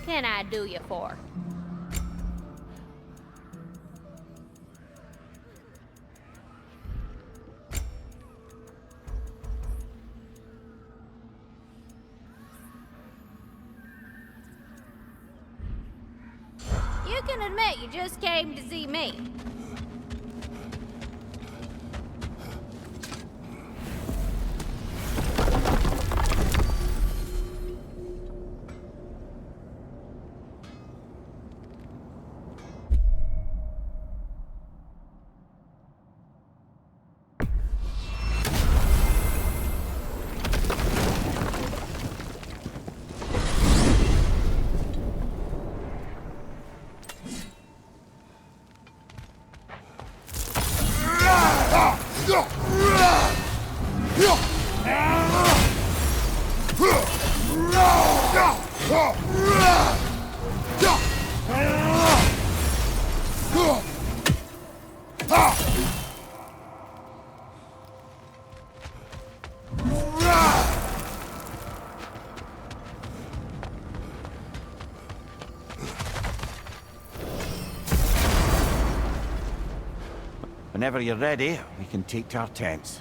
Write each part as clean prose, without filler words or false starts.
can I do you for? You can admit you just came to see me. Whenever you're ready, we can take to our tents.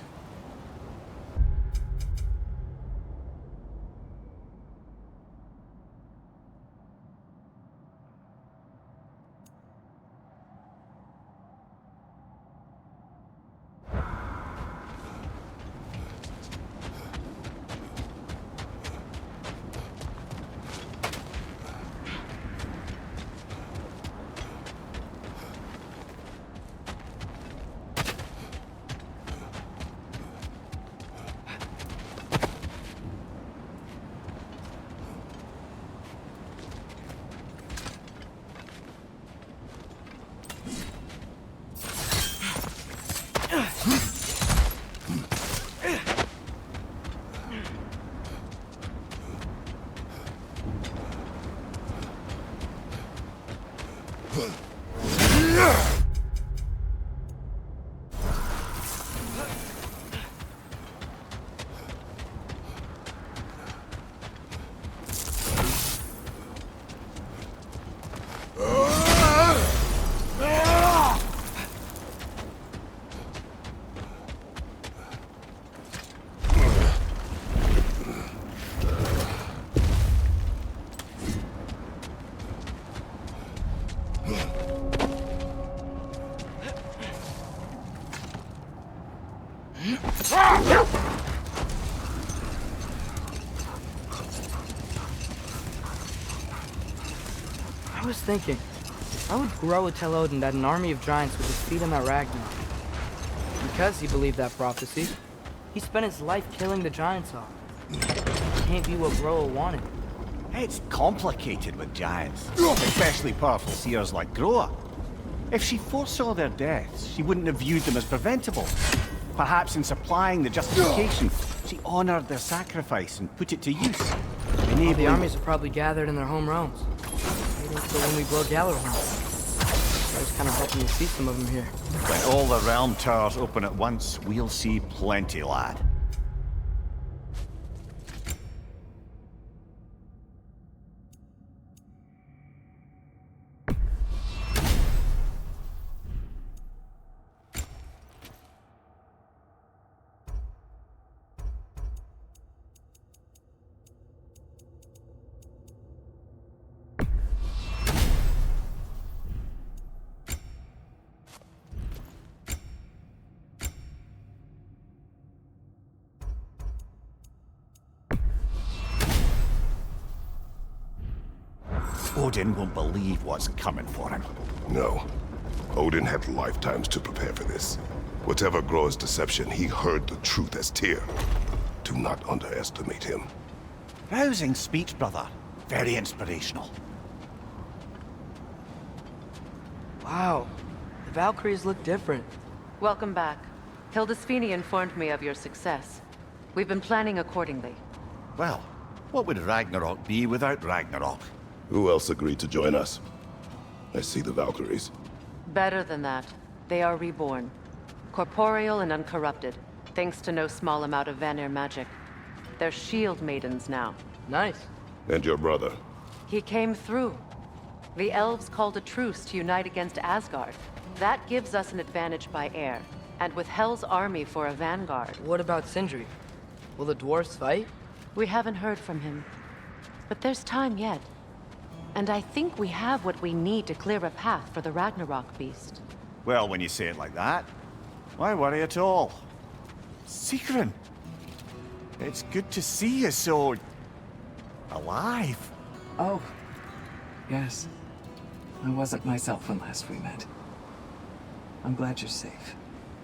I was thinking, I would grow tell Odin that an army of giants would defeat him at Ragnarok. Because he believed that prophecy, he spent his life killing the giants off. It can't be what Groa wanted. It's complicated with giants, especially powerful seers like Groa. If she foresaw their deaths, she wouldn't have viewed them as preventable. Perhaps in supplying the justification, she honored their sacrifice and put it to use. All the armies are probably gathered in their home realms. Waiting for when we blow Gjallarhorn. I was kind of hoping to see some of them here. When all the realm towers open at once, we'll see plenty, lad. Odin won't believe what's coming for him. No. Odin had lifetimes to prepare for this. Whatever Groa's deception, he heard the truth as Tyr. Do not underestimate him. Rousing speech, brother. Very inspirational. Wow, the Valkyries look different. Welcome back. Hildisvini informed me of your success. We've been planning accordingly. Well, what would Ragnarok be without Ragnarok? Who else agreed to join us? I see the Valkyries. Better than that. They are reborn. Corporeal and uncorrupted, thanks to no small amount of Vanir magic. They're shield maidens now. Nice. And your brother? He came through. The elves called a truce to unite against Asgard. That gives us an advantage by air, and with Hel's army for a vanguard. What about Sindri? Will the dwarves fight? We haven't heard from him. But there's time yet. And I think we have what we need to clear a path for the Ragnarok beast. Well, when you say it like that, why worry at all? Sigrun, it's good to see you so... alive. Oh, yes. I wasn't myself when last we met. I'm glad you're safe.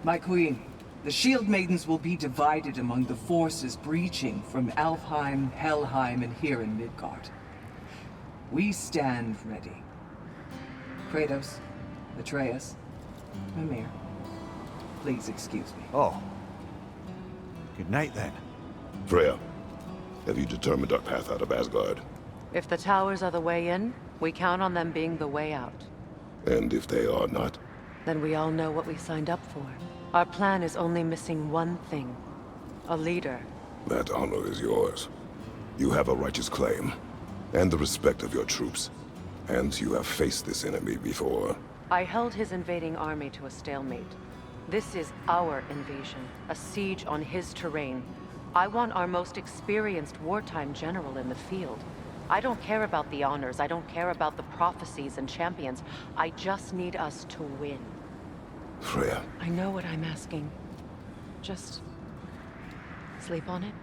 My queen, the Shield Maidens will be divided among the forces breaching from Alfheim, Helheim, and here in Midgard. We stand ready. Kratos, Atreus, Mimir, please excuse me. Oh. Good night, then. Freya, have you determined our path out of Asgard? If the towers are the way in, we count on them being the way out. And if they are not? Then we all know what we signed up for. Our plan is only missing one thing. A leader. That honor is yours. You have a righteous claim, and the respect of your troops. And you have faced this enemy before. I held his invading army to a stalemate. This is our invasion, a siege on his terrain. I want our most experienced wartime general in the field. I don't care about the honors, I don't care about the prophecies and champions. I just need us to win. Freya. I know what I'm asking. Just... sleep on it?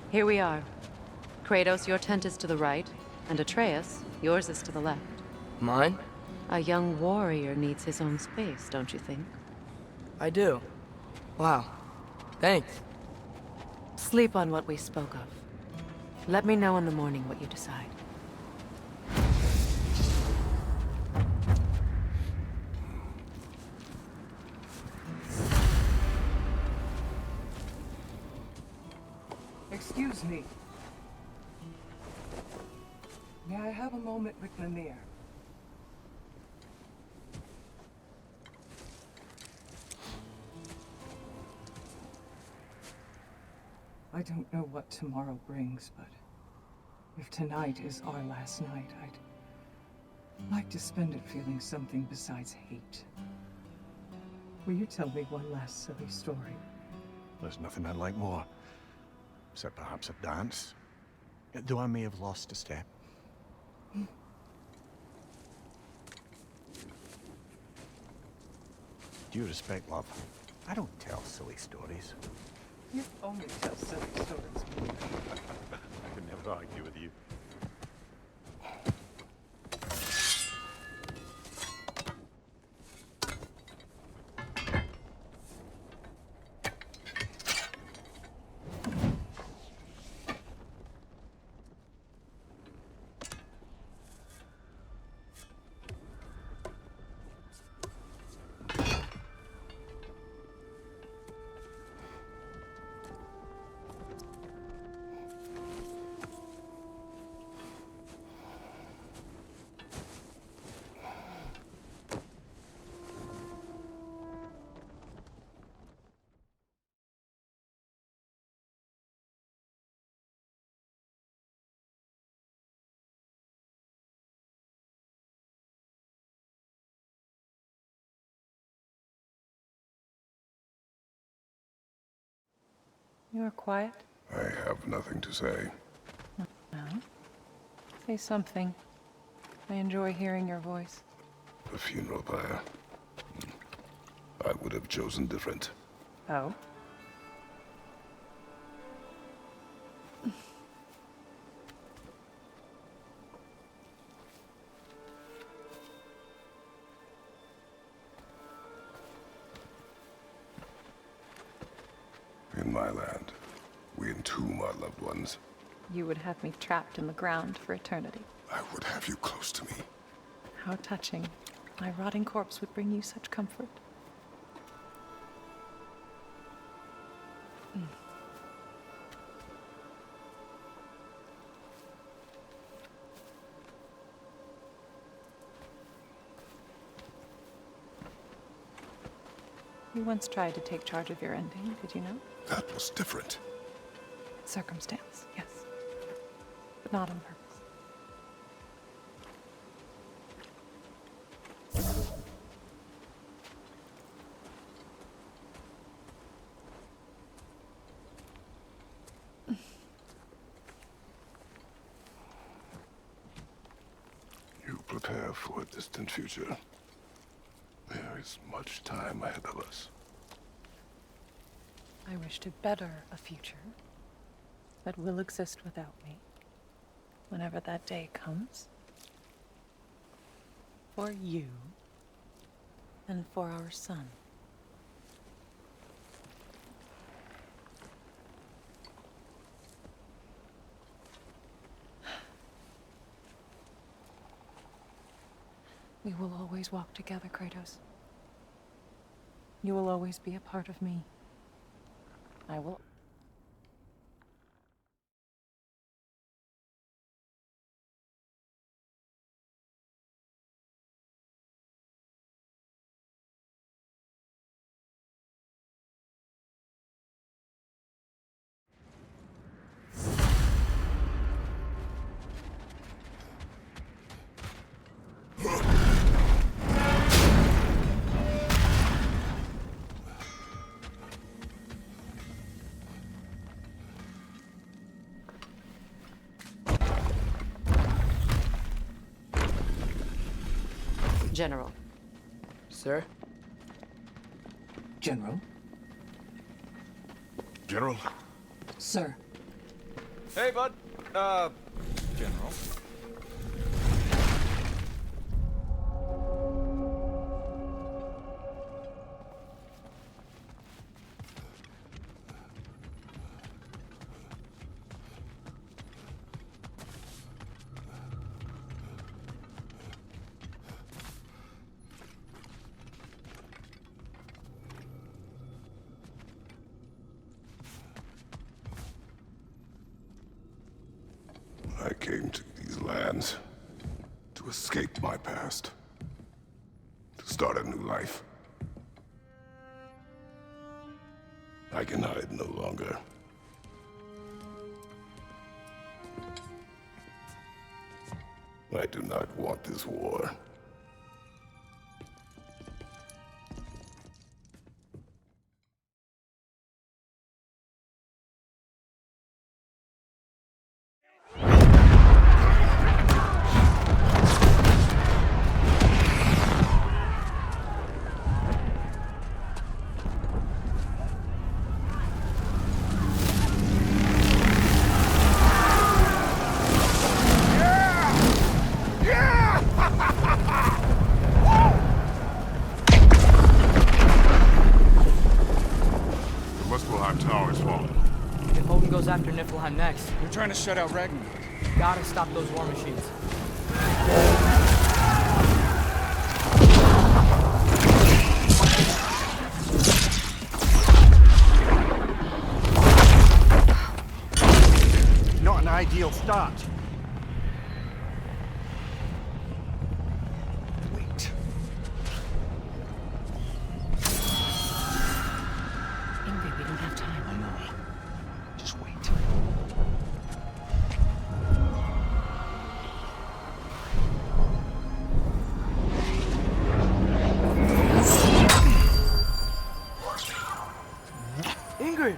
Here we are. Kratos, your tent is to the right, and Atreus, yours is to the left. Mine? A young warrior needs his own space, don't you think? I do. Wow. Thanks. Sleep on what we spoke of. Let me know in the morning what you decide. Excuse me. May I have a moment with Mimir? I don't know what tomorrow brings, but if tonight is our last night, I'd like to spend it feeling something besides hate. Will you tell me one last silly story? There's nothing I'd like more. Except perhaps a dance. Though I may have lost a step. Due respect, love. I don't tell silly stories. You only tell silly stories. I can never argue with you. You are quiet? I have nothing to say. No. Say something. I enjoy hearing your voice. The funeral pyre. I would have chosen different. Oh? my land. We entomb our loved ones. You would have me trapped in the ground for eternity. I would have you close to me. How touching. My rotting corpse would bring you such comfort. You once tried to take charge of your ending, did you know? That was different. Circumstance, yes. But not on purpose. You prepare for a distant future. There is much time ahead of us. I wish to better a future that will exist without me, whenever that day comes. For you, and for our son. We will always walk together, Kratos. You will always be a part of me. I will... General. Sir? General? General? Sir. Hey, bud. General. I came to these lands to escape my past, to start a new life. I can hide no longer. I do not want this war. After Niflheim next. We're trying to shut out Ragnarök. Gotta stop those war machines. Not an ideal start. Wait. Ingrid, we don't have time. I know. Just wait. Ingrid!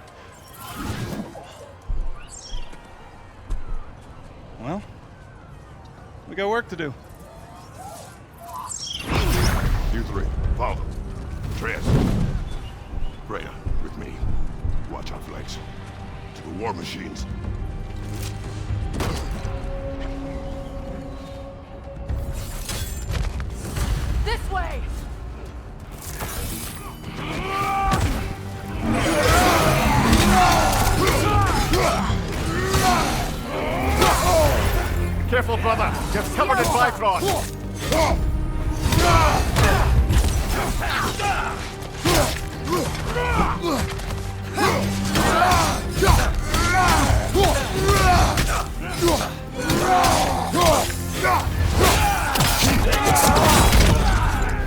Well, we got work to do. You three, follow. Atreus. Freya, with me. Watch our flanks. To the war machines. This way! No! Careful, brother. You're covered in Bifrost.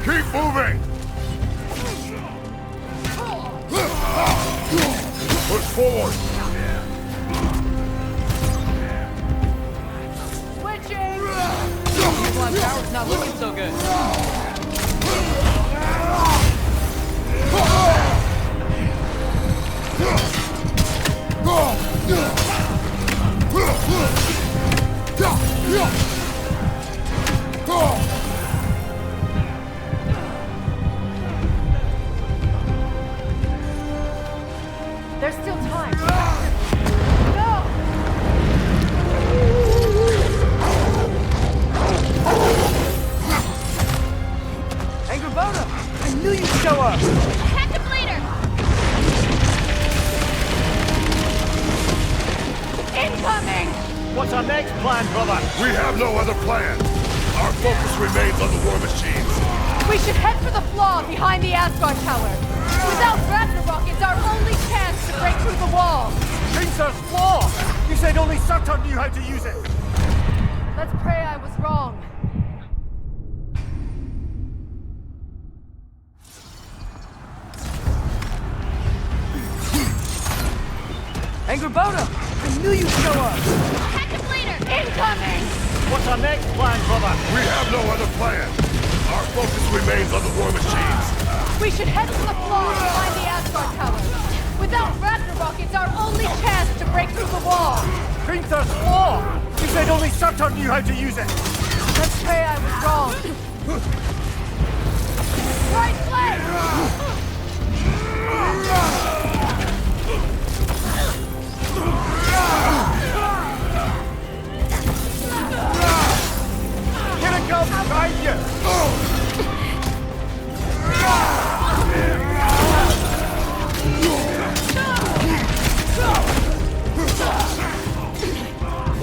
Keep moving! Push forward! My power's not looking so good. There's still time. I knew you'd show up! Attack the bleeder! Incoming! What's our next plan, brother? We have no other plan. Our focus remains on the war machines. We should head for the flaw behind the Asgard Tower. Without Ragnarok, it's our only chance to break through the wall. Princess War! You said only Surtur knew how to use it. Let's pray I was wrong. Angrboda! I knew you'd show up! Attack the bleeder! Incoming! What's our next plan, brother? We have no other plan. Our focus remains on the war machines. We should head for the flaw behind the Asgard Tower. Without Ragnarok, it's our only chance to break through the wall. Princess War! You said only Surtur knew how to use it. Let's pray I was wrong. Right leg! Here it comes, behind you!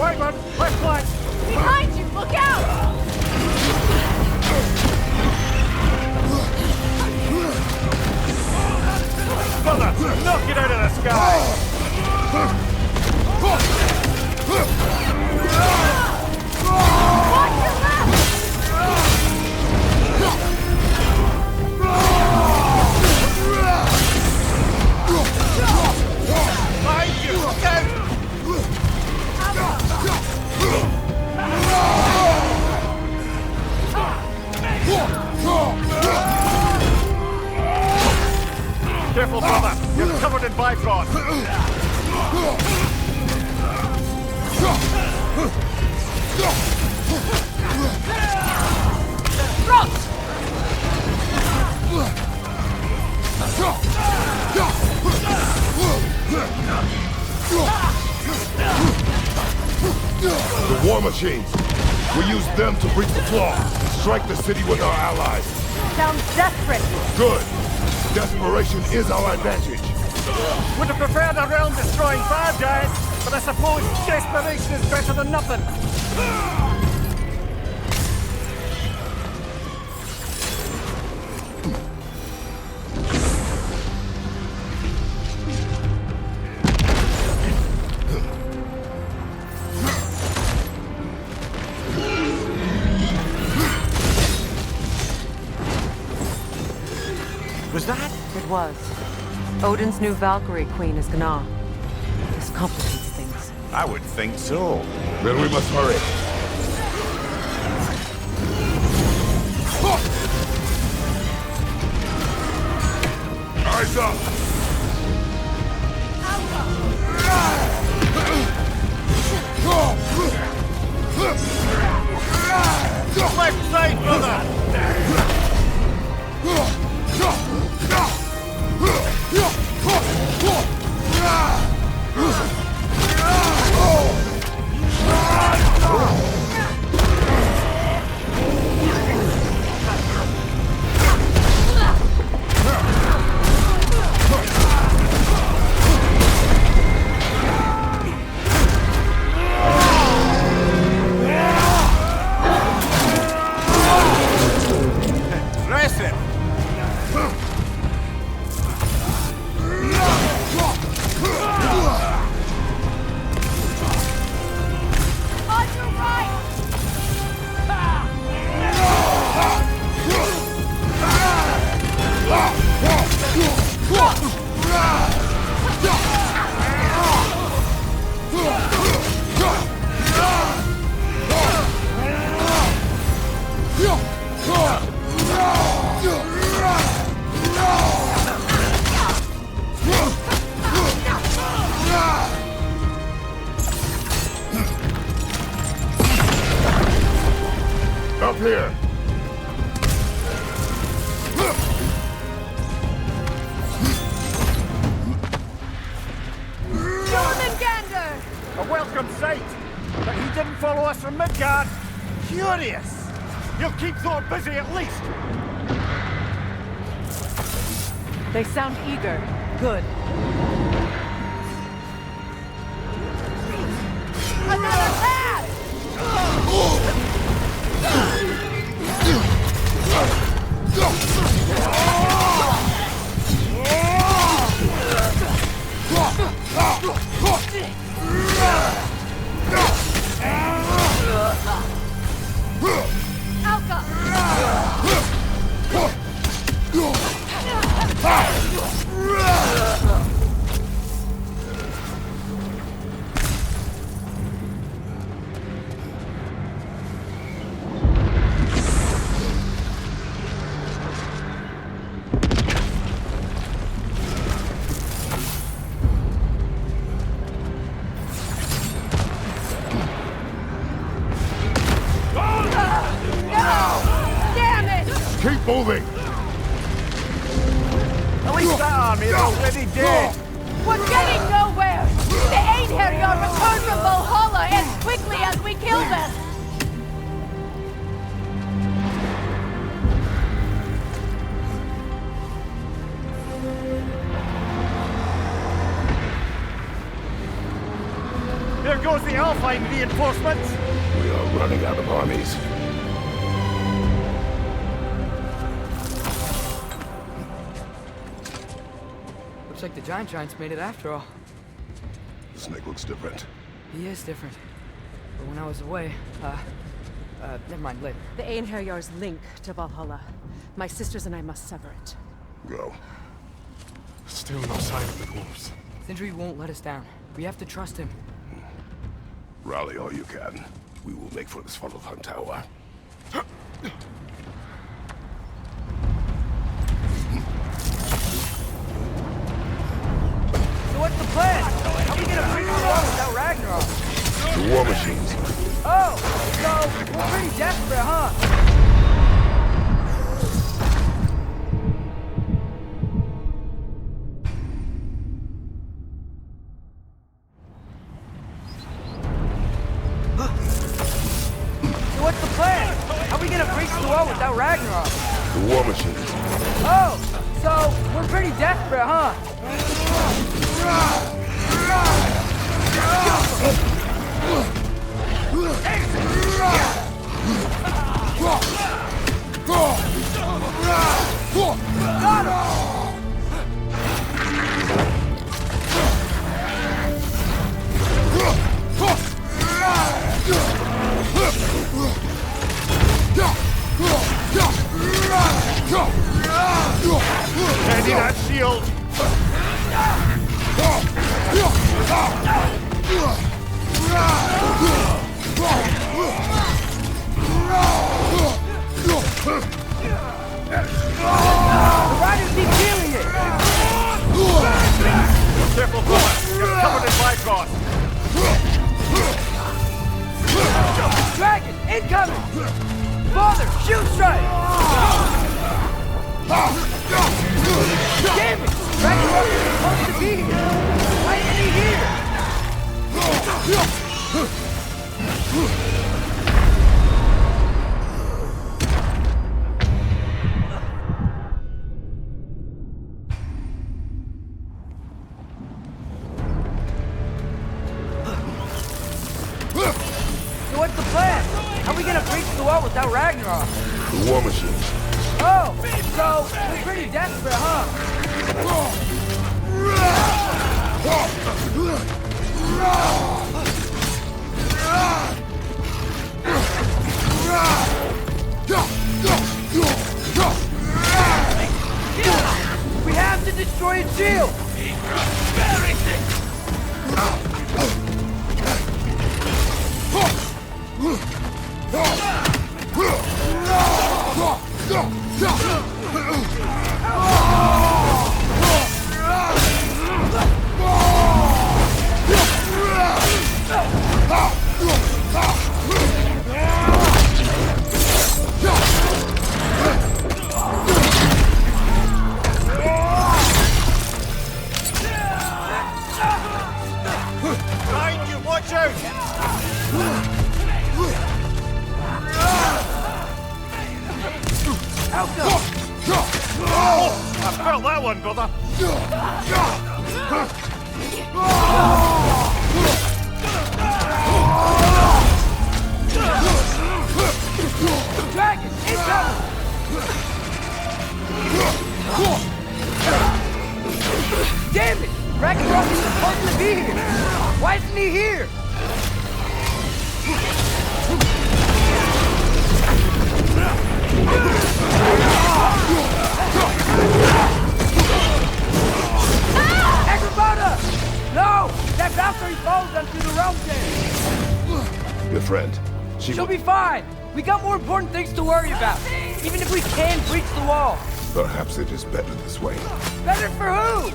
Right one, left flank! Behind you, look out! Brother, knock it out of the sky! Watch your left! Behind you, look out! Careful, brother. You're covered in Bifrost. The war machines. We use them to breach the flaw. Strike the city with our allies. Sounds desperate. Good. Desperation is our advantage. Would have preferred a realm-destroying fire giant, but I suppose desperation is better than nothing. Was that? It was. Odin's new Valkyrie queen is Gná. This complicates things. I would think so. Then we must hurry. Eyes up! Left side, brother! up here! A welcome sight! But he didn't follow us from Midgard! Curious! He'll keep Thor busy at least! They sound eager. Good. Another path! Keep moving! At least that army is already dead! We're getting nowhere! The Einherjar returned from Valhalla as quickly as we killed them! There goes the Alpine reinforcements! We are running out of armies. Looks like the Giants made it after all. The snake looks different. He is different. But when I was away, never mind, later. The Einherjar's link to Valhalla. My sisters and I must sever it. Go. Still no sign of the dwarves. Sindri won't let us down. We have to trust him. Rally all you can. We will make for this Svartalfheim tower. So what's the plan? How are we gonna bring the war without Ragnarok? The war machines. Oh, so we're pretty desperate, huh? So what's the plan? How are we gonna breach the wall without Ragnarok? The war machines. Oh, so we're pretty desperate, huh? Got him! Ready that shield! The riders keep feeling it! Careful, Thor! You're covered in Bifrost! Dragon, incoming! Father, shoot strike! Damn it! Ragnarok is supposed to be here! Why isn't he here? So what's the plan? How are we gonna breach the wall without Ragnarok? The war machines. Oh, so we're pretty desperate, huh? We have to destroy its shield! felt that one, brother. Dragon, incoming! Damn it! Ragnarok is supposed to be here! Why isn't he here? Agrabata! No! That Valkyrie falls onto the realm there! Your friend, She'll be fine! We got more important things to worry about! Even if we can breach the wall! Perhaps it is better this way. Better for who?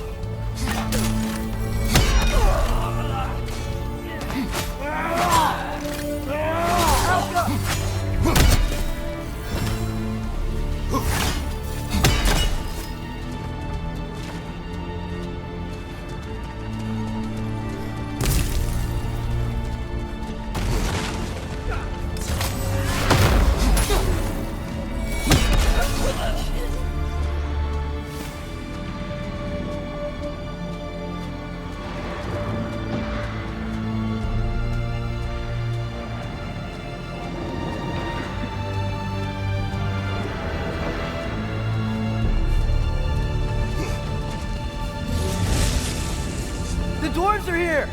The dwarves are here!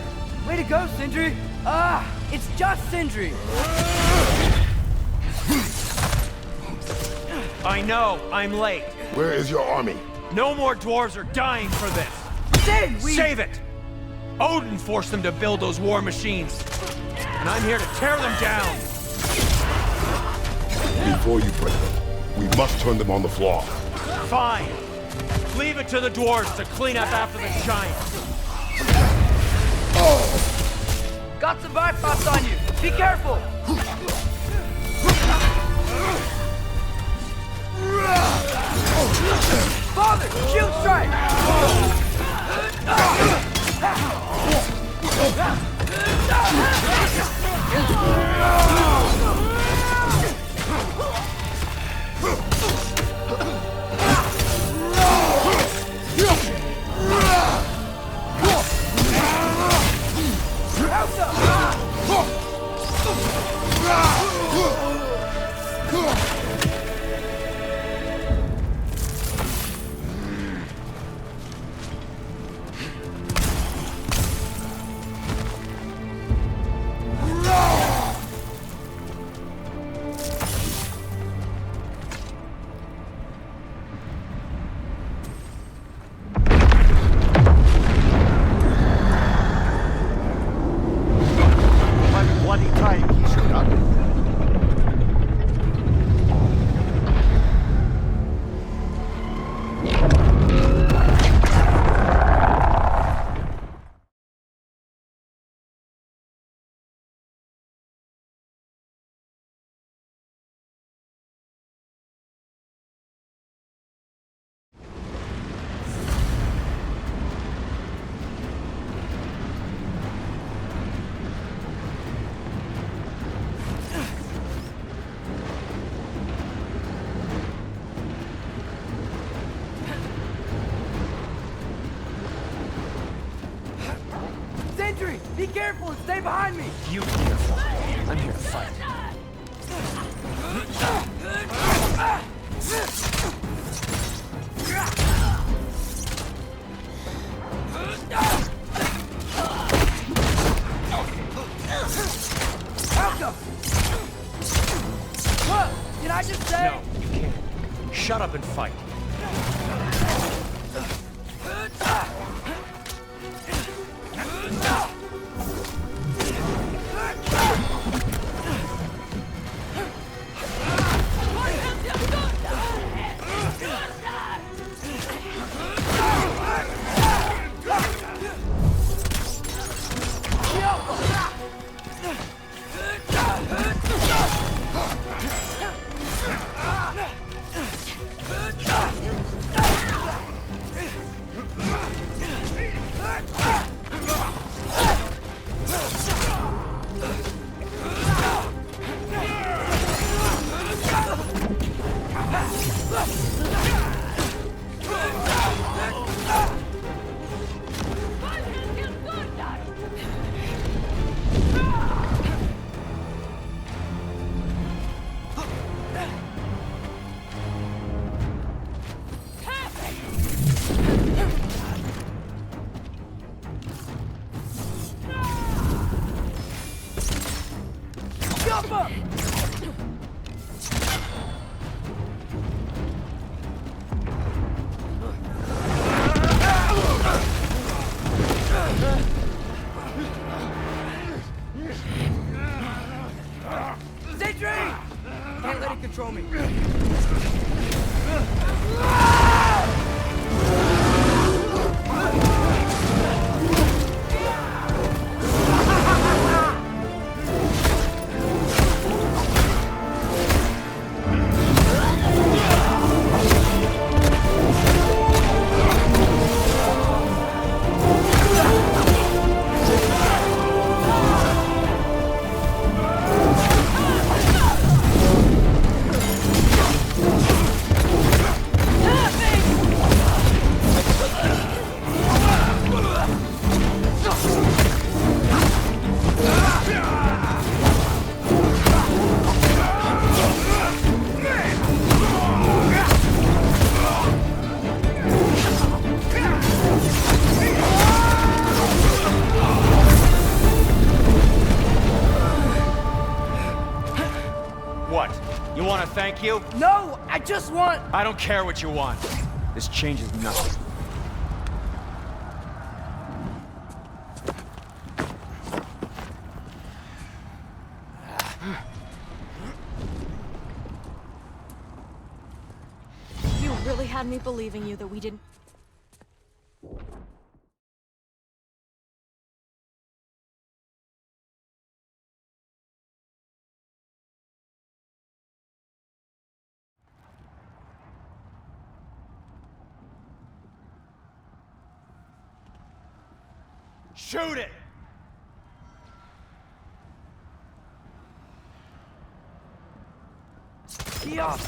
Way to go, Sindri! Ah, it's just Sindri! I know, I'm late. Where is your army? No more dwarves are dying for this. Sin, Save it! Odin forced them to build those war machines. And I'm here to tear them down. Before you break them, we must turn them on the floor. Fine. Leave it to the dwarves to clean up after the giants. Got some bypass on you! Be careful! Father! Shield strike! Bloody time he showed up. Sentry! Be careful and stay behind me! You be careful. I'm here to fight. Malcolm! What? Did I just say? No, you can't. Shut up and fight. Nobody control me. You want to thank you? No, I just want... I don't care what you want. This changes nothing. You really had me believing you that we didn't... Shoot it! Yeah.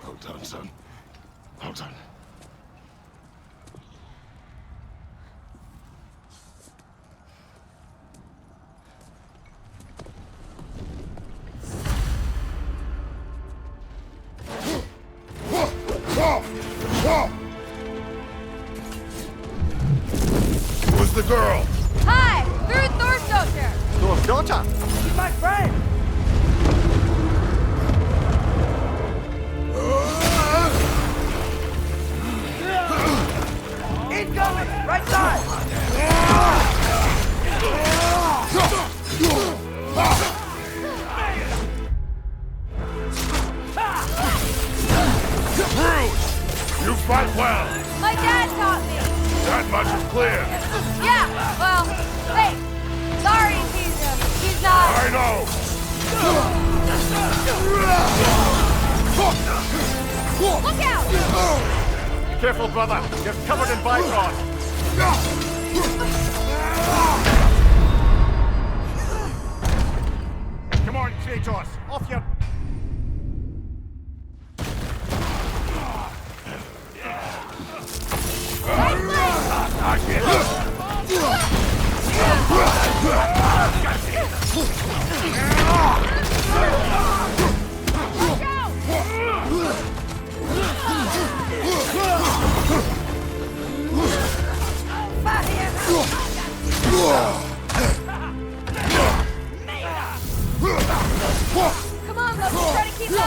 Well done, son. Well done. Who's the girl? Hi! Through Thor's daughter! Thor's daughter? She's my friend! Incoming! Right side! Bruce! You fight well! My dad taught me! That much is clear. Yeah, well, hey, sorry he's not... I know! Look out! Be careful, brother. You're covered in bifrost. Come on, Kratos. Off your... Come on, Loki, try to keep up!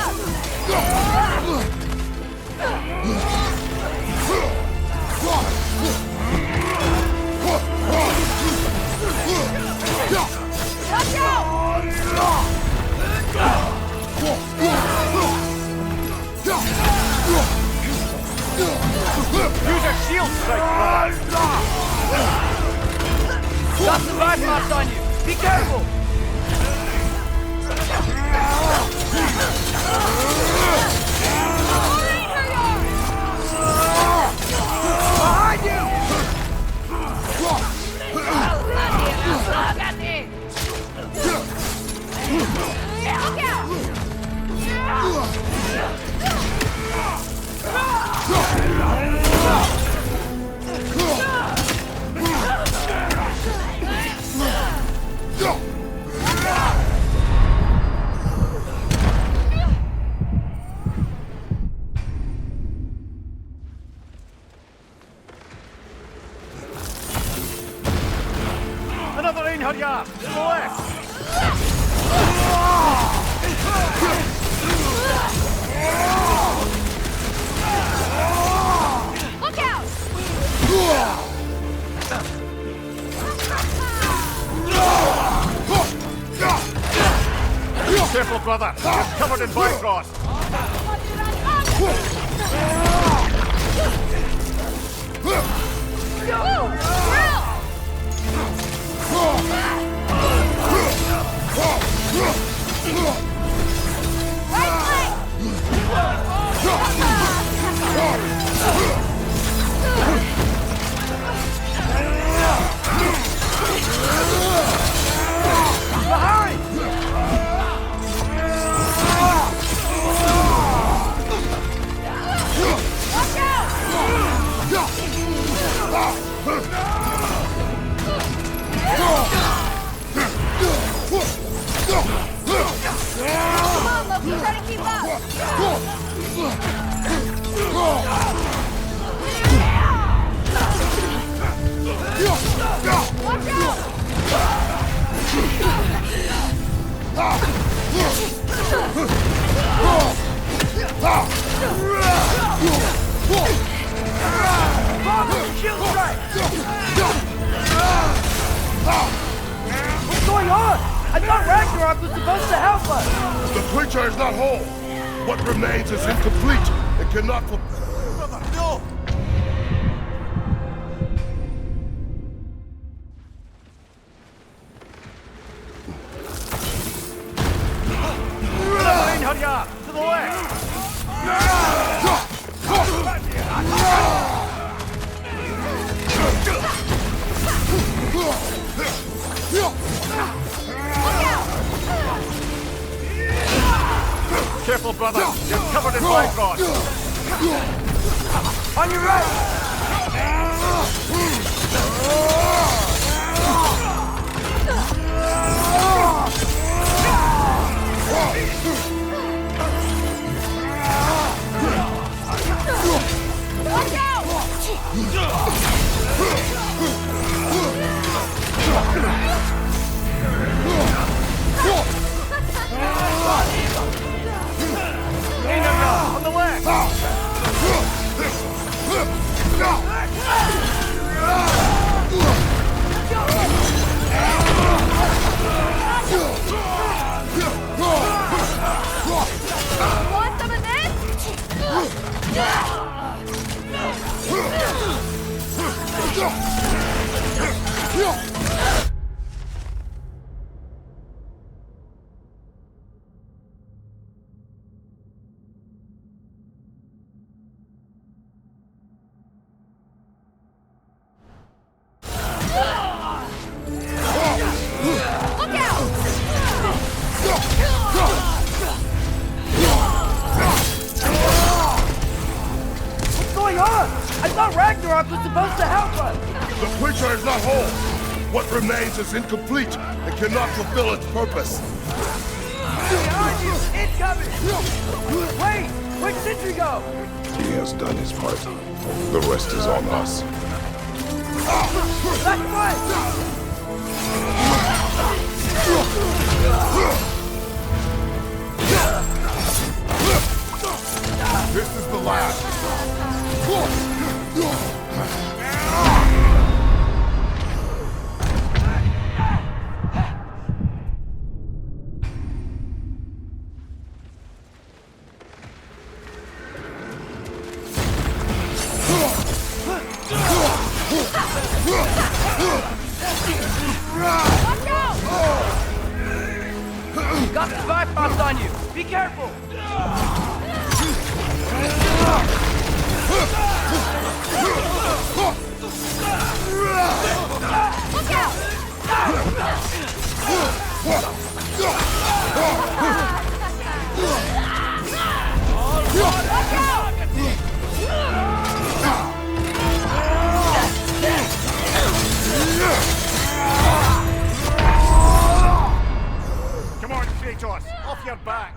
Watch out! Use a shield strike, brother. Got some bifrost on you! Be careful! Behind you! Look out! hurry up! To the left! Look out! Careful, brother! You're covered in black frost! Come on, Loki, try to keep up! Watch out! Shield strike! What's going on? I thought Ragnarok was supposed to help us! The creature is not whole. What remains is incomplete. It cannot fulfill. Brother, no! Line, hurry up! To the left! Careful, brother! You're covered in black frost! On your right! Watch out! On the left! Want some of this? I thought Ragnarok was supposed to help us! The creature is not whole. What remains is incomplete. It cannot fulfill its purpose. Behind you! Incoming! Wait! Where'd Sentry go? He has done his part. The rest is on us. Back away! This is the last. Got the survive bombs on you! Be careful! Look out! Come on, Kratos! Off your back!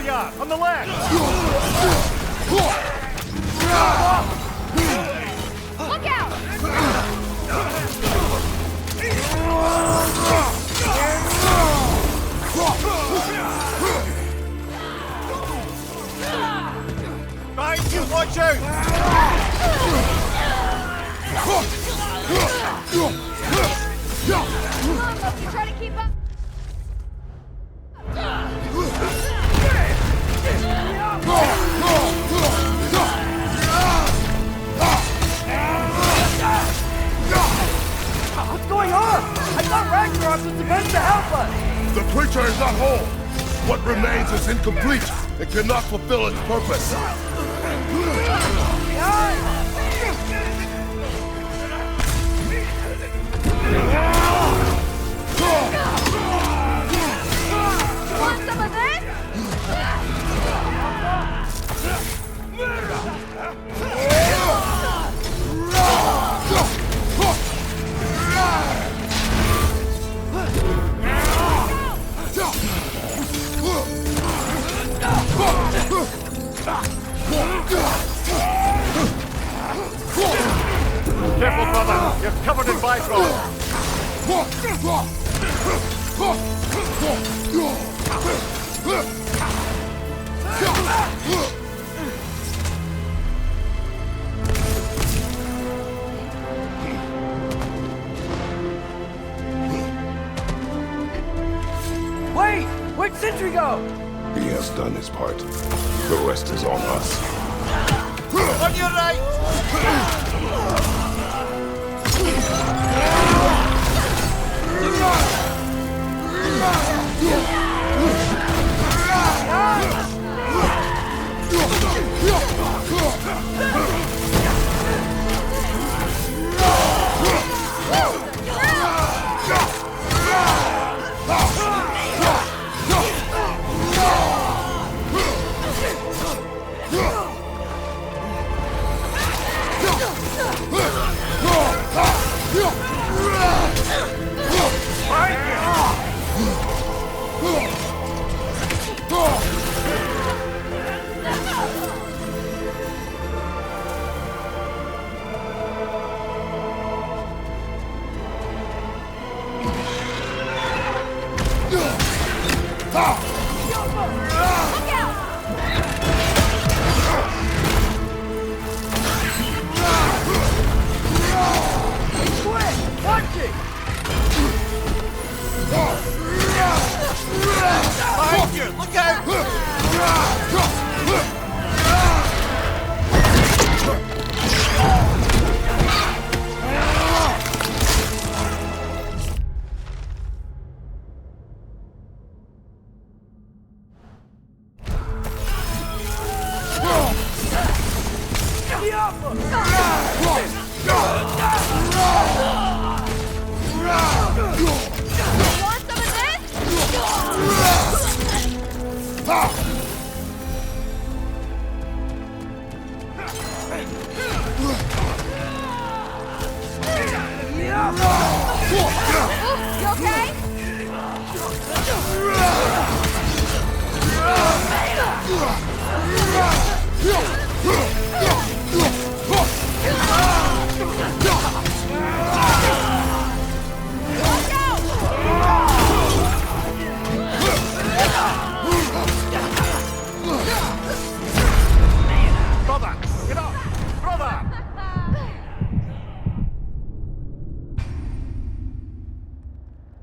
courtyard, on the left! Look out! Behind you, watch out! Come on, Loki, try to keep up! What's going on? I thought Ragnarok was supposed to help us! The creature is not whole. What remains is incomplete. It cannot fulfill its purpose. Want some of this? Careful, brother! You're covered in bifrost! Wait! Where'd Sentry go? He has done his part. The rest is on us. On your right!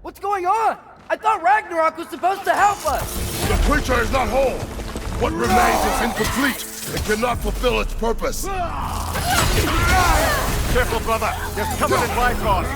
What's going on? I thought Ragnarok was supposed to help us! The creature is not whole. What remains is incomplete. It cannot fulfill its purpose. Careful, brother. You're covered in bifrost.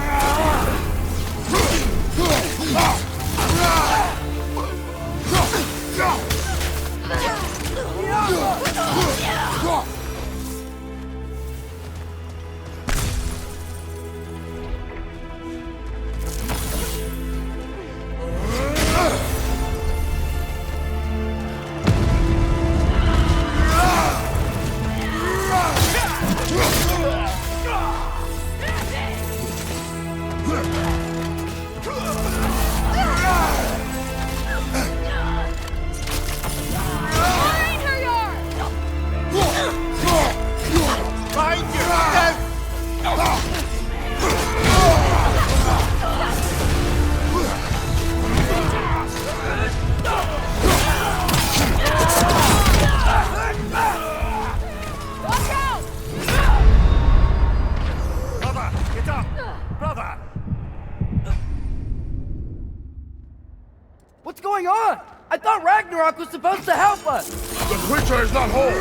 thought Ragnarok was supposed to help us! The creature is not whole.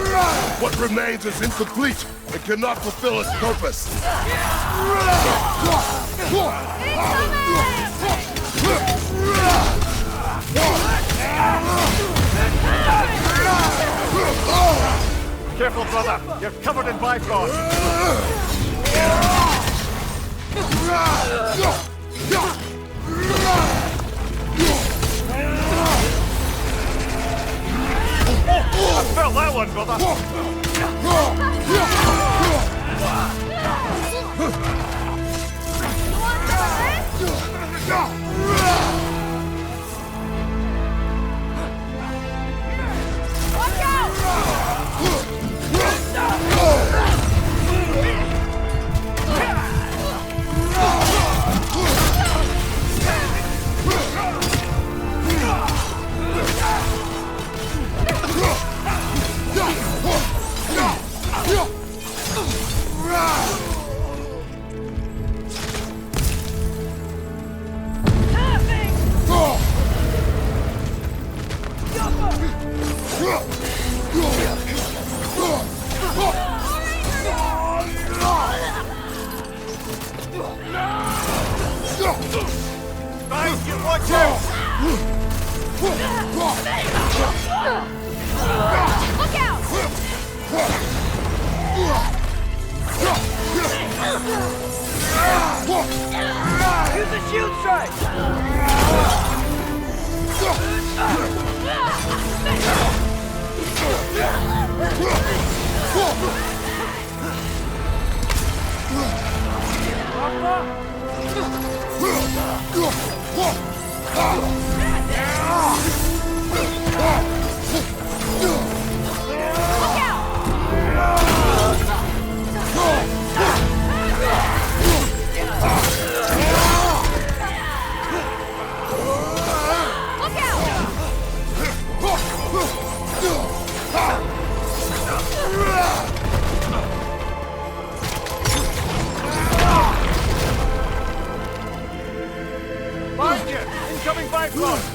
What remains is incomplete and cannot fulfill its purpose. Careful, brother. You're covered in Bifrost. I felt that one, brother. Watch out! Watch out! Look out! Use the shield strike! Behind you! Incoming Bifrost!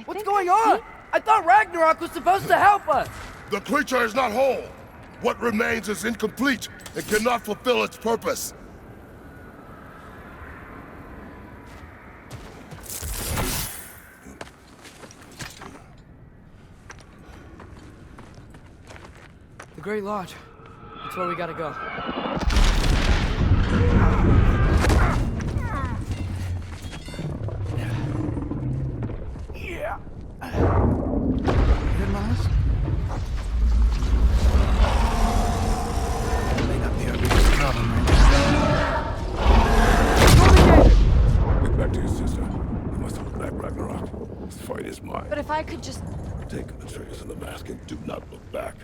What's going on? I thought Ragnarok was supposed to help us! The creature is not whole. What remains is incomplete and cannot fulfill its purpose. The Great Lodge. That's where we gotta go. Yeah. Good, Miles? May not be our biggest problem right Get back to your sister. You must hold back Ragnarok. This fight is mine. But if I could just... Take Atreus and the mask and do not look back.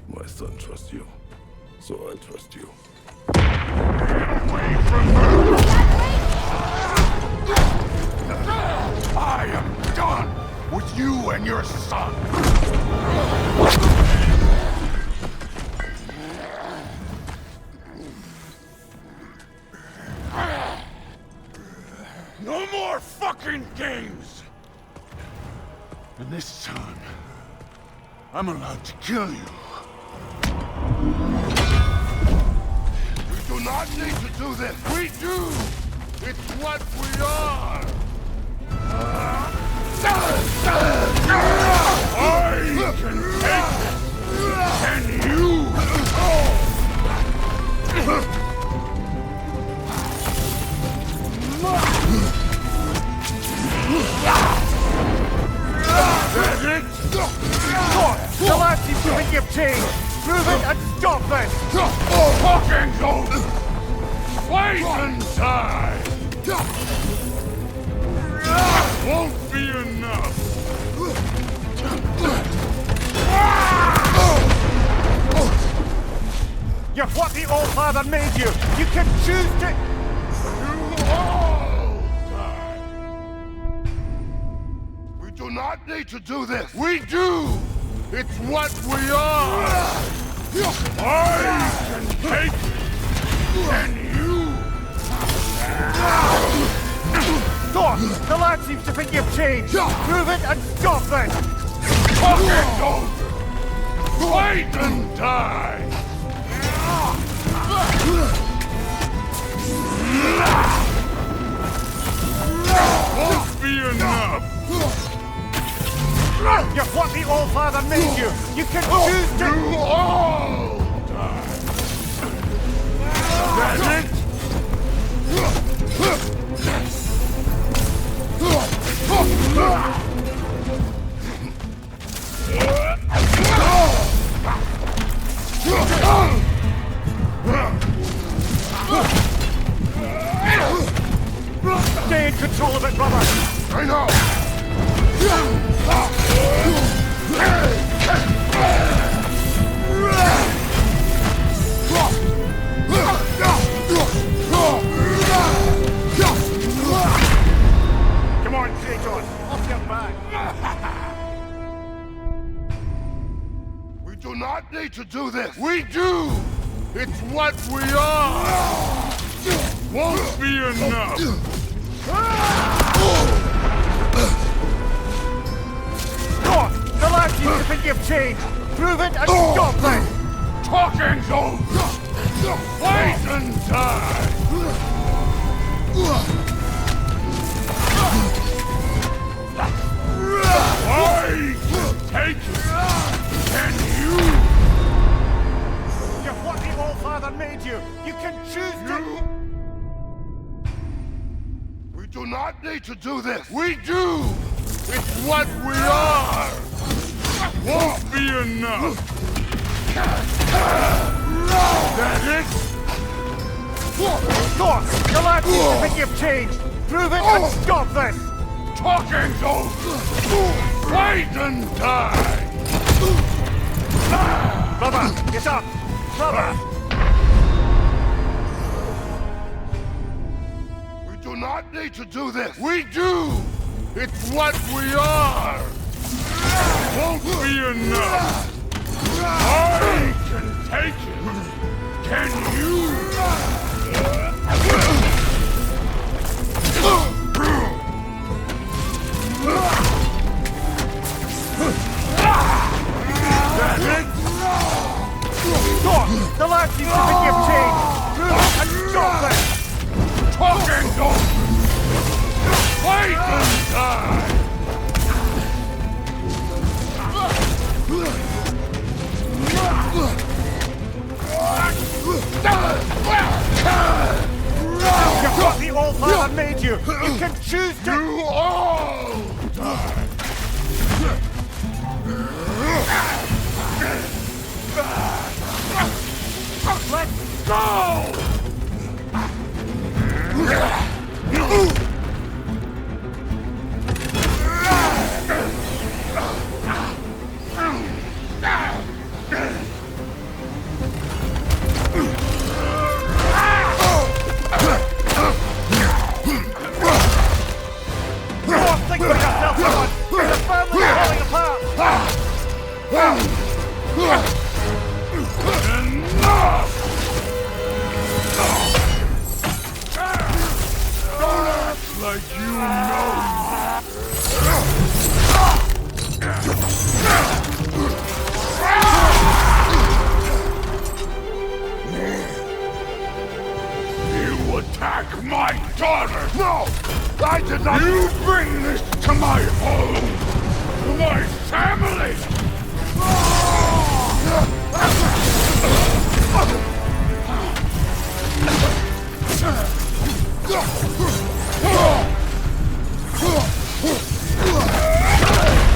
My son trusts you, so I trust you. Away from her! I am done with you and your son! No more fucking games! And this time, I'm allowed to kill you. We do not need to do this. We do! It's what we are! I can take this! And you! Thor, the lad seems to think you've changed. Prove it and stop this! Fucking Odin! Wait and die! Won't be enough! You're what the Old Father made you! You can choose to... You all die! We do not need to do this! We do! It's what we are! I can take it! And you! Thor, the lad seems to think you've changed. Prove it and stop this! Fucking Odin! Wait and die! Won't be enough! You're what the Old Father made you! You can choose to... You all die! That's it? Stay in control of it, brother! I know! Come on, Kratos, off your back! We do not need to do this! We do! It's what we are! Won't be enough! Thor, the lad seems to think you've changed. Prove it and stop this! Talking zone! Wait and die! I can take it! Can you? You're what the Old Father made you! You can choose to... We do not need to do this! We do! It's what we are! Won't be enough! That it? Thor, the lad seems to think you've changed. Prove it and stop this! Talking zone! Wait and die! Brother, get up! Brother! We do not need to do this! We do! It's what we are! Won't be enough! I can take it! Can you? That's it? Thor, the lad seems to think you've changed. Prove it and stop this! Talking zone! Wait and die! You're what the Old Father made you! You can choose to... You all die! Let's go! Think for yourself, someone! The family's falling apart! Enough! Don't act like you know! You attack my daughter! No! I did not! You bring this to my home! To my family!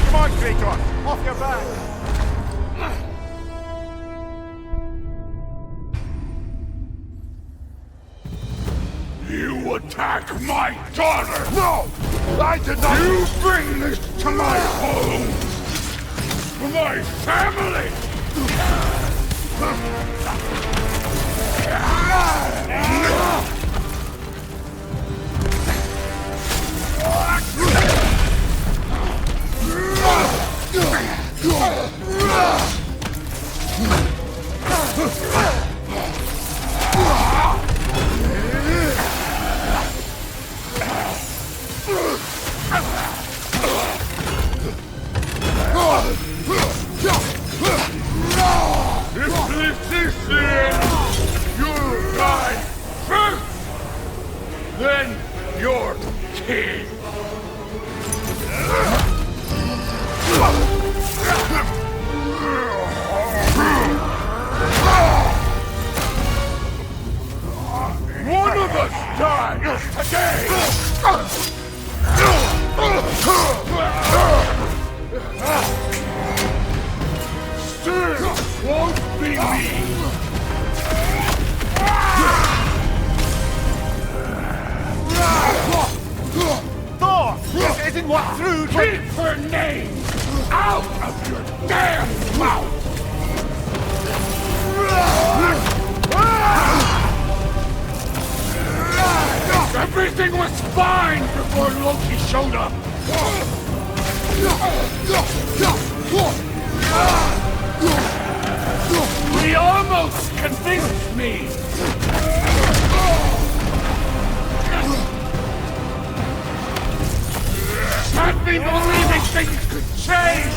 Come on, Kratos! Off your my daughter! No! I did not— You bring this to my home! To my family! If this is it, you'll die first! Then you're king! One of us dies today! Still won't be me! Thor! This isn't what through— Keep her name out of your damn mouth! Everything was fine before Loki showed up! He almost convinced me! Had me believing things could change!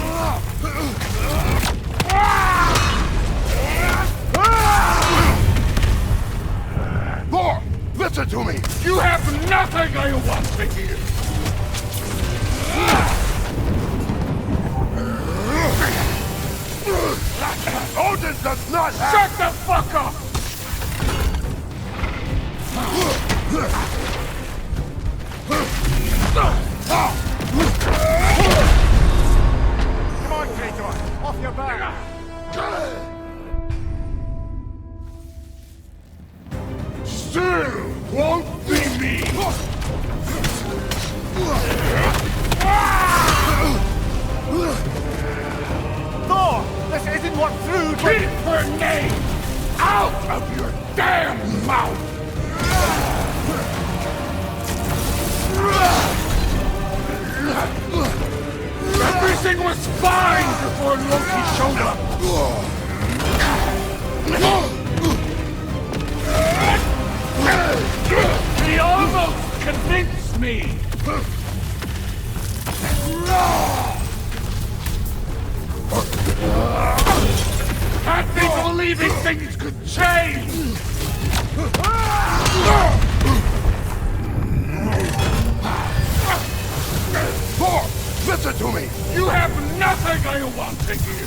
Thor, listen to me! You have nothing I want to hear! Odin does not have— Shut the fuck up! Come on, Kratos! Off your back! Still won't be me! Thor! This isn't what through— Keep her name out of your damn mouth! Everything was fine before Loki showed up! He almost convinced me! Had me believing things could change! Thor, listen to me! You have nothing I want to hear!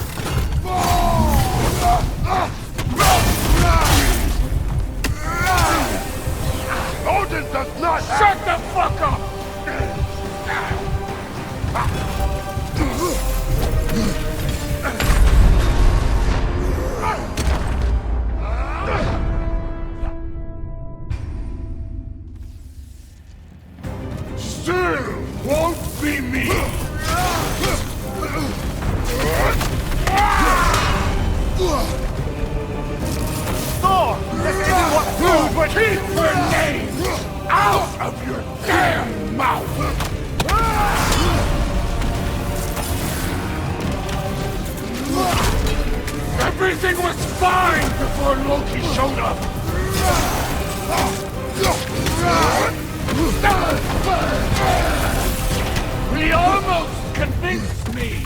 Odin does not— Shut the fuck up! Still won't be me! Thor! This isn't what through— But keep her name out of your damn mouth! Everything was fine before Loki showed up! He almost convinced me!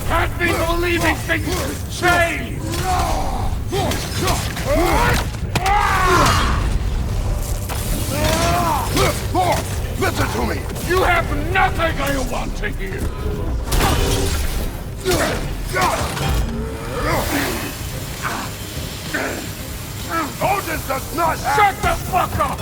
Had me believing things could change! Thor, listen to me! You have nothing I want to hear! Odin does not— Shut the fuck up!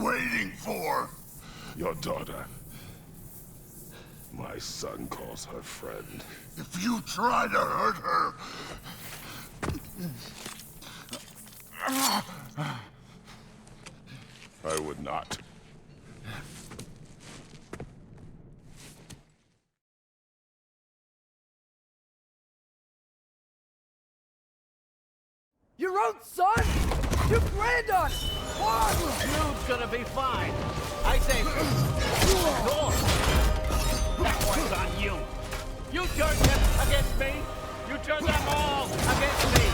waiting for? Your daughter. My son calls her friend. If you try to hurt her... I would not. Your own son? You planned on it! What? You's gonna be fine. I say, Thor. That one's on you. You turned him against me. You turned them all against me.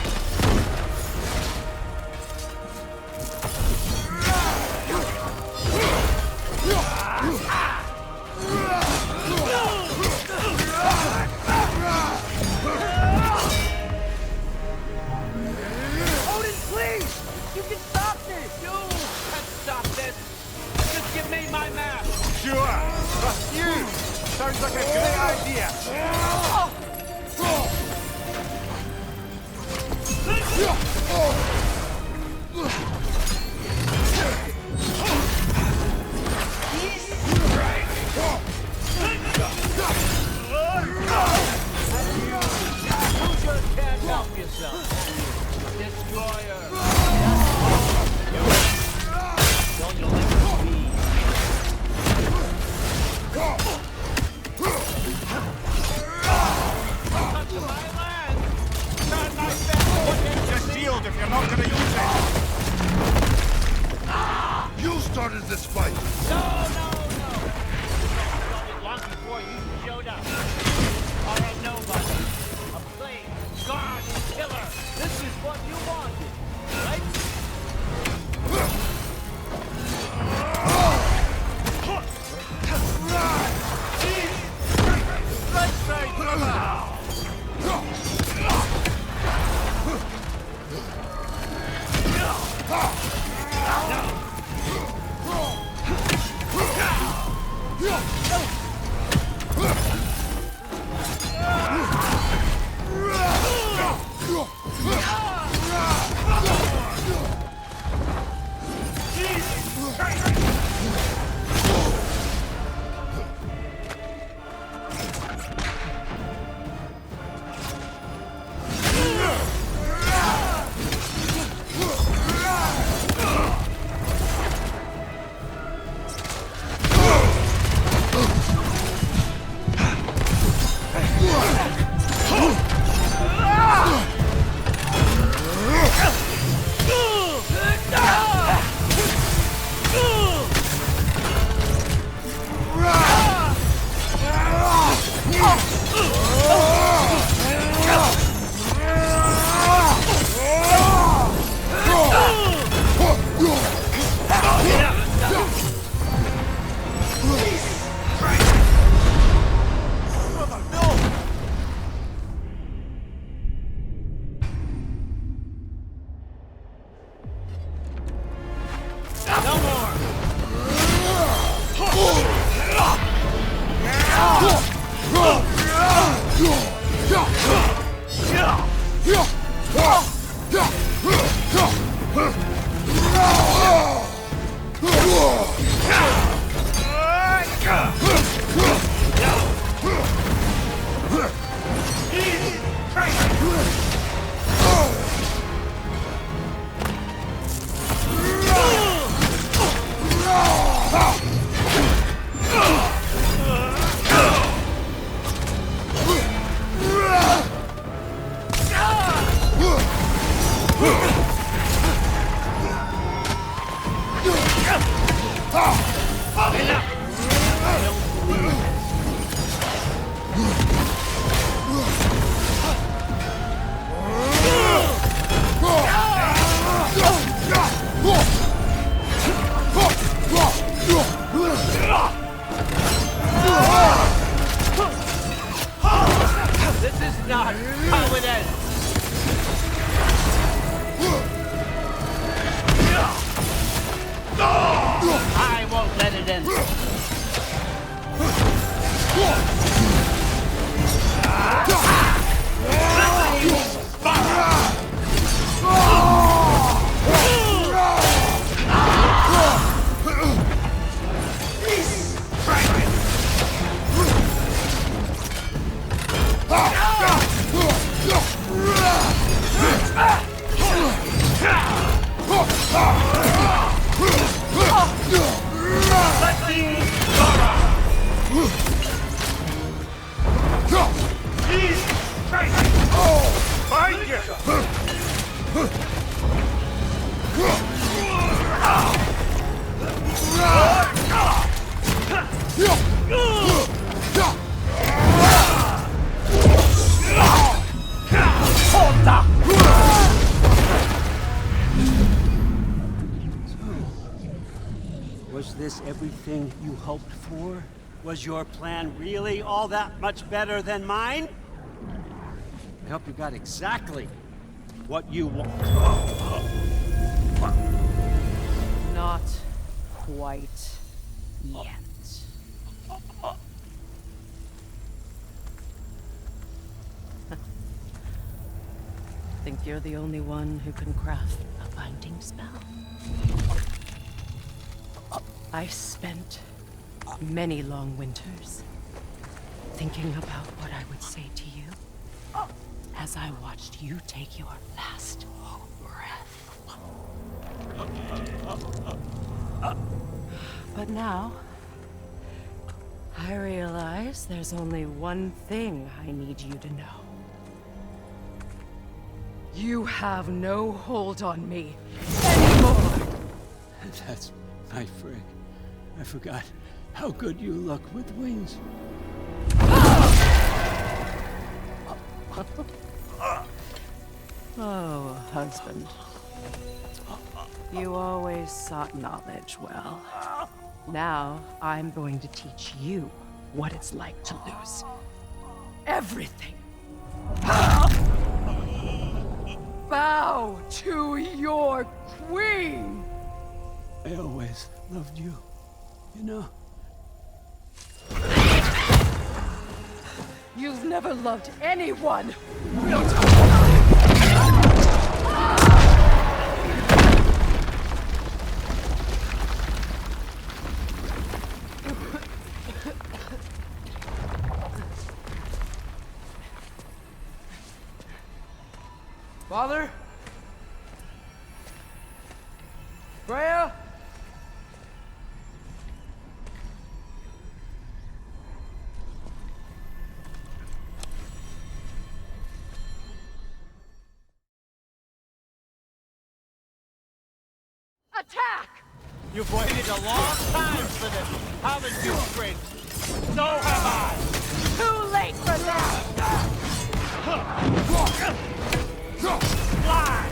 Odin, please! You can stop this! You can stop this. Just give me my map. Sure! Trust you! Sounds like a great idea! You just can't help yourself. Destroyer. Don't you let me be. Touch my land. Turn my back. Just shield if you're not gonna use it! You started this fight! No. Started long before you showed up. Or a nobody. A plague, guard, killer. This is what you wanted, right? Let's say not how it ends. I won't let it end. Everything you hoped for? Was your plan really all that much better than mine? I hope you got exactly what you want. Not quite yet. Think you're the only one who can craft a binding spell? I spent many long winters thinking about what I would say to you as I watched you take your last breath. But now, I realize there's only one thing I need you to know. You have no hold on me anymore! That's my friend. I forgot how good you look with wings. Oh, husband. You always sought knowledge well. Now, I'm going to teach you what it's like to lose everything. Bow to your queen! I always loved you, you know? You've never loved anyone! Father? Freya? Attack! You've waited a long time for this, haven't you, Prince? So have I! Too late for that! Fly!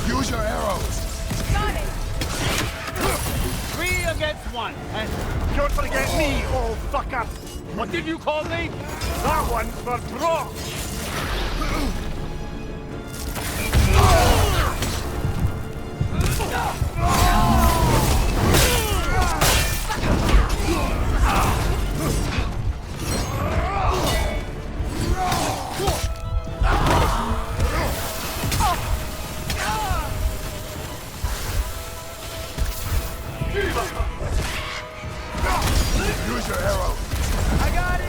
Use your arrows. Got it! 3 against 1, and Don't forget me, old fucker! what did you call me? That one's for draw! Use your arrows. I got it!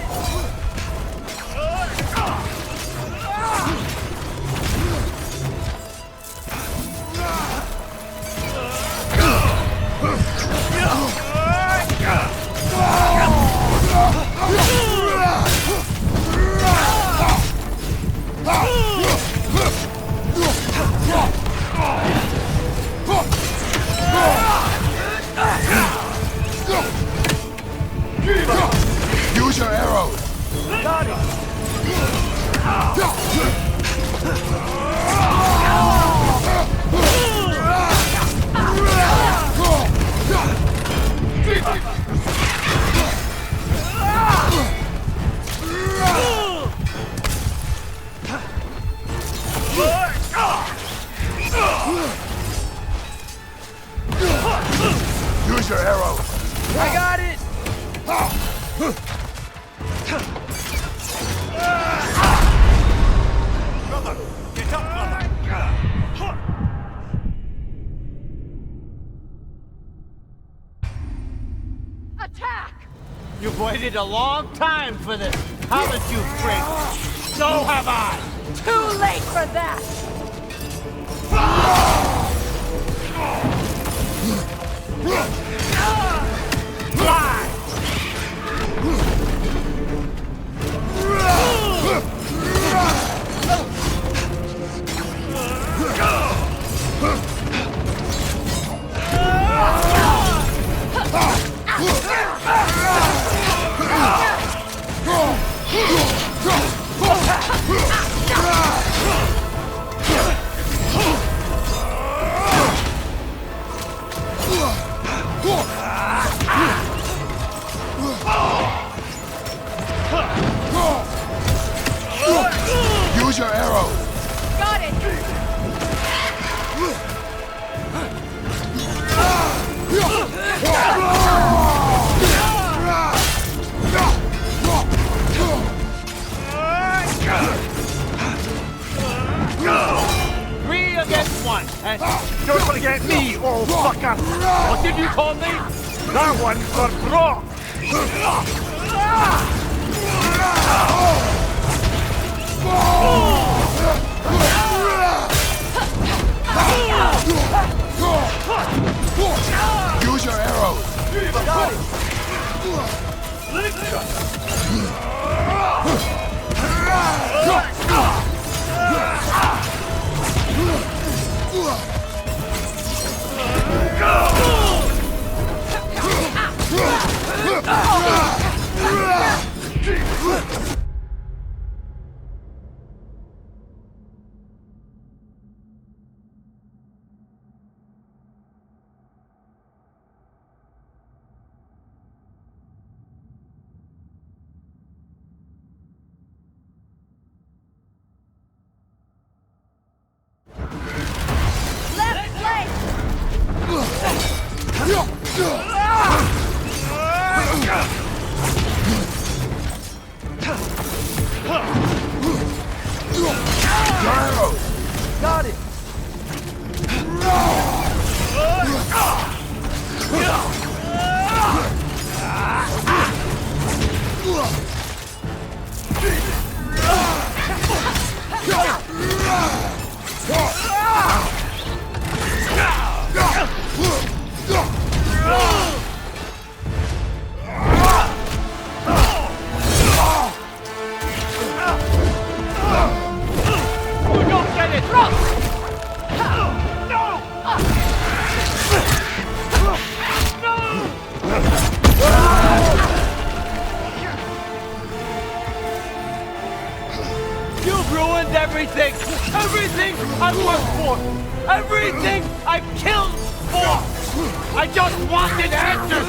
Use your arrows. Got it! Use your arrows. I got it! Brother! Get up, brother! Attack! You've waited a long time for this, haven't you, Kratos? So have I! Too late for that! Fly! Use your arrow. Got it! Three against one, and Don't forget me, old fucker! what did you call me? That one for Brock! Use your arrow. Left flank! Your arrow. Got it! You don't get it! You've ruined everything! Everything I've worked for! Everything I've killed for! I just wanted answers!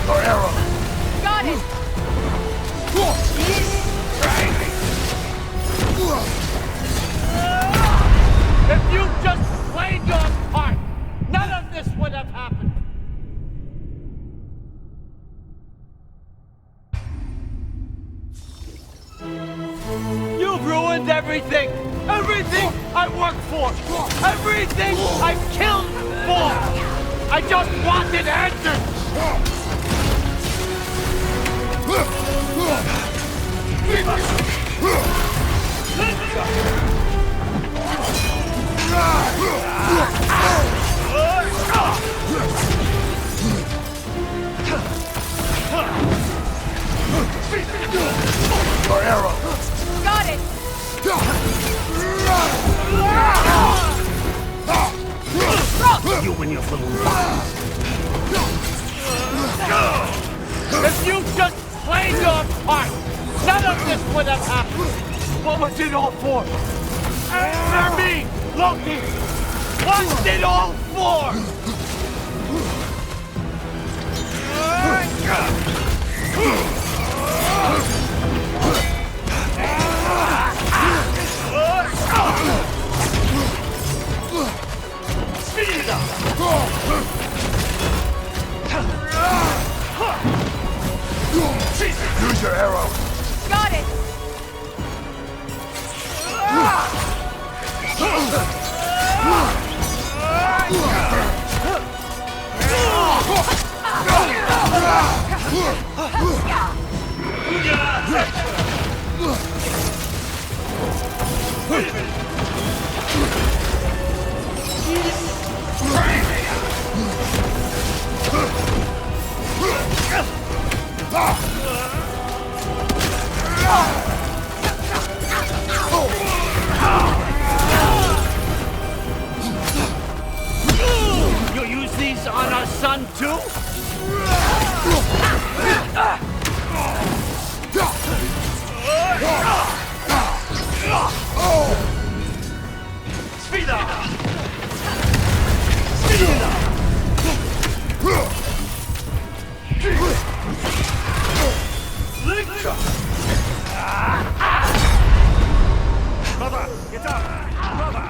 Your arrow. Got it! If you just played your part, none of this would have happened! You've ruined everything! Everything I worked for! Everything I've killed for! I just wanted answers! Your arrow. Got it! You and your little lies. If you just played your part, none of this would have happened. What was it all for? Answer me, Loki! What's it all for? Use your arrow. Got it! You'll use these on our son too? Speed up! Speed up! Brother, get up! Brother!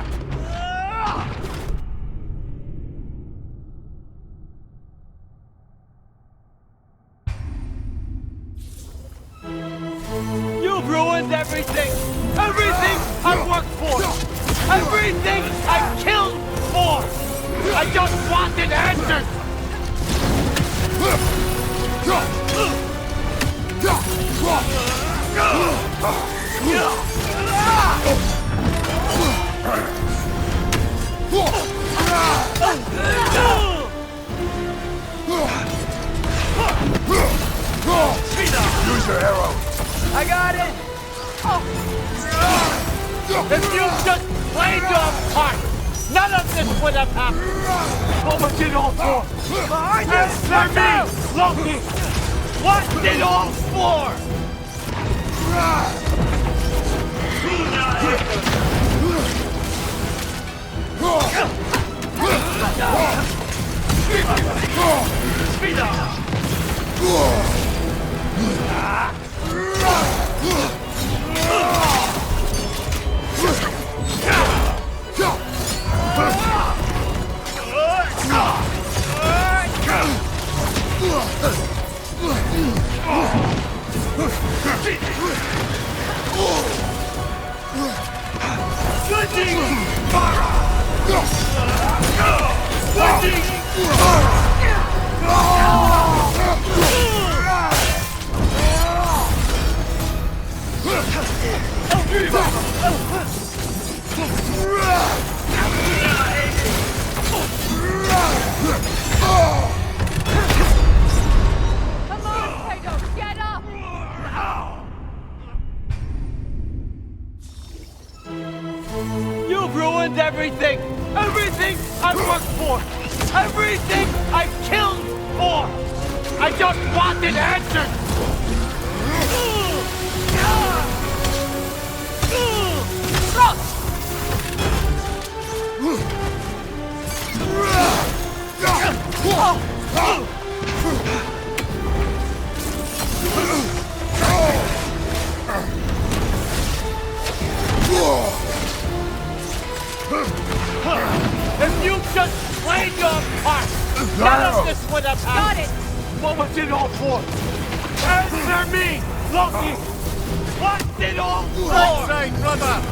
You've ruined everything! Everything I've worked for! Everything I've killed for! I just wanted answers! Use your arrow. I got it! If you just played your part, none of this would have happened! What was it all for? Answer me, Loki! What's it all for? Speed up! Come on, Kratos, get up! You've ruined everything! Everything I've worked for! Everything I've killed for! I just wanted answers! If you just played your part, none of this would have happened! Got it! What was it all for? Answer me, Loki! What's it all for? Right side, brother!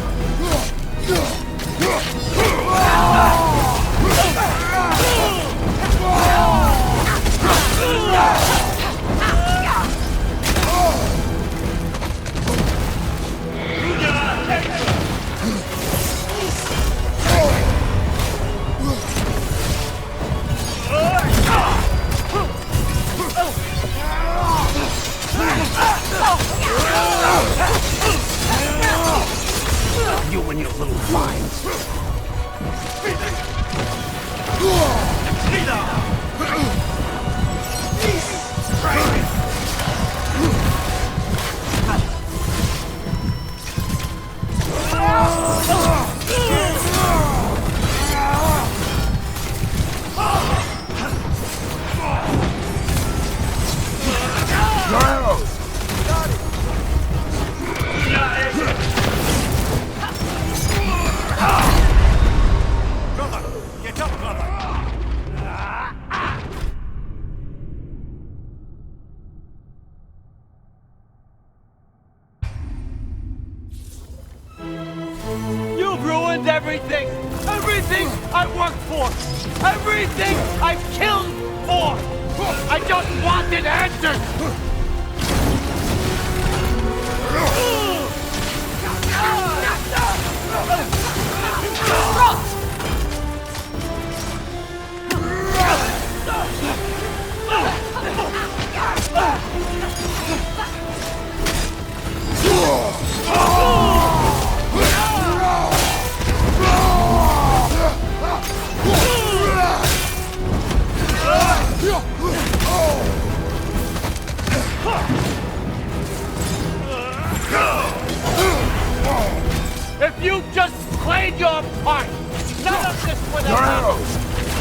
You and your little vines. Brother, get up, brother. everything! Everything I worked for! Everything I've killed for! I just wanted answers! If you just played your part, none of this would have happened.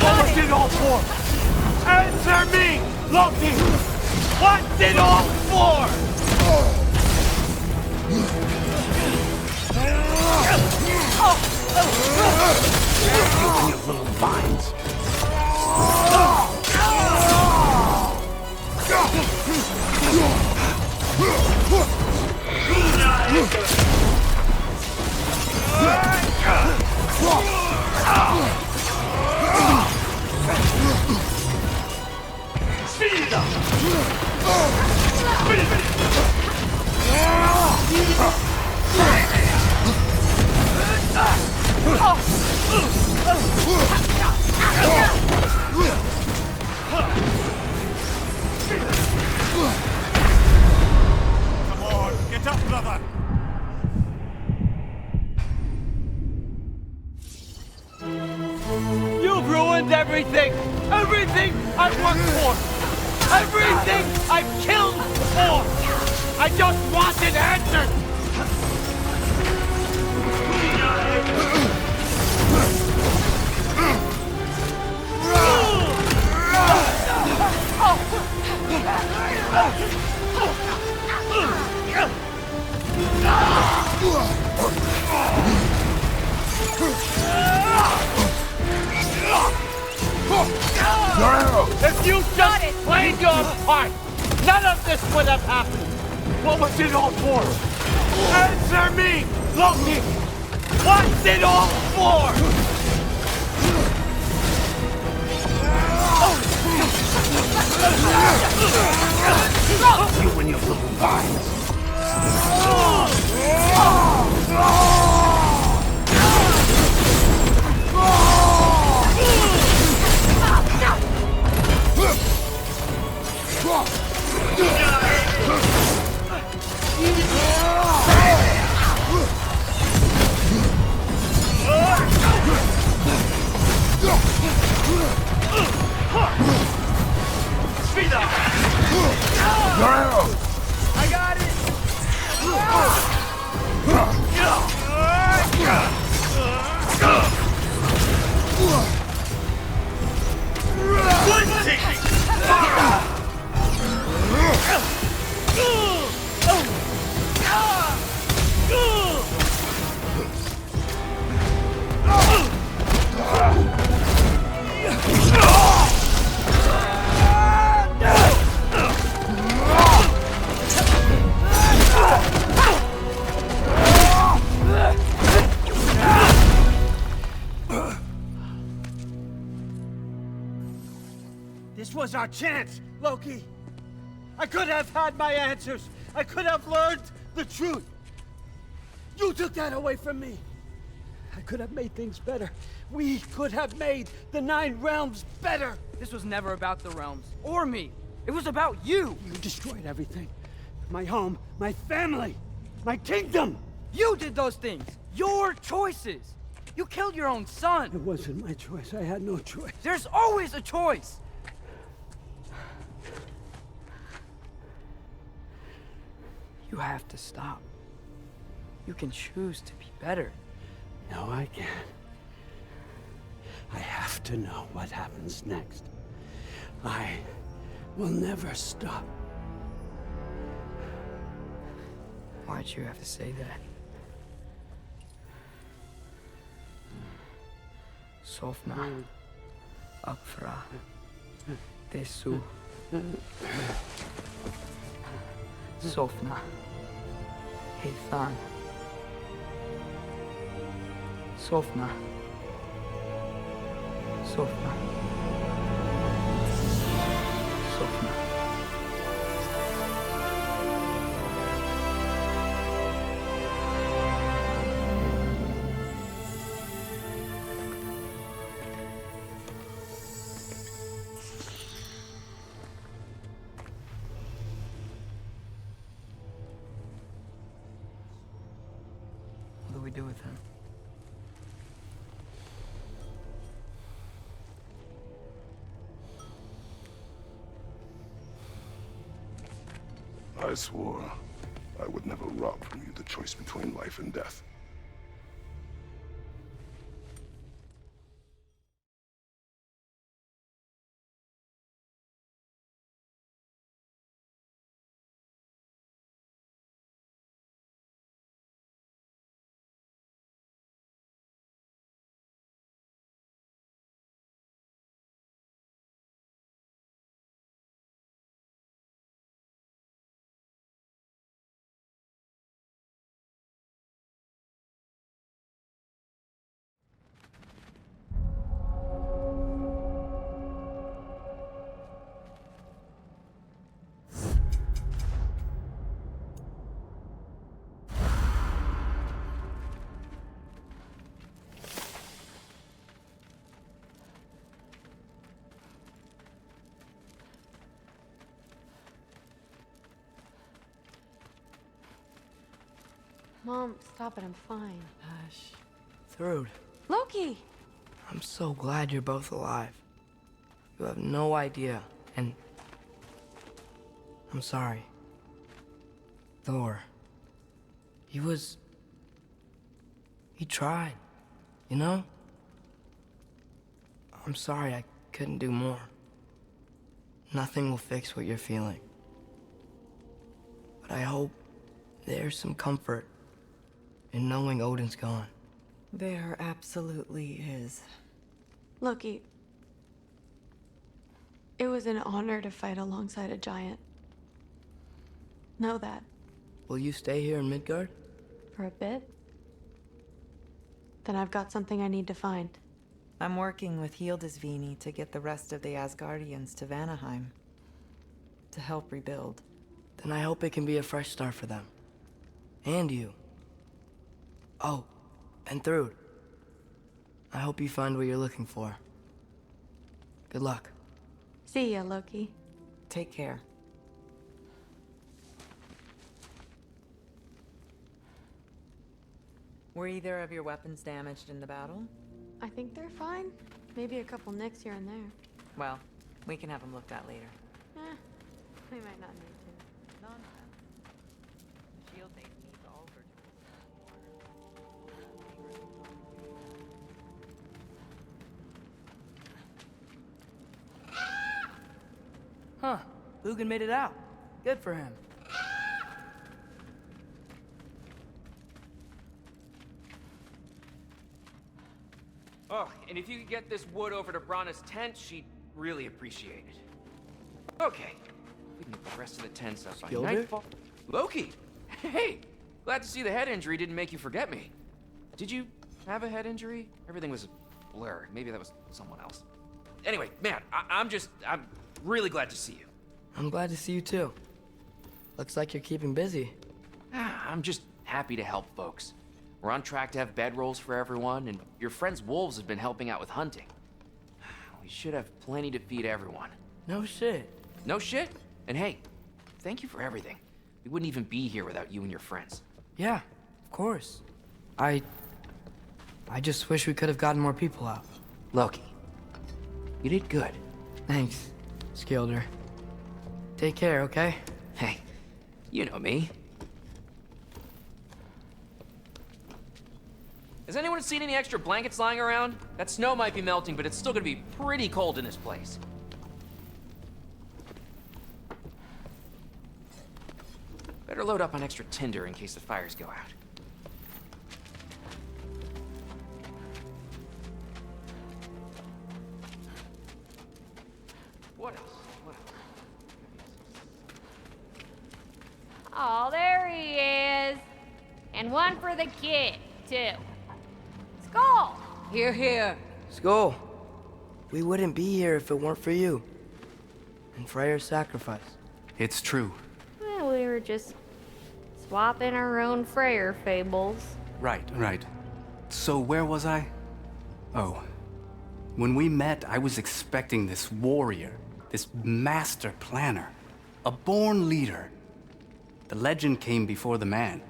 What was it all for? Answer me, Loki! What's it all for? You little vines. Come on, get up, brother! You've ruined everything! Everything I've worked for! Everything I've killed for! I just wanted answers! If you just played your part, none of this would have happened. What was it all for? Answer me, Loki! What's it all for? You and your little vines. I got it! This was our chance, Loki! I could have had my answers! I could have learned the truth! You took that away from me! I could have made things better. We could have made the 9 realms better! This was never about the realms, or me. It was about you! You destroyed everything. My home, my family, my kingdom! You did those things! Your choices! You killed your own son! It wasn't my choice. I had no choice. There's always a choice! You have to stop. You can choose to be better. No, I can't. I have to know what happens next. I will never stop. Why'd you have to say that? Sofna. Apfra. Tesu. Sofna. Heithan. Sofna. Sofna. Sofna. What do we do with him? I swore I would never rob from you the choice between life and death. Mom, stop it. I'm fine. Hush. Thrud, Loki! I'm so glad you're both alive. You have no idea, and I'm sorry. Thor. He tried, you know? I'm sorry I couldn't do more. Nothing will fix what you're feeling. But I hope there's some comfort in knowing Odin's gone. There absolutely is. Loki, it was an honor to fight alongside a giant. Know that. Will you stay here in Midgard? For a bit. Then I've got something I need to find. I'm working with Hildisvini to get the rest of the Asgardians to Vanaheim. To help rebuild. Then I hope it can be a fresh start for them. And you. Oh, and Thrud. I hope you find what you're looking for. Good luck. See ya, Loki. Take care. Were either of your weapons damaged in the battle? I think they're fine. Maybe a couple nicks here and there. Well, we can have them looked at later. We might not need to. Nonsense. The shield maiden needs all her tools. Huh. Lugan made it out. Good for him. Oh, and if you could get this wood over to Brana's tent, she'd really appreciate it. Okay. We can get the rest of the tents up by Skilder? nightfall. Loki! Hey! Glad to see the head injury didn't make you forget me. Did you have a head injury? Everything was a blur. Maybe that was someone else. Anyway, man, I'm really glad to see you. I'm glad to see you too. Looks like you're keeping busy. I'm just happy to help folks. We're on track to have bedrolls for everyone, and your friend's wolves have been helping out with hunting. We should have plenty to feed everyone. No shit. No shit? And hey, thank you for everything. We wouldn't even be here without you and your friends. Yeah, of course. I just wish we could have gotten more people out. Loki, you did good. Thanks, Skilder. Take care, okay? Hey, you know me. Has anyone seen any extra blankets lying around? That snow might be melting, but it's still gonna be pretty cold in this place. Better load up on extra tinder in case the fires go out. What else? What else? Oh, there he is. And one for the kid, too. Skull! Here, here. Skull, we wouldn't be here if it weren't for you. And Freyr's sacrifice. It's true. Well, we were just swapping our own Freyr fables. Right. So where was I? Oh. When we met, I was expecting this warrior, this master planner, a born leader. The legend came before the man.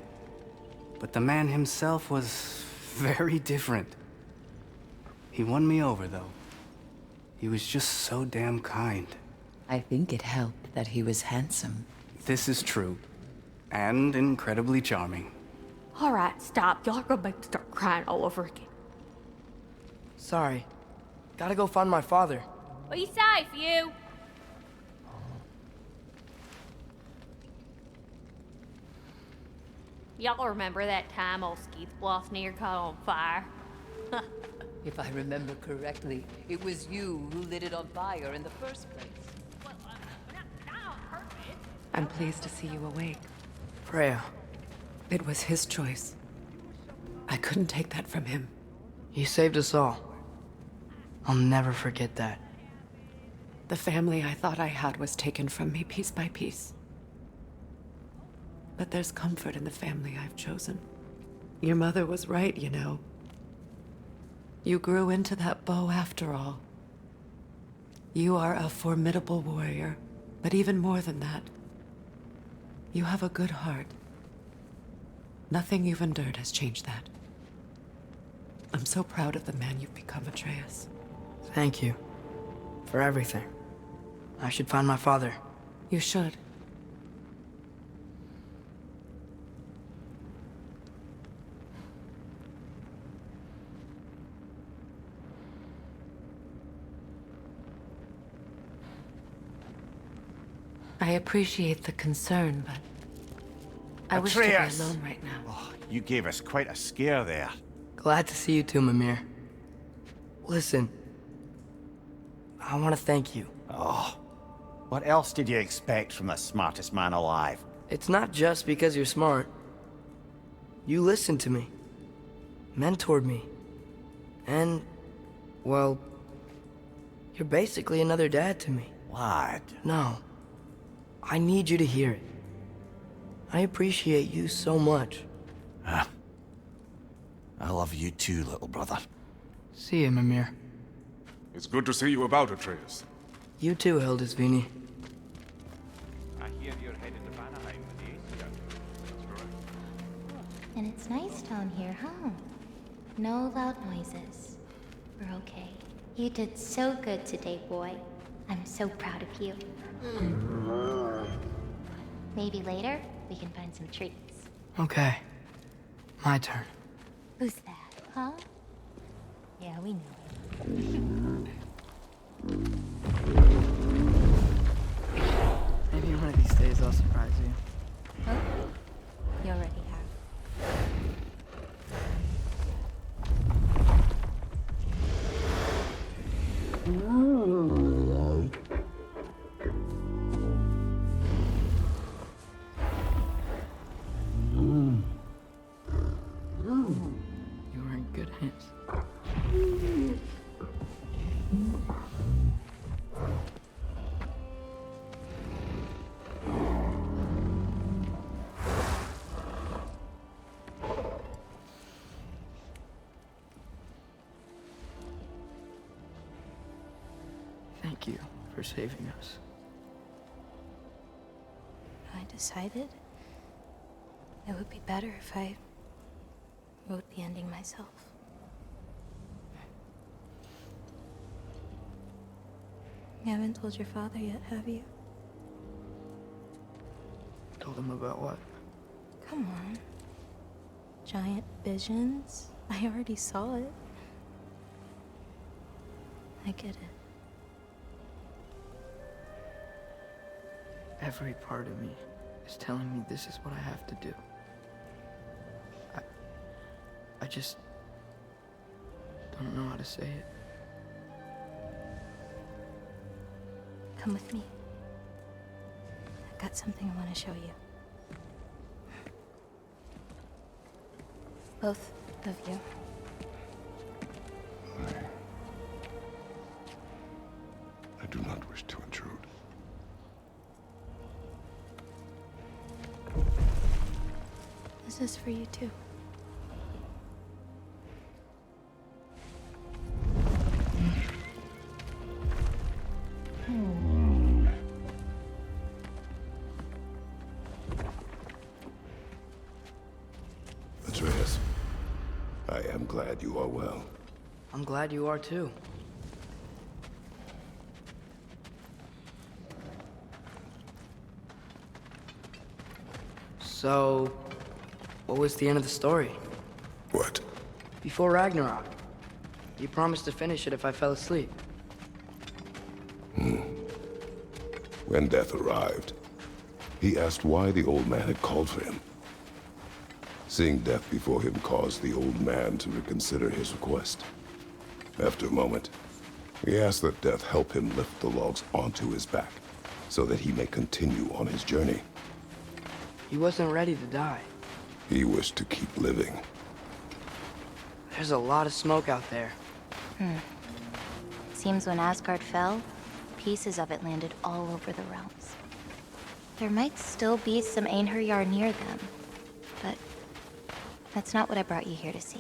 But the man himself was very different. He won me over, though. He was just so damn kind. I think it helped that he was handsome. This is true. And incredibly charming. Alright, stop. Y'all are gonna make me start crying all over again. Sorry. Gotta go find my father. Be safe, you! Y'all remember that time old Skeeth Blosnir caught on fire? If I remember correctly, it was you who lit it on fire in the first place. I'm pleased to see you awake. Freya, It was his choice. I couldn't take that from him. you saved us all. I'll never forget that. The family I thought I had was taken from me piece by piece. But there's comfort in the family I've chosen. Your mother was right, you know. You grew into that bow after all. You are a formidable warrior, but even more than that, you have a good heart. Nothing you've endured has changed that. I'm so proud of the man you've become, Atreus. Thank you. For everything. I should find my father. You should. I appreciate the concern, but I wish to be Atreus! alone right now. Oh, you gave us quite a scare there. Glad to see you too, Mimir. Listen, I want to thank you. Oh, what else did you expect from the smartest man alive? It's not just because you're smart. You listened to me, mentored me, and, well, you're basically another dad to me. Lad. No, I need you to hear it. I appreciate you so much. I love you too, little brother. See you, Mimir. It's good to see you about, Atreus. You too, Hildisvini. I hear you're headed to Vanaheim with the Aesir. That's correct. And it's nice down here, huh? No loud noises. We're okay. You did so good today, boy. I'm so proud of you. Maybe later, we can find some treats. Okay. My turn. Who's that, huh? Yeah, we know it. Maybe one of these days I'll surprise you. Oh, you already have. You are in good hands. Thank you for saving us. I decided it would be better if I wrote the ending myself. You haven't told your father yet, have you? Told him about what? Come on. Giant visions? I already saw it. I get it. Every part of me is telling me this is what I have to do. I just don't know how to say it. Come with me. I've got something I want to show you. Both of you. This is for you too. Atreus, I am glad you are well. I'm glad you are too. So, what was the end of the story? What? Before Ragnarok, you promised to finish it if I fell asleep. When death arrived, he asked why the old man had called for him. Seeing death before him caused the old man to reconsider his request. After a moment, he asked that death help him lift the logs onto his back, so that he may continue on his journey. He wasn't ready to die. He wished to keep living. There's a lot of smoke out there. Seems when Asgard fell, pieces of it landed all over the realms. There might still be some Einherjar near them, but that's not what I brought you here to see.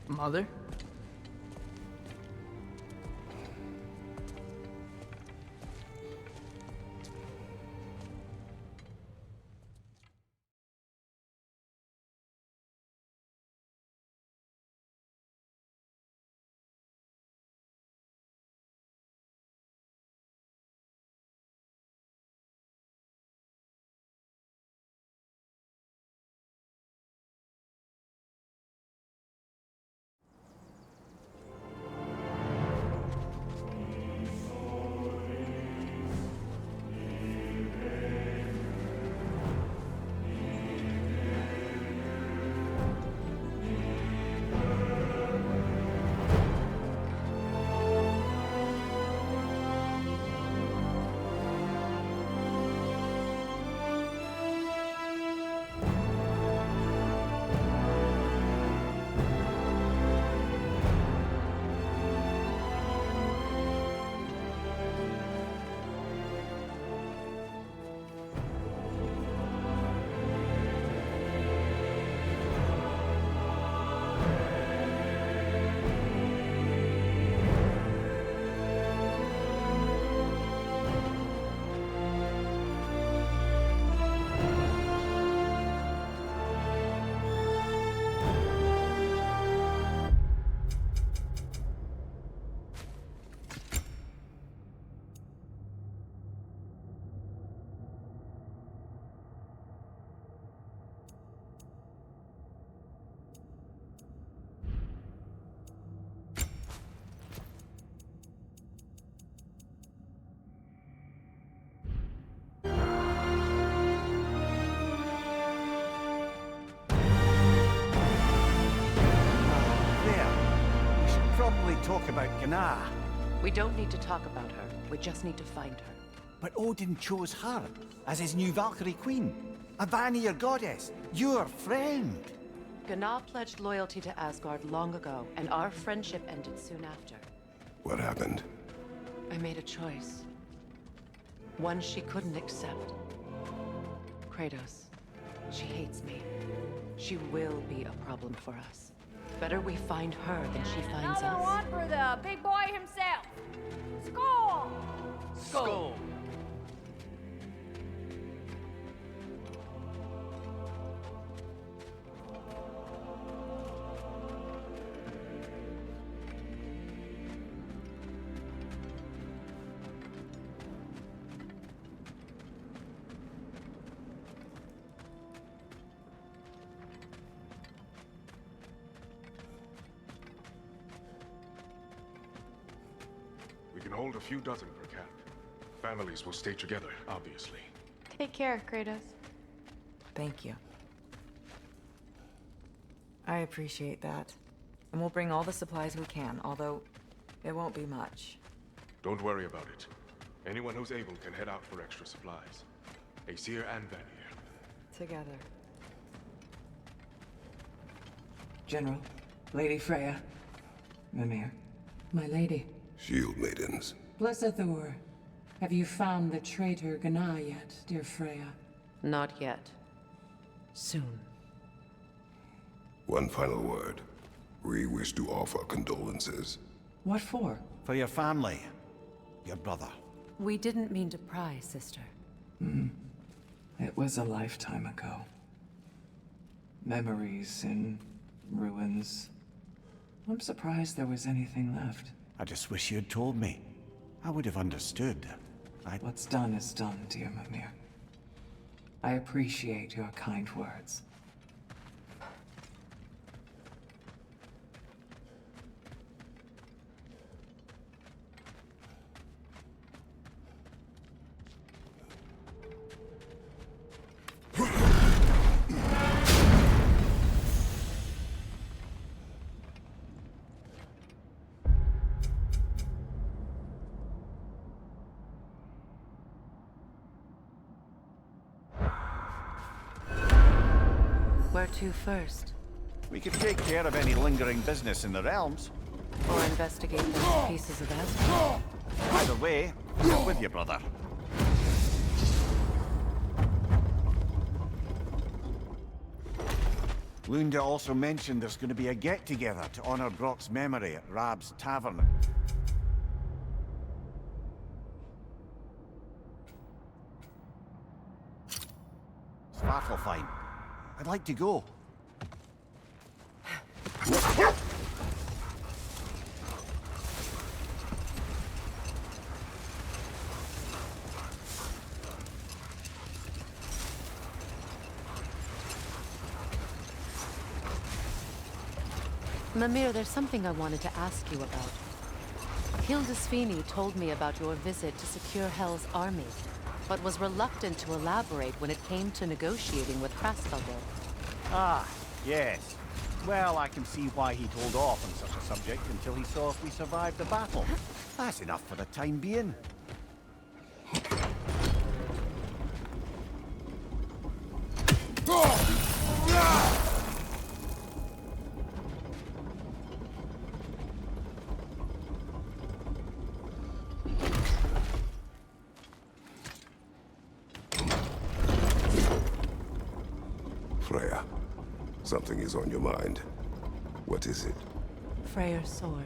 Mother? Talk about Gná. We don't need to talk about her. We just need to find her. But Odin chose her as his new Valkyrie queen. A Vanir goddess. Your friend. Gná pledged loyalty to Asgard long ago, and our friendship ended soon after. What happened? I made a choice. One she couldn't accept. Kratos. She hates me. She will be a problem for us. Better we find her than she finds Another us. one for the big boy himself. Skull! Skull! We can hold a few dozen per camp. families will stay together, obviously. Take care, Kratos. Thank you. I appreciate that. And we'll bring all the supplies we can, although it won't be much. Don't worry about it. Anyone who's able can head out for extra supplies. Aesir and Vanir. Together. General, Lady Freya, Mimir, my lady. Shield maidens. Blessed Thor, have you found the traitor Gna yet, dear Freya? Not yet. Soon. One final word. We wish to offer condolences. What for? For your family. Your brother. We didn't mean to pry, sister. It was a lifetime ago. Memories in ruins. I'm surprised there was anything left. I just wish you had told me. I would have understood. What's done is done, dear Mimir. I appreciate your kind words. Where to first? We could take care of any lingering business in the realms. Or investigate those pieces of Asgard. Either way, I'm with you, brother. Lunda also mentioned there's going to be a get-together to honor Brock's memory at Rab's Tavern. Svartalfheim. I'd like to go. Mimir, there's something I wanted to ask you about. Hildisvini told me about your visit to secure Hel's army, but was reluctant to elaborate when it came to negotiating with Kraskaldor. Ah, yes. Well, I can see why he'd hold off on such a subject until he saw if we survived the battle. That's enough for the time being. Freya, something is on your mind. What is it? Freyr's sword.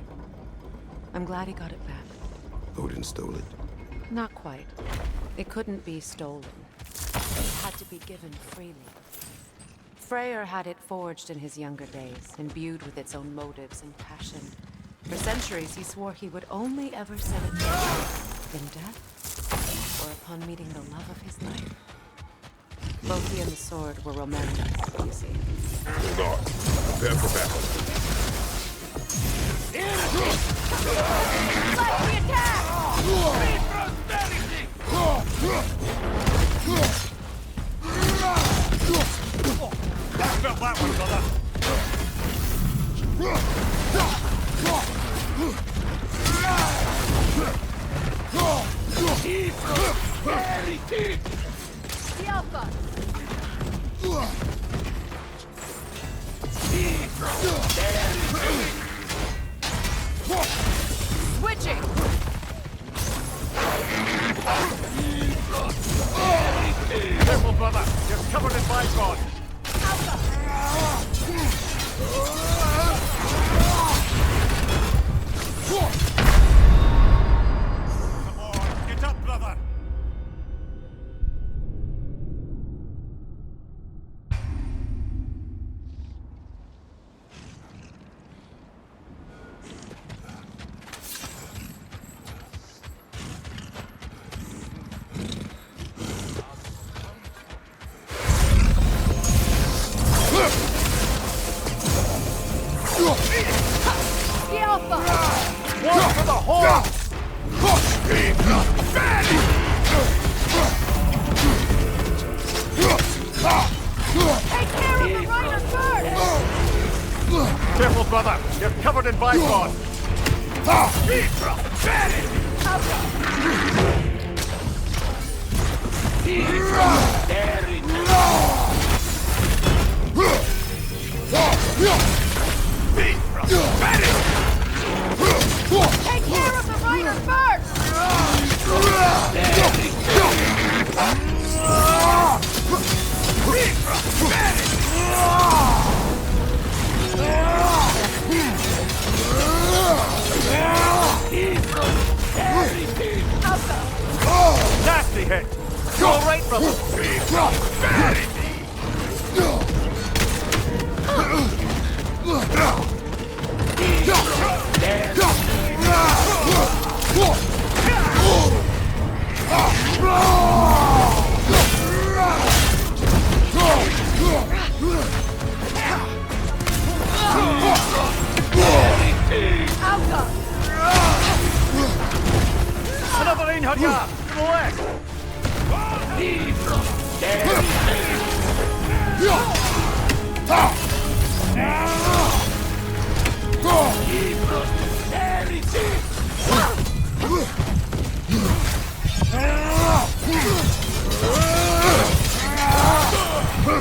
I'm glad he got it back. Odin stole it? Not quite. It couldn't be stolen. It had to be given freely. Freyr had it forged in his younger days, imbued with its own motives and passion. For centuries, he swore he would only ever set it free in death or upon meeting the love of his life. Loki and the sword were romantic, you see. Hold on. Prepare for battle. Let me attack! Felt that one, brother. The Alpha! Switching! Careful, brother. You're covered in bygone. Come on, get up, brother. Careful, brother. You're covered in bifrost. Take care of the rider first! Nasty hit. Go right, brother. Another Einherjar to the left.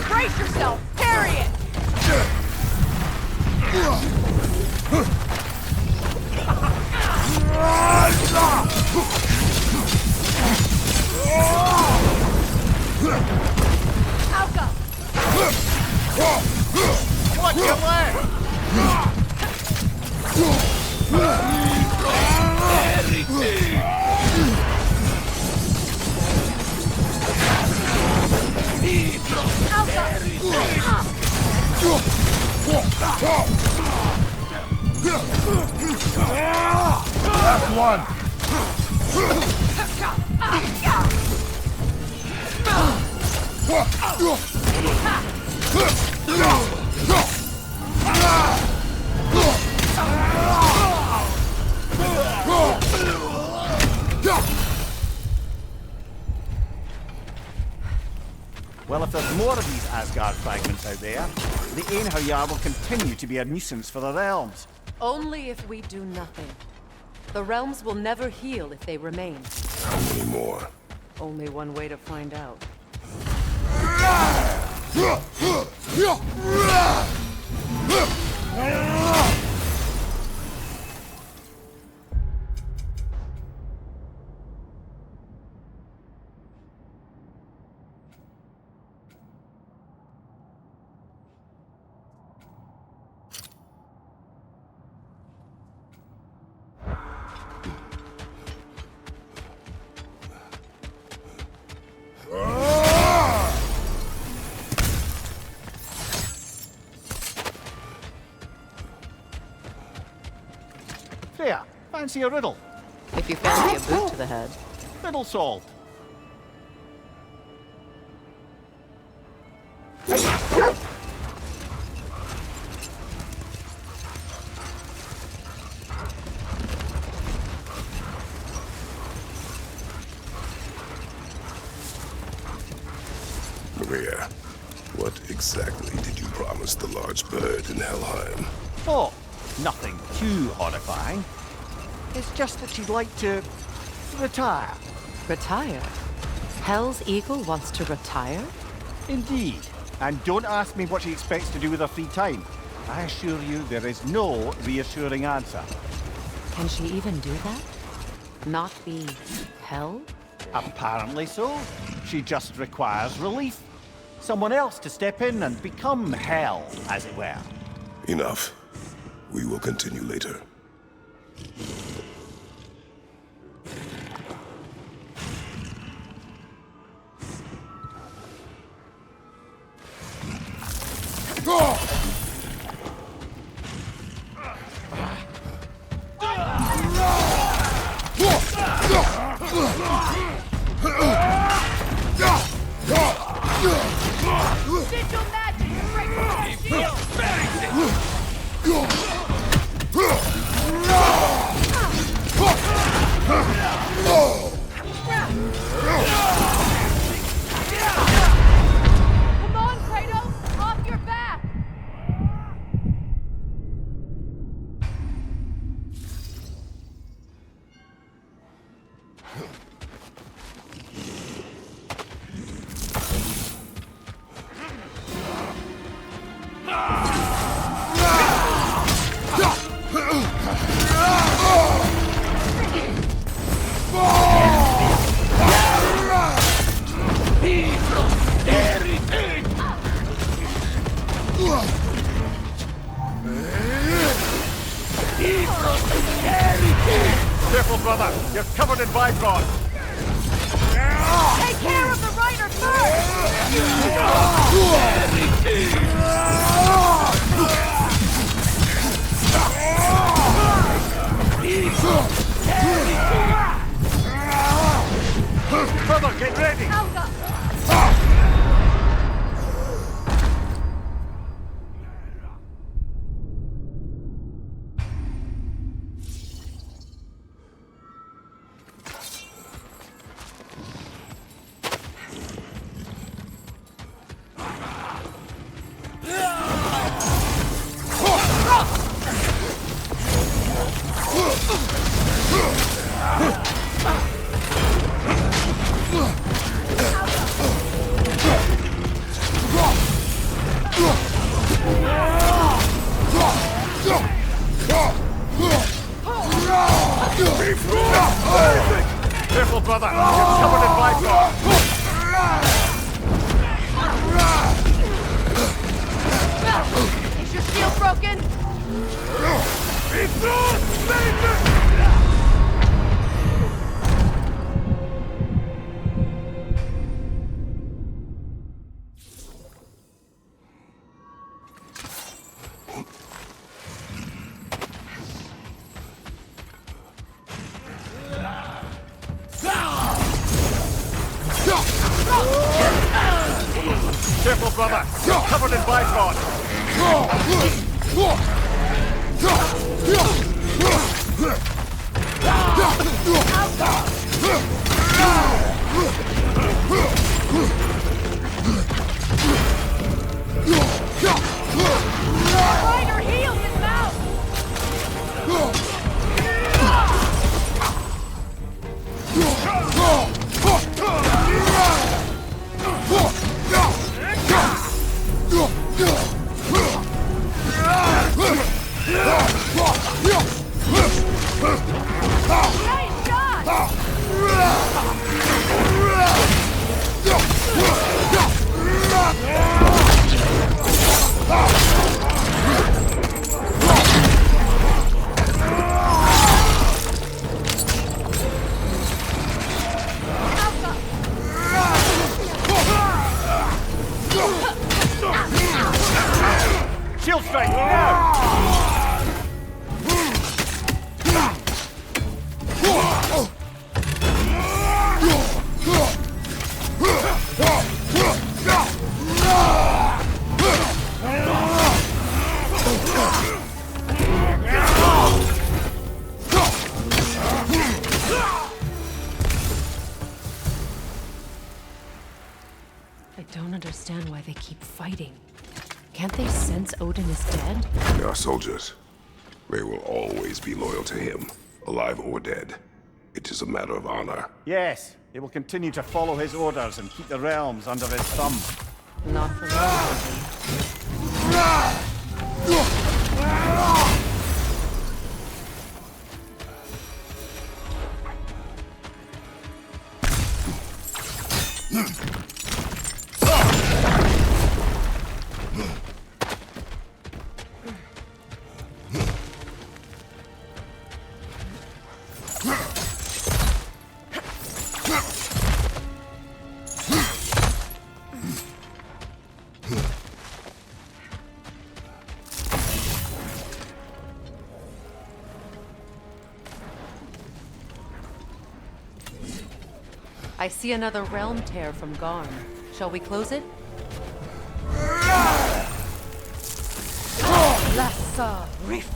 Brace yourself! Parry it! Alka! Watch your leg! Last one! Well, if there's more of these Asgard fragments out there, the Einherjar will continue to be a nuisance for the realms. Only if we do nothing. The realms will never heal if they remain. How many more? Only one way to find out. Freya, fancy a riddle? If you fancy a boot to the head. Riddle solved. Maria, what exactly did you promise the large bird in Helheim? Oh, nothing too horrifying. It's just that she'd like to retire. Retire? Hell's Eagle wants to retire? Indeed. And don't ask me what she expects to do with her free time. I assure you there is no reassuring answer. Can she even do that? Not be hell? Apparently so. She just requires relief. Someone else to step in and become hell, as it were. Enough. We will continue later. Sigil magic! Break the shield! Careful, brother! You're covered in Bifrost! Take care of the rider first! Brother, get ready! Careful, brother! You're covered in Bifrost! Is your shield broken? Careful, brother! You're covered in Bifrost! Rider healed his mouth! Nice shot! Shield strike, now! I don't understand why they keep fighting. Can't they sense Odin is dead? They are soldiers. They will always be loyal to him, alive or dead. It is a matter of honor. Yes, they will continue to follow his orders and keep the realms under his thumb. Not for long, I see another realm tear from Garm. Shall we close it? Lassa Rift.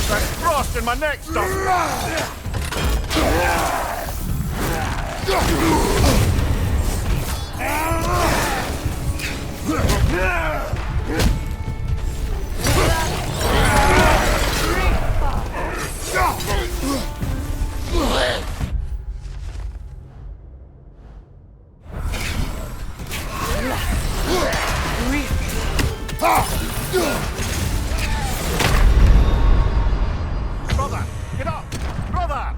That frost in my neck stuff! Brother, get up! Brother!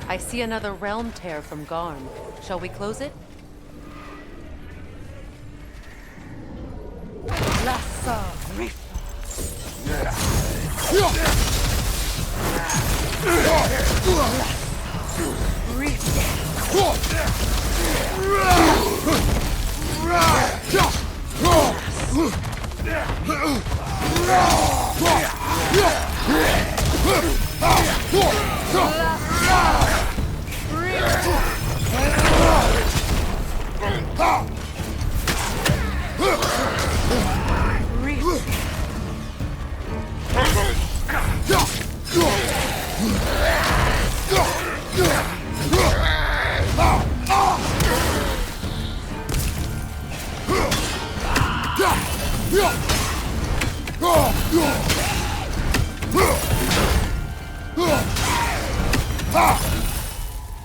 I see another realm tear from Garm. Shall we close it?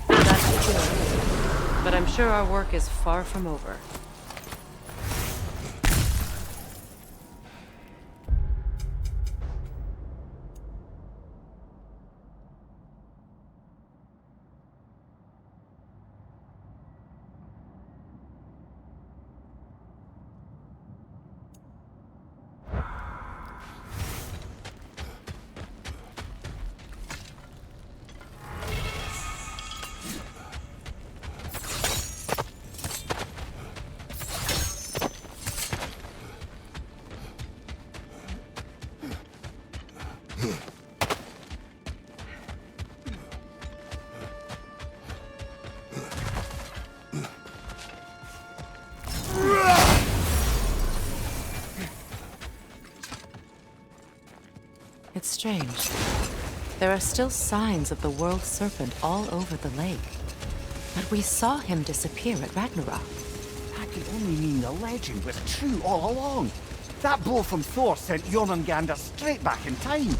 That's true. But I'm sure our work is far from over. It's strange. There are still signs of the world serpent all over the lake. But we saw him disappear at Ragnarok. That could only mean the legend was true all along. That blow from Thor sent Jormungandr straight back in time.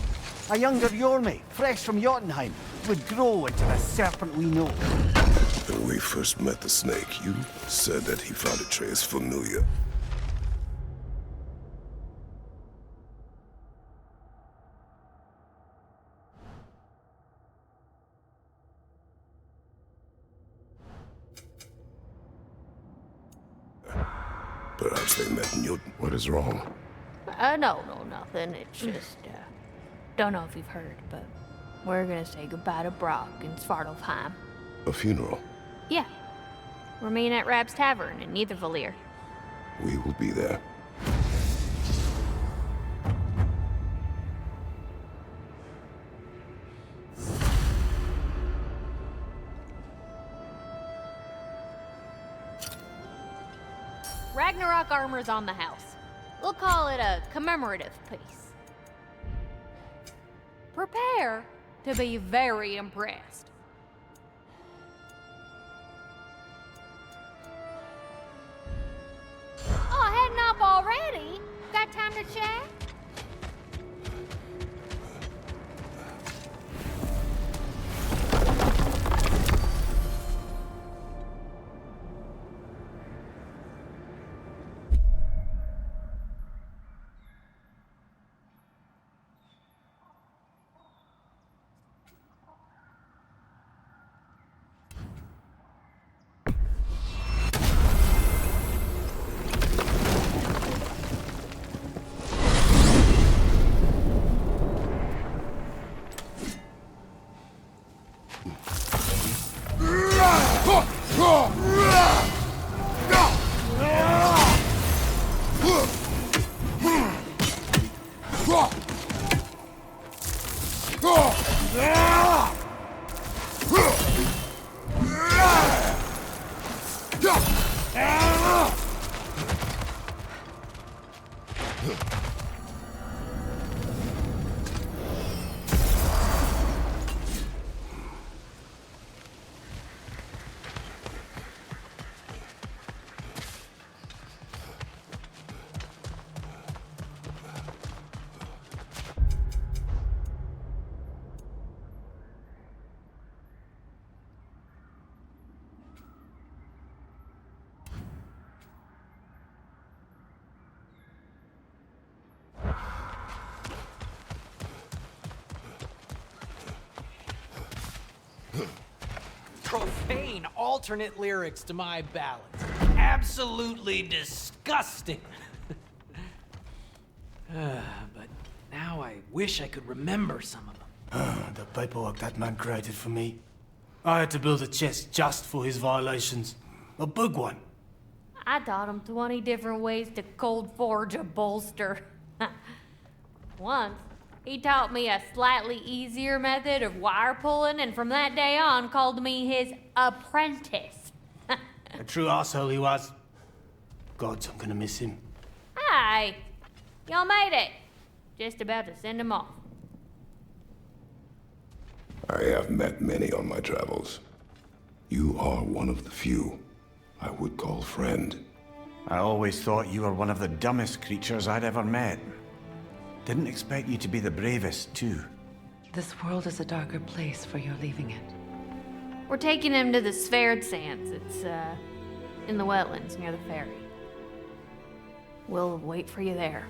A younger Jormi, fresh from Jotunheim, would grow into the serpent we know. When we first met the snake, you said that he found Atreus familiar. Perhaps they met in Jotun. What is wrong? No, nothing. It's just, don't know if you've heard, but we're gonna say goodbye to Brock in Svartalfheim. A funeral? Yeah. We're meeting at Rab's Tavern in Niedervallir. We will be there. Ragnarok armor's on the house. We'll call it a commemorative piece. Prepare to be very impressed. Oh, heading up already? Got time to chat? Profane alternate lyrics to my ballads. Absolutely disgusting. But now I wish I could remember some of them. The paperwork that man created for me. I had to build a chest just for his violations. A big one. I taught him 20 different ways to cold forge a bolster. Once, he taught me a slightly easier method of wire pulling, and from that day on called me his apprentice. A true asshole he was. Gods, I'm gonna miss him. Hi! Y'all made it. Just about to send him off. I have met many on my travels. You are one of the few I would call friend. I always thought you were one of the dumbest creatures I'd ever met. Didn't expect you to be the bravest, too. This world is a darker place for your leaving it. We're taking him to the Sverd Sands. It's, in the wetlands near the ferry. We'll wait for you there.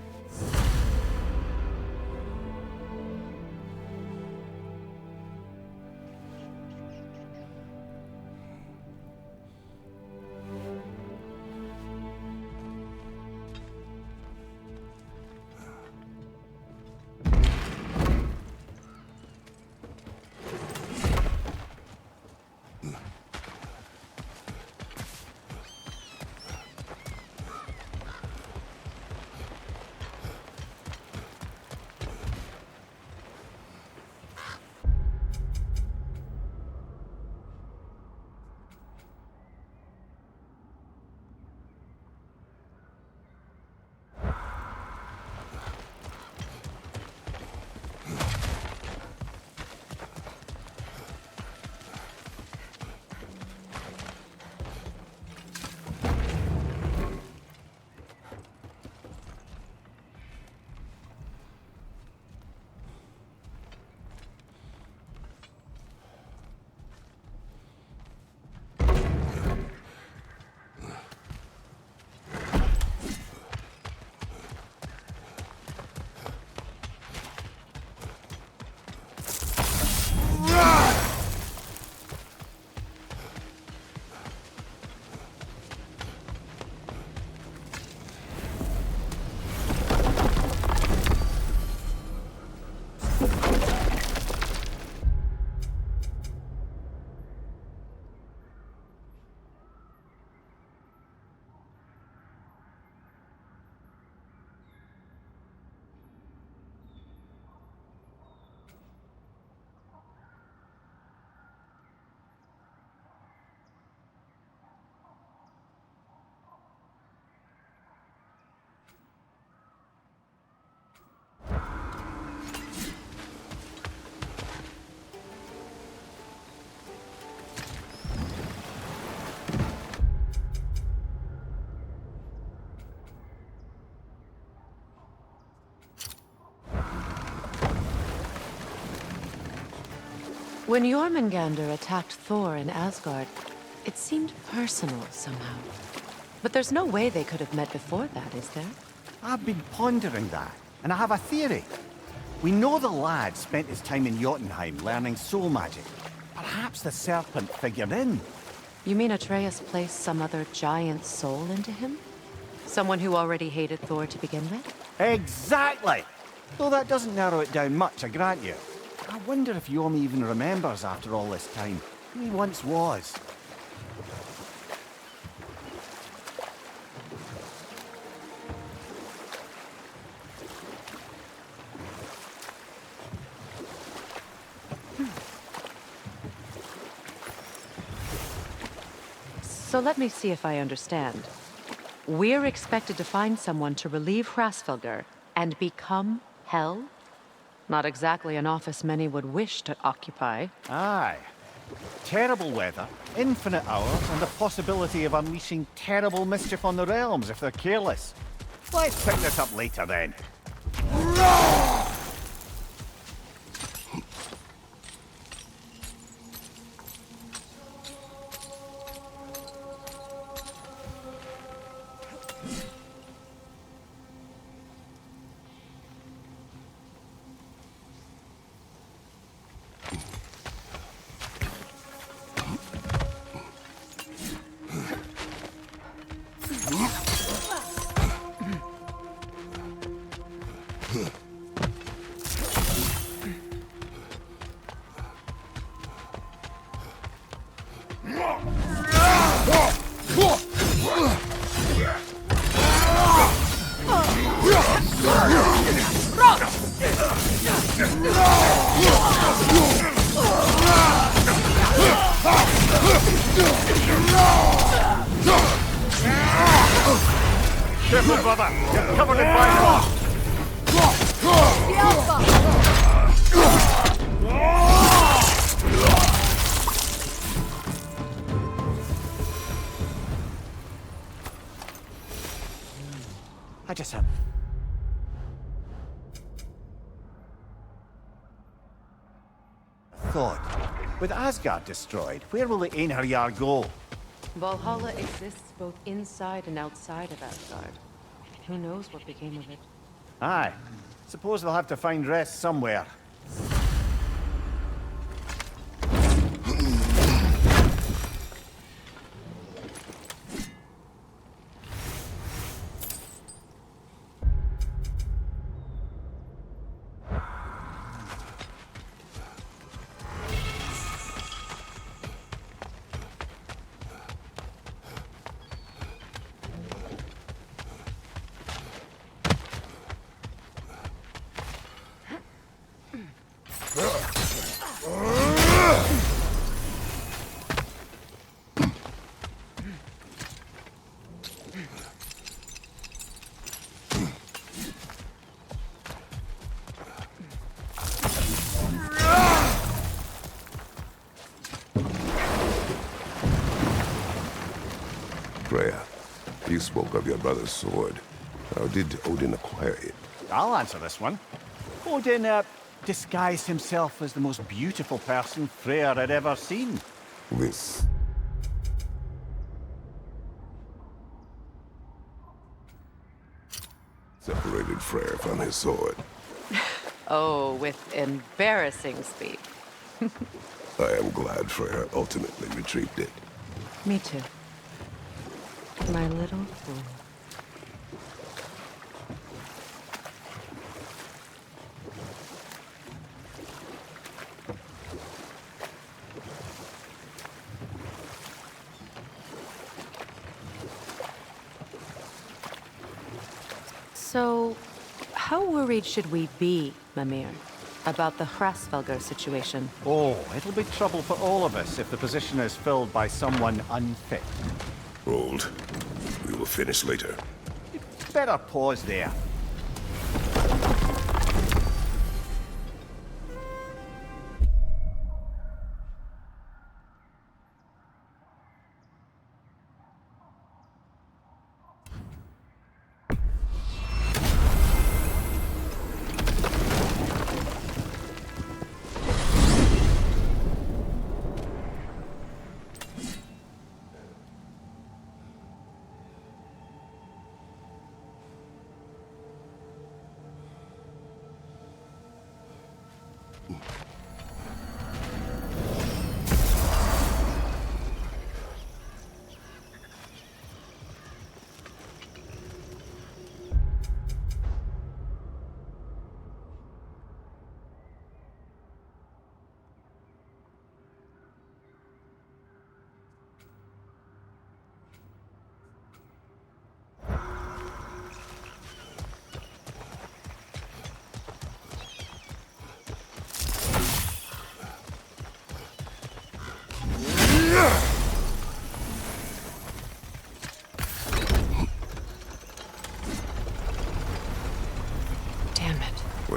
When Jormungandr attacked Thor in Asgard, it seemed personal somehow. But there's no way they could have met before that, is there? I've been pondering that, and I have a theory. We know the lad spent his time in Jotunheim learning soul magic. Perhaps the serpent figured in. You mean Atreus placed some other giant soul into him? Someone who already hated Thor to begin with? Exactly! Though that doesn't narrow it down much, I grant you. I wonder if Yom even remembers after all this time who he once was. So let me see if I understand. We're expected to find someone to relieve Hrasfelger and become Hell? Not exactly an office many would wish to occupy. Aye. Terrible weather, infinite hours, and the possibility of unleashing terrible mischief on the realms if they're careless. Let's pick this up later then. Careful, brother. You're covered in fire. I just have... thought. With Asgard destroyed, where will the Einherjar go? Valhalla exists both inside and outside of Asgard. Who knows what became of it? Aye. Suppose they'll have to find rest somewhere. Freya, you spoke of your brother's sword. How did Odin acquire it? I'll answer this one. Odin, disguised himself as the most beautiful person Freyr had ever seen. This... separated Freyr from his sword. Oh, with embarrassing speed. I am glad Freyr ultimately retrieved it. Me too. My little fool. So, how worried should we be, Mimir, about the Hrasfelger situation? Oh, it'll be trouble for all of us if the position is filled by someone unfit. Hold. We will finish later. Better pause there.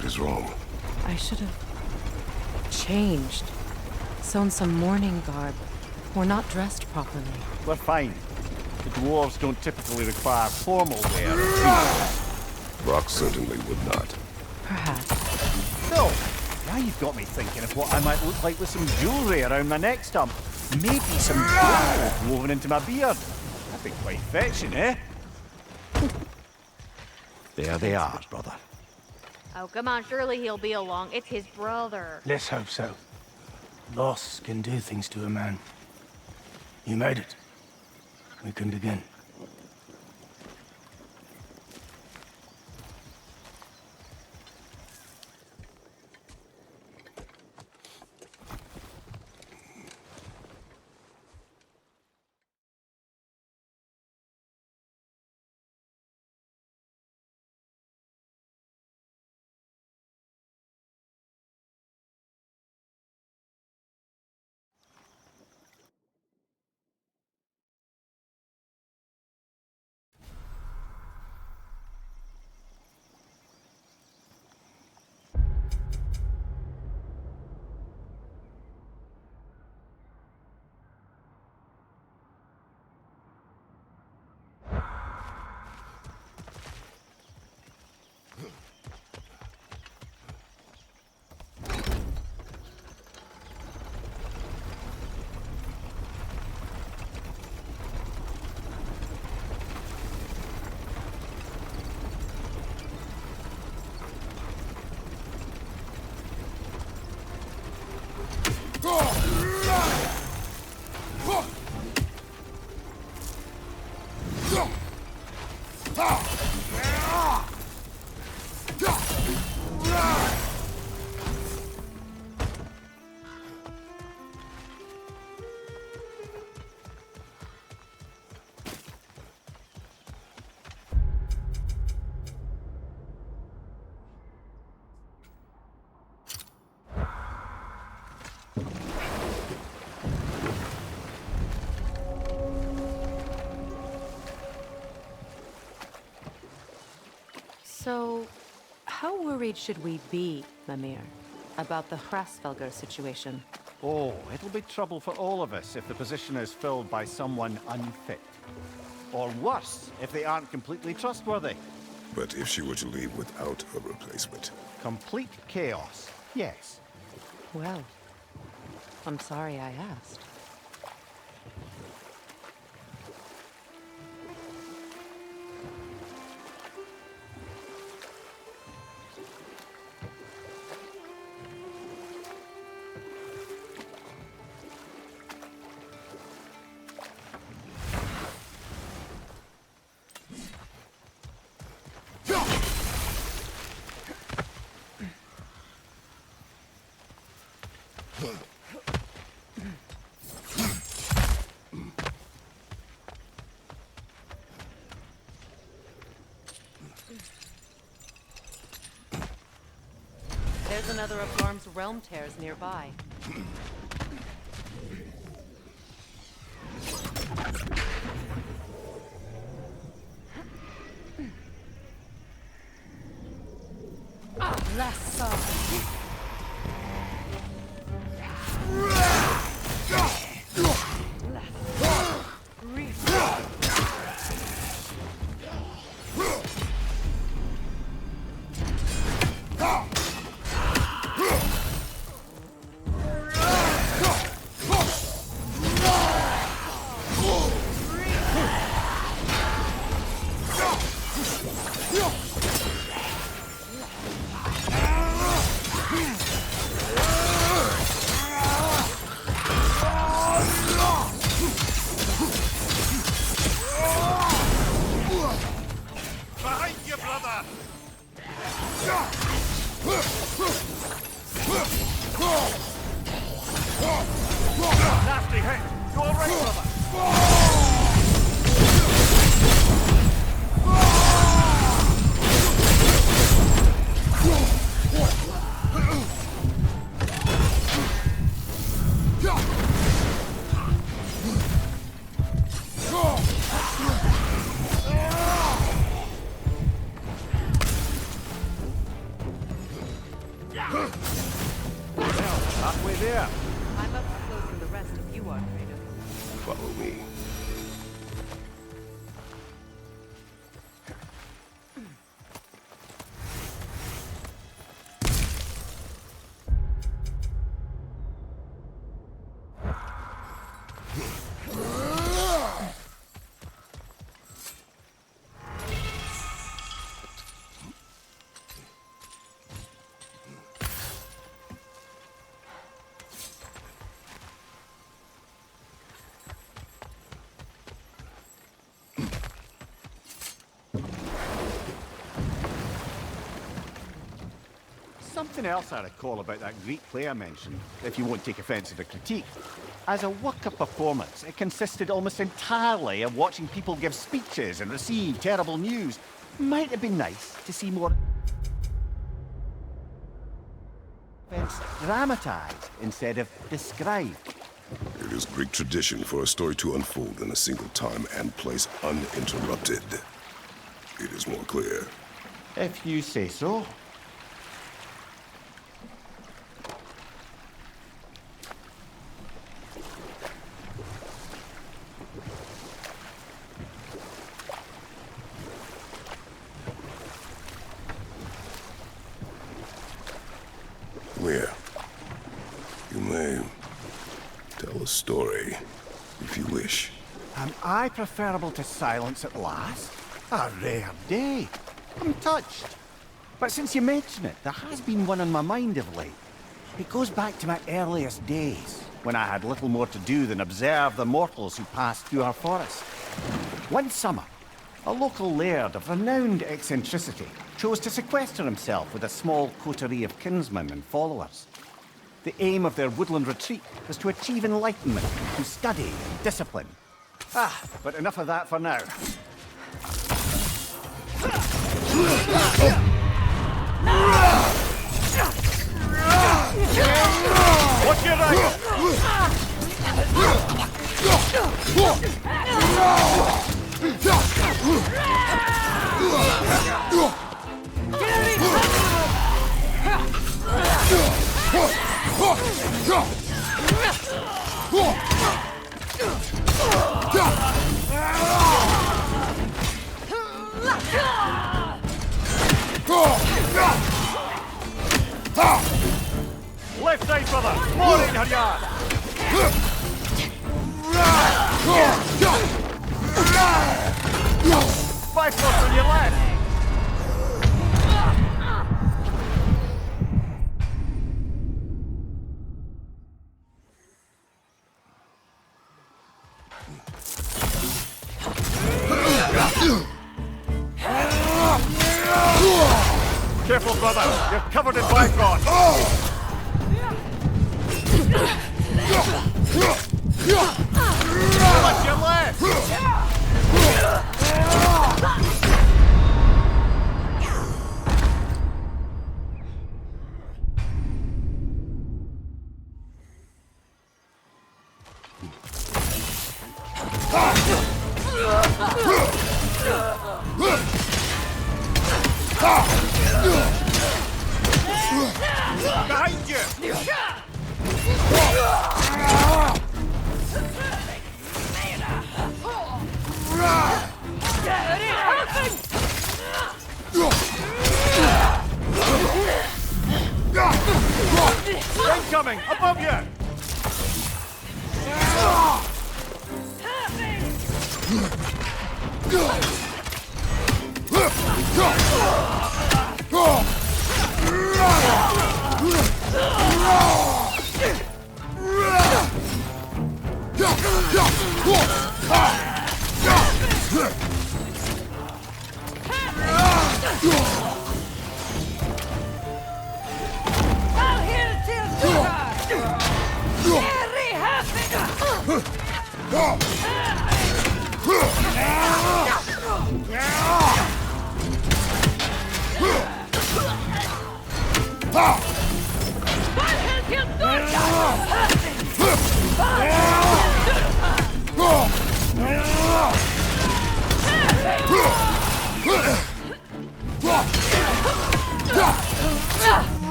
What is wrong? I should have changed. Sewn some mourning garb. We're not dressed properly. We're fine. The dwarves don't typically require formal wear. Rock certainly would not. Perhaps. No! Now you've got me thinking of what I might look like with some jewellery around my neck stump. Maybe some gold woven into my beard. That'd be quite fetching, eh? There they are, brother. Oh, come on, surely he'll be along. It's his brother. Let's hope so. Loss can do things to a man. You made it. We can begin. So, how worried should we be, Mimir, about the Hrasvelgr situation? Oh, it'll be trouble for all of us if the position is filled by someone unfit. Or worse, if they aren't completely trustworthy. But if she were to leave without a replacement? Complete chaos, yes. Well, I'm sorry I asked. There's another of Garm's realm tears nearby. there. I'm up for closing the rest if you are, Kratos. Follow me. Something else I recall about that Greek play I mentioned, if you won't take offence at the critique. As a work of performance, it consisted almost entirely of watching people give speeches and receive terrible news. Might have been nice to see more events dramatized instead of described. It is Greek tradition for a story to unfold in a single time and place uninterrupted. It is more clear. If you say so. Where? You may tell a story, if you wish. Am I preferable to silence at last? A rare day. I'm touched. But since you mention it, there has been one on my mind of late. It goes back to my earliest days, when I had little more to do than observe the mortals who passed through our forest. One summer, a local laird of renowned eccentricity chose to sequester himself with a small coterie of kinsmen and followers. The aim of their woodland retreat was to achieve enlightenment through study and discipline. But enough of that for now. Watch your right! Left side, brother! More in her yard! Bifrost on your left! Careful, brother! You're covered in Bifrost! Watch your left! Behind you! Incoming! Above you!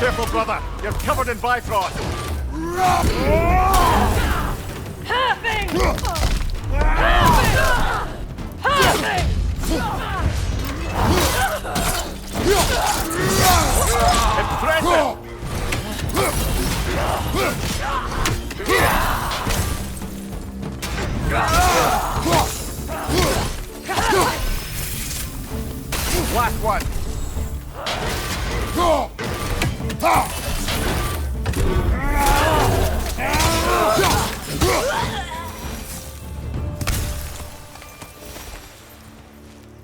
Careful, brother. You're covered in Bifrost. Impressive! Last one.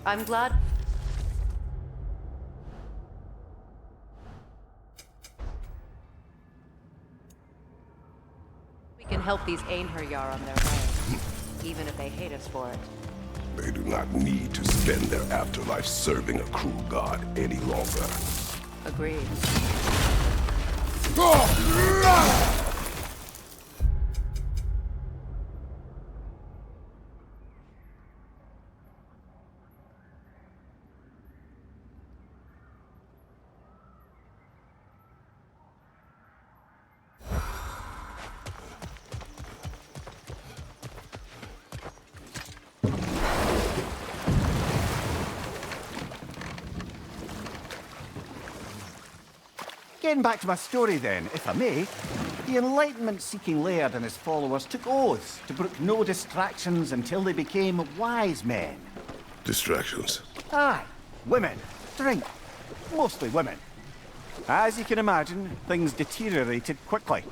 I'm glad. We can help these Einherjar on their way, even if they hate us for it. They do not need to spend their afterlife serving a cruel god any longer. Agreed. Getting back to my story then, if I may, the enlightenment-seeking laird and his followers took oaths to brook no distractions until they became wise men. Distractions? Aye, women, drink, mostly women. As you can imagine, things deteriorated quickly.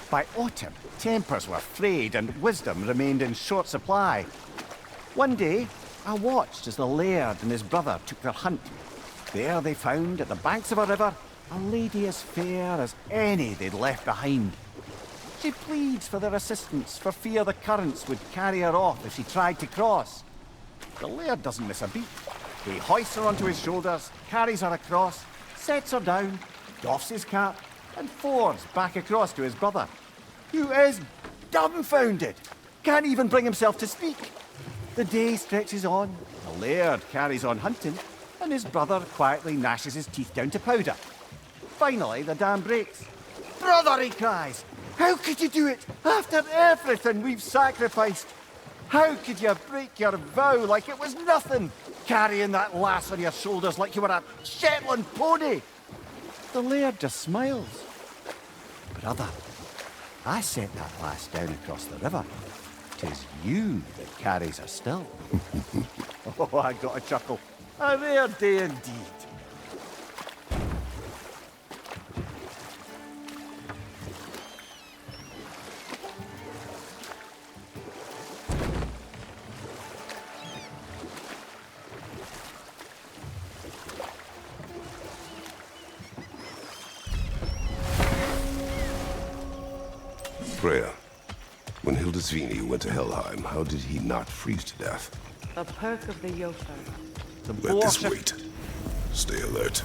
By autumn, tempers were frayed and wisdom remained in short supply. One day, I watched as the laird and his brother took their hunt. There they found, at the banks of a river, a lady as fair as any they'd left behind. She pleads for their assistance for fear the currents would carry her off if she tried to cross. The laird doesn't miss a beat. He hoists her onto his shoulders, carries her across, sets her down, doffs his cap, and fords back across to his brother, who is dumbfounded, can't even bring himself to speak. The day stretches on, the laird carries on hunting, and his brother quietly gnashes his teeth down to powder. Finally, the dam breaks. Brother, he cries, how could you do it after everything we've sacrificed? How could you break your vow like it was nothing, carrying that lass on your shoulders like you were a Shetland pony? The laird just smiles. Brother, I sent that lass down across the river. 'Tis you that carries her still. Oh, I got a chuckle. A rare day indeed. Freya, when Hildisvini went to Helheim, how did he not freeze to death? A perk of the Jotun. Let this wait. Stay alert.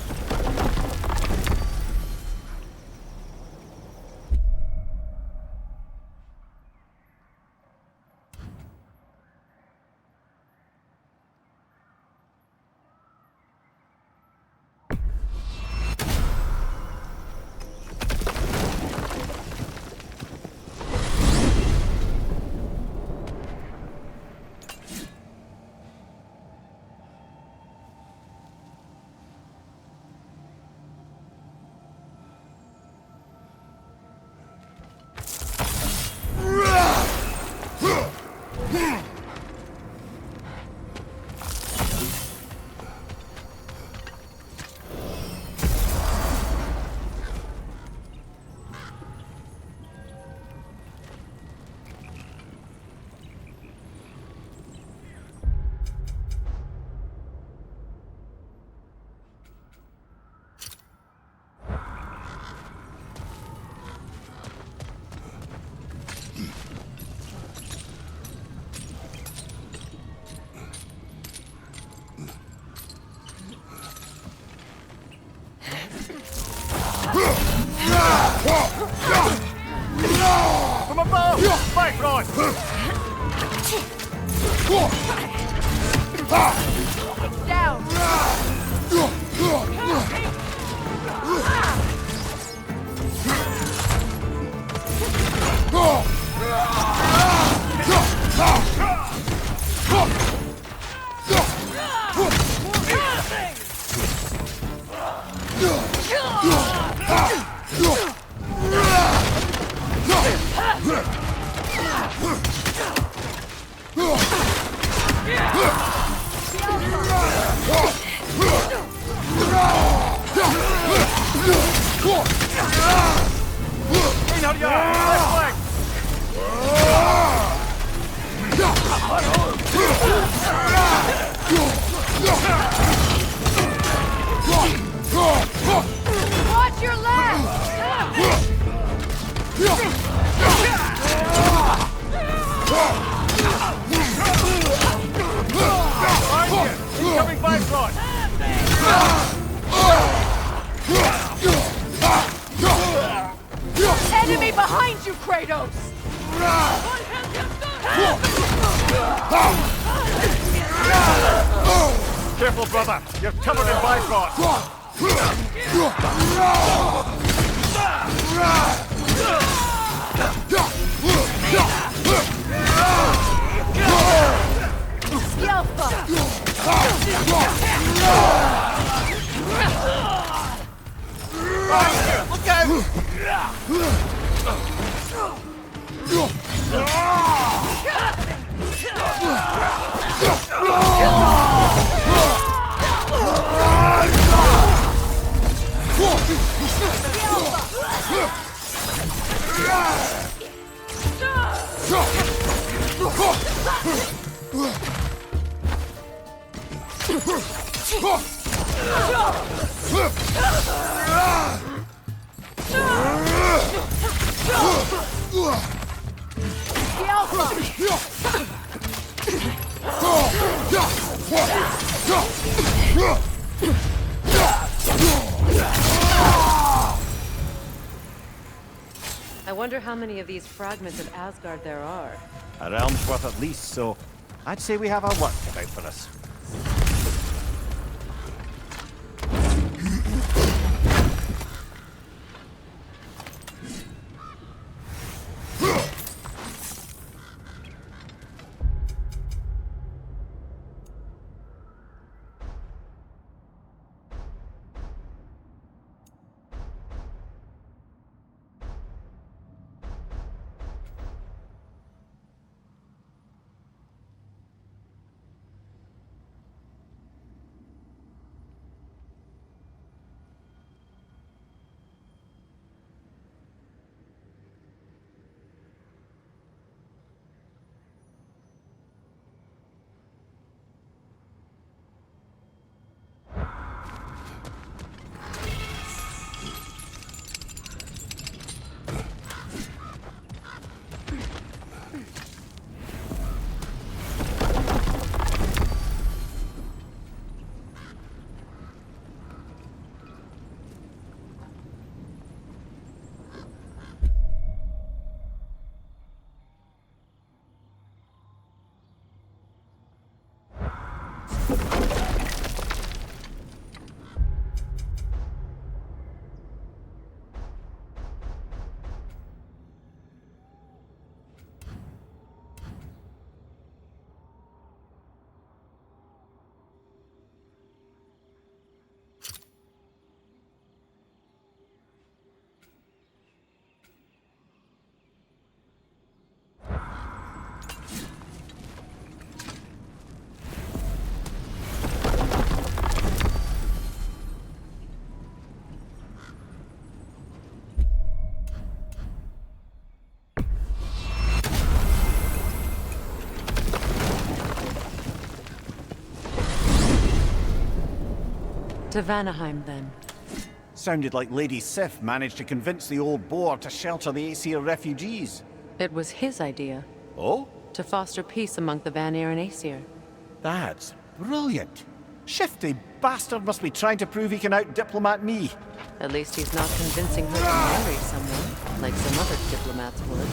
From above! Bifrost! Down! Watch your left! Incoming bifrost! Enemy behind you, Kratos! Careful, brother! You're covered in bifrost! Look I wonder how many of these fragments of Asgard there are. A realm's worth at least, so I'd say we have our work cut out for us. To Vanaheim, then. Sounded like Lady Sif managed to convince the old boar to shelter the Aesir refugees. It was his idea. Oh? To foster peace among the Vanir and Aesir. That's brilliant. Shifty bastard must be trying to prove he can out-diplomat me. At least he's not convincing her to marry someone, like some other diplomats would.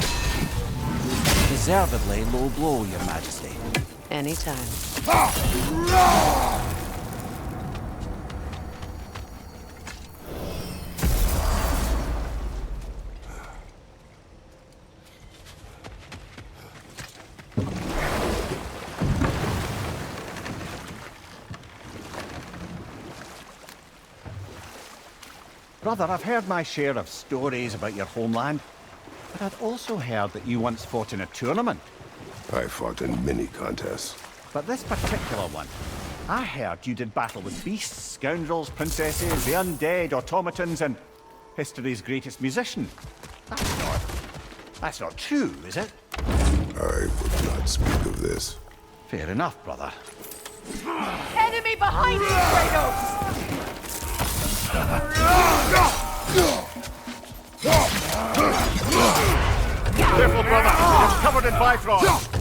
Deservedly low blow, Your Majesty. Anytime. Brother, I've heard my share of stories about your homeland, but I'd also heard that you once fought in a tournament. I fought in many contests. But this particular one, I heard you did battle with beasts, scoundrels, princesses, the undead, automatons, and history's greatest musician. That's not true, is it? I would not speak of this. Fair enough, brother. Enemy behind you, Kratos! Careful, brother! You're covered in Bifrost!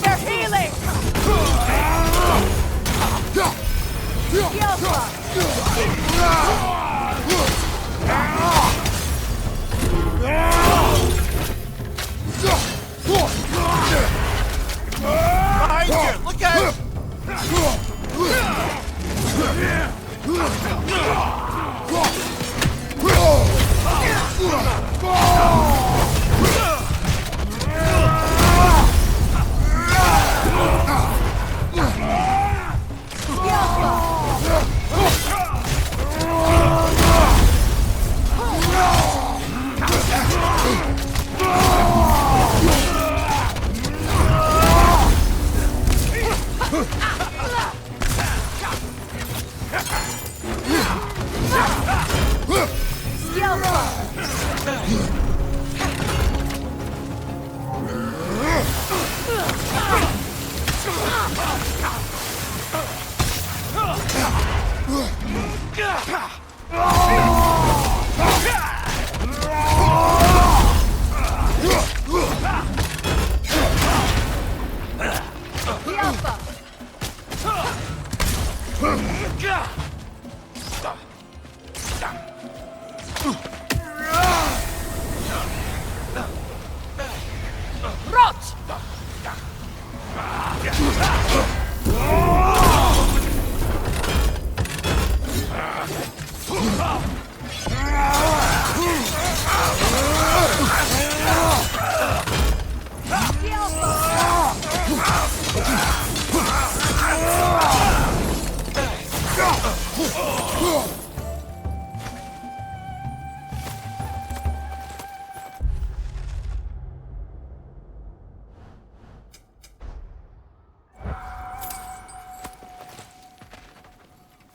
They're healing! Behind you! Look out!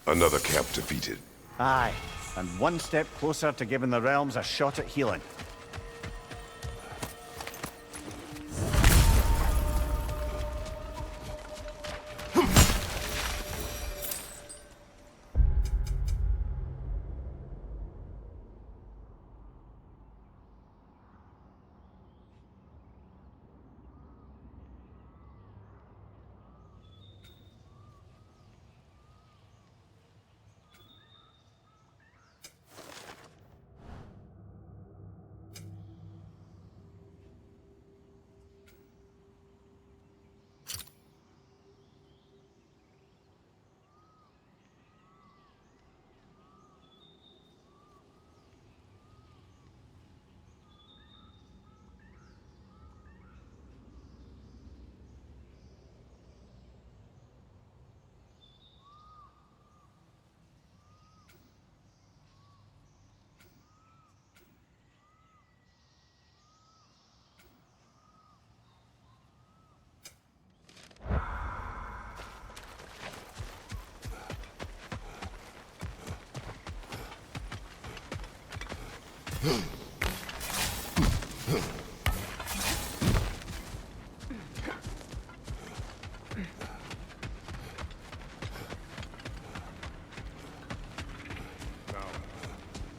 Another camp defeated. Aye, and one step closer to giving the realms a shot at healing.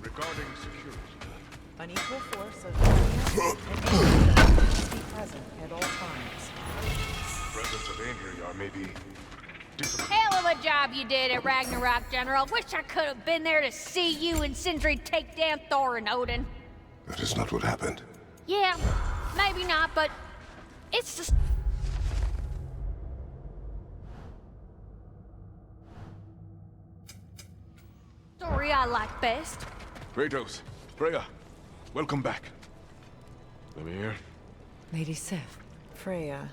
Regarding security. An equal force of must be present at all times. Presence of Einherjar may be difficult. Hell of a job you did at Ragnarok, General. Wish I could have been there to see you and Sindri take down Thor and Odin. That is not what happened. Yeah, maybe not, but it's the story I like best. Kratos, Freya, welcome back. Let me hear. Lady Sif, Freya.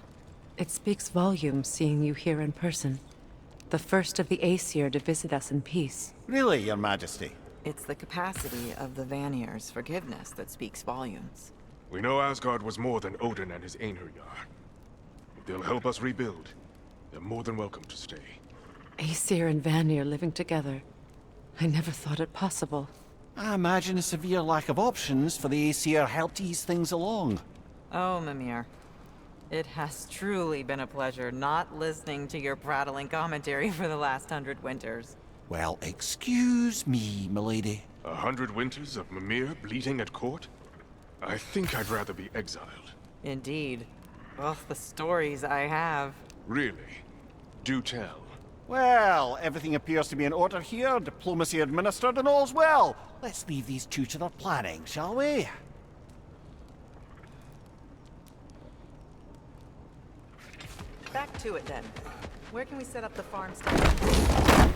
It speaks volumes seeing you here in person. The first of the Aesir to visit us in peace. Really, Your Majesty? It's the capacity of the Vanir's forgiveness that speaks volumes. We know Asgard was more than Odin and his Einherjar. If they'll help us rebuild, they're more than welcome to stay. Aesir and Vanir living together. I never thought it possible. I imagine a severe lack of options for the Aesir helped ease things along. Oh, Mimir. It has truly been a pleasure not listening to your prattling commentary for the last 100 winters. Well, excuse me, milady. 100 winters of Mimir bleeding at court? I think I'd rather be exiled. Indeed. Oh, the stories I have. Really? Do tell. Well, everything appears to be in order here, diplomacy administered, and all's well. Let's leave these two to their planning, shall we? Back to it then. Where can we set up the farm station?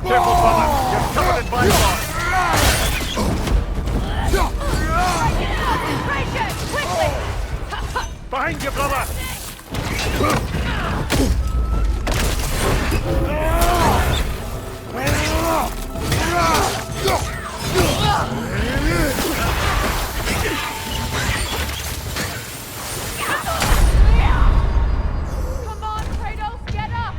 Careful, fella! You're covered in blind spot! Behind you, brother! Come on, Kratos, get up!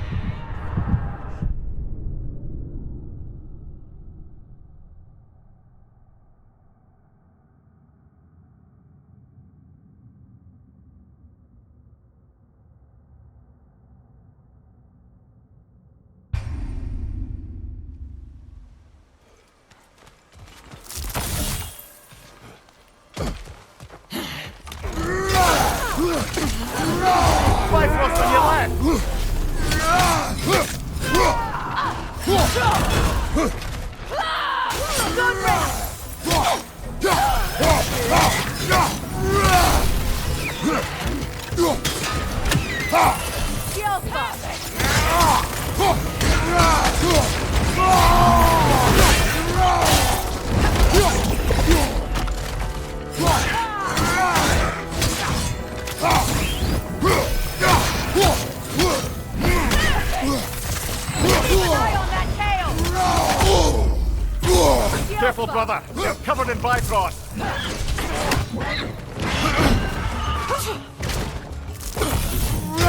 Careful, brother. They're covered in Bifrost.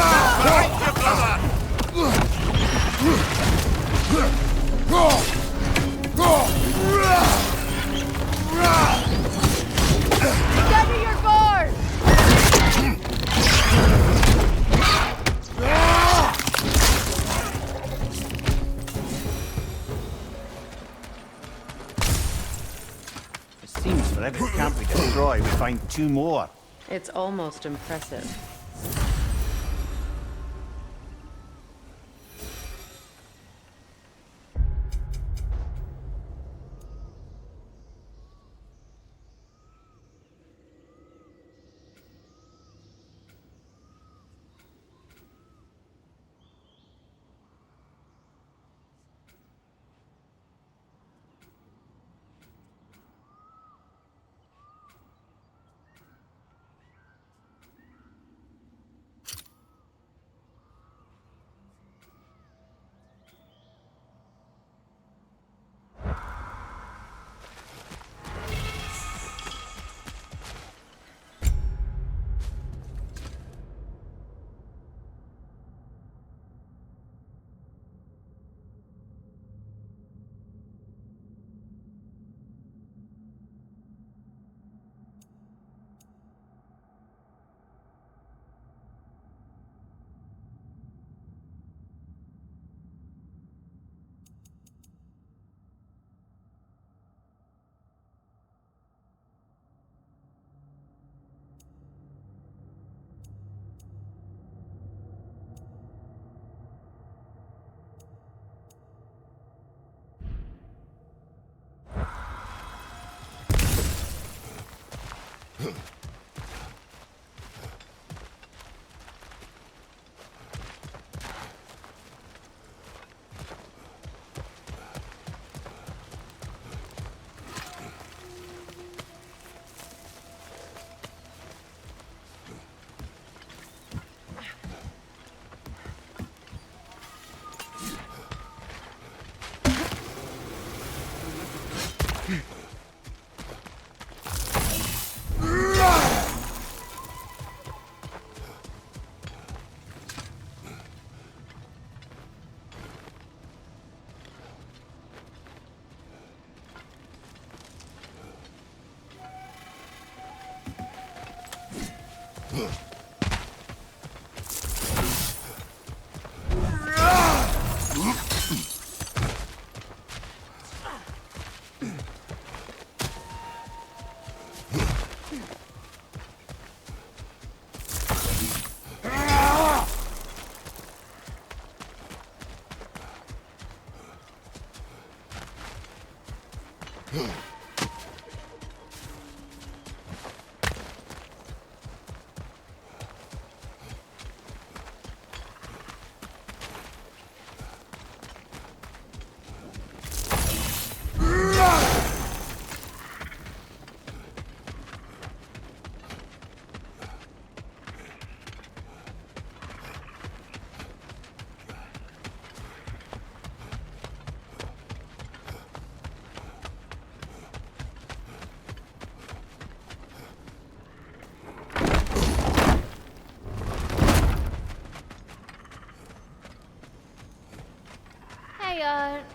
Behind you, brother! Steady your guard! It seems for every camp we destroy, we find 2 more. It's almost impressive.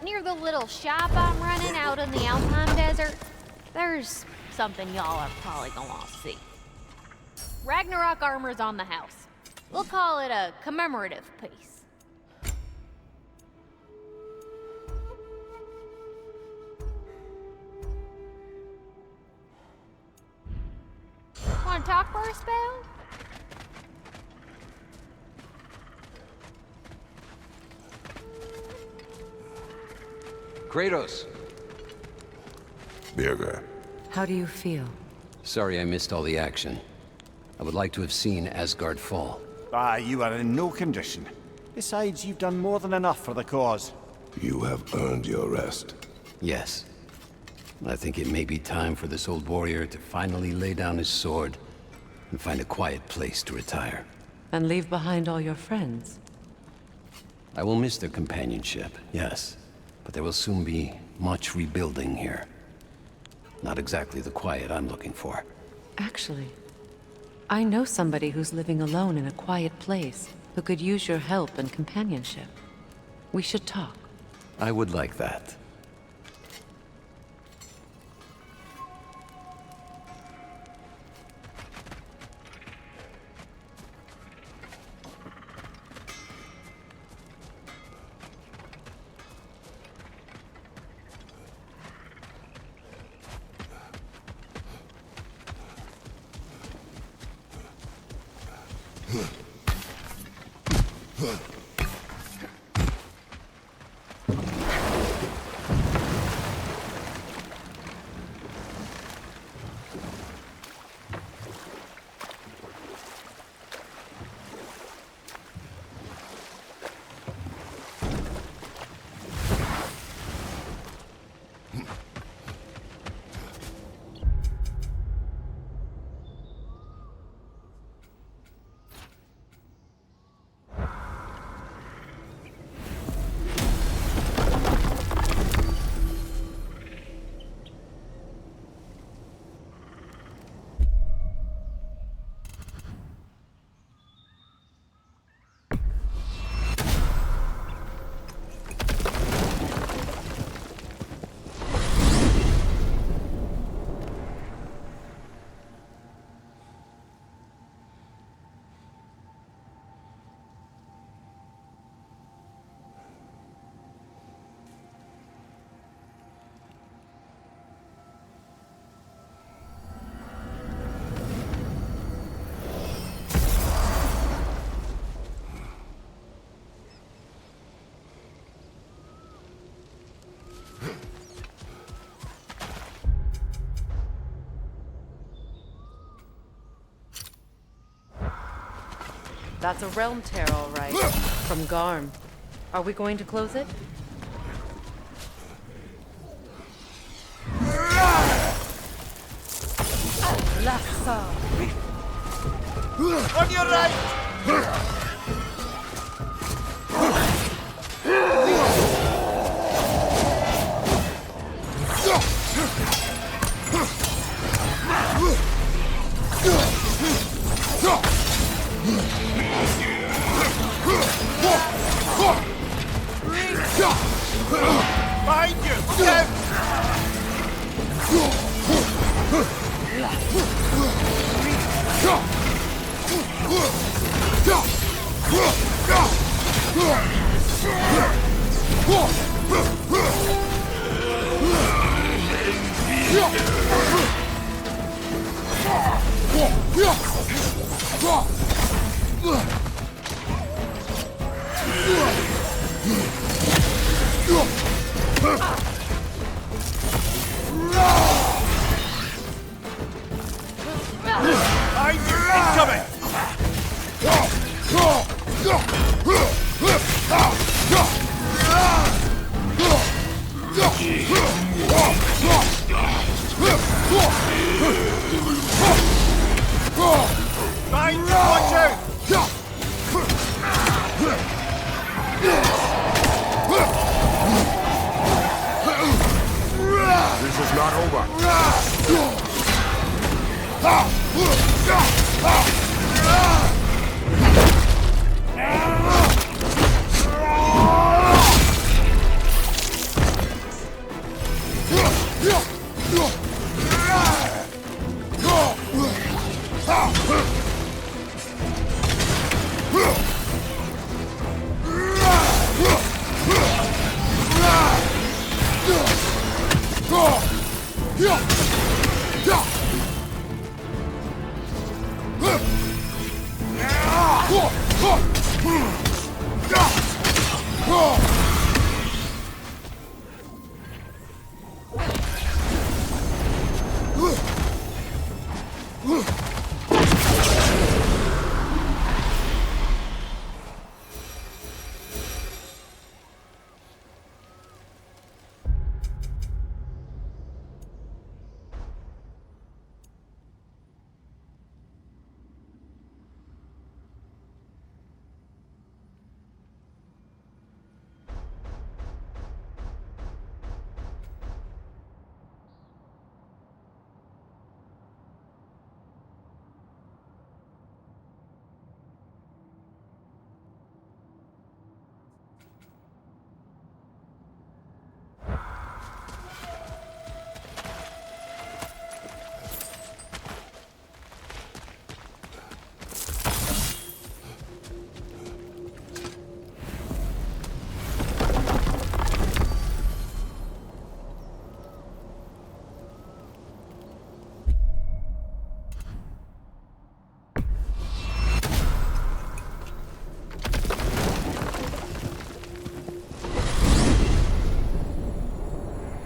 Near the little shop I'm running out in the Alpine Desert, there's something y'all are probably gonna want to see. Ragnarok armor's on the house. We'll call it a commemorative piece. Wanna talk for a spell? Kratos. Birger. How do you feel? Sorry I missed all the action. I would like to have seen Asgard fall. You are in no condition. Besides, you've done more than enough for the cause. You have earned your rest. Yes. I think it may be time for this old warrior to finally lay down his sword and find a quiet place to retire. And leave behind all your friends. I will miss their companionship, yes. But there will soon be much rebuilding here. Not exactly the quiet I'm looking for. Actually, I know somebody who's living alone in a quiet place who could use your help and companionship. We should talk. I would like that. That's a realm tear, all right. From Garm. Are we going to close it? On your right! Behind you! Down! Incoming! Behind you, watch out! This is not over.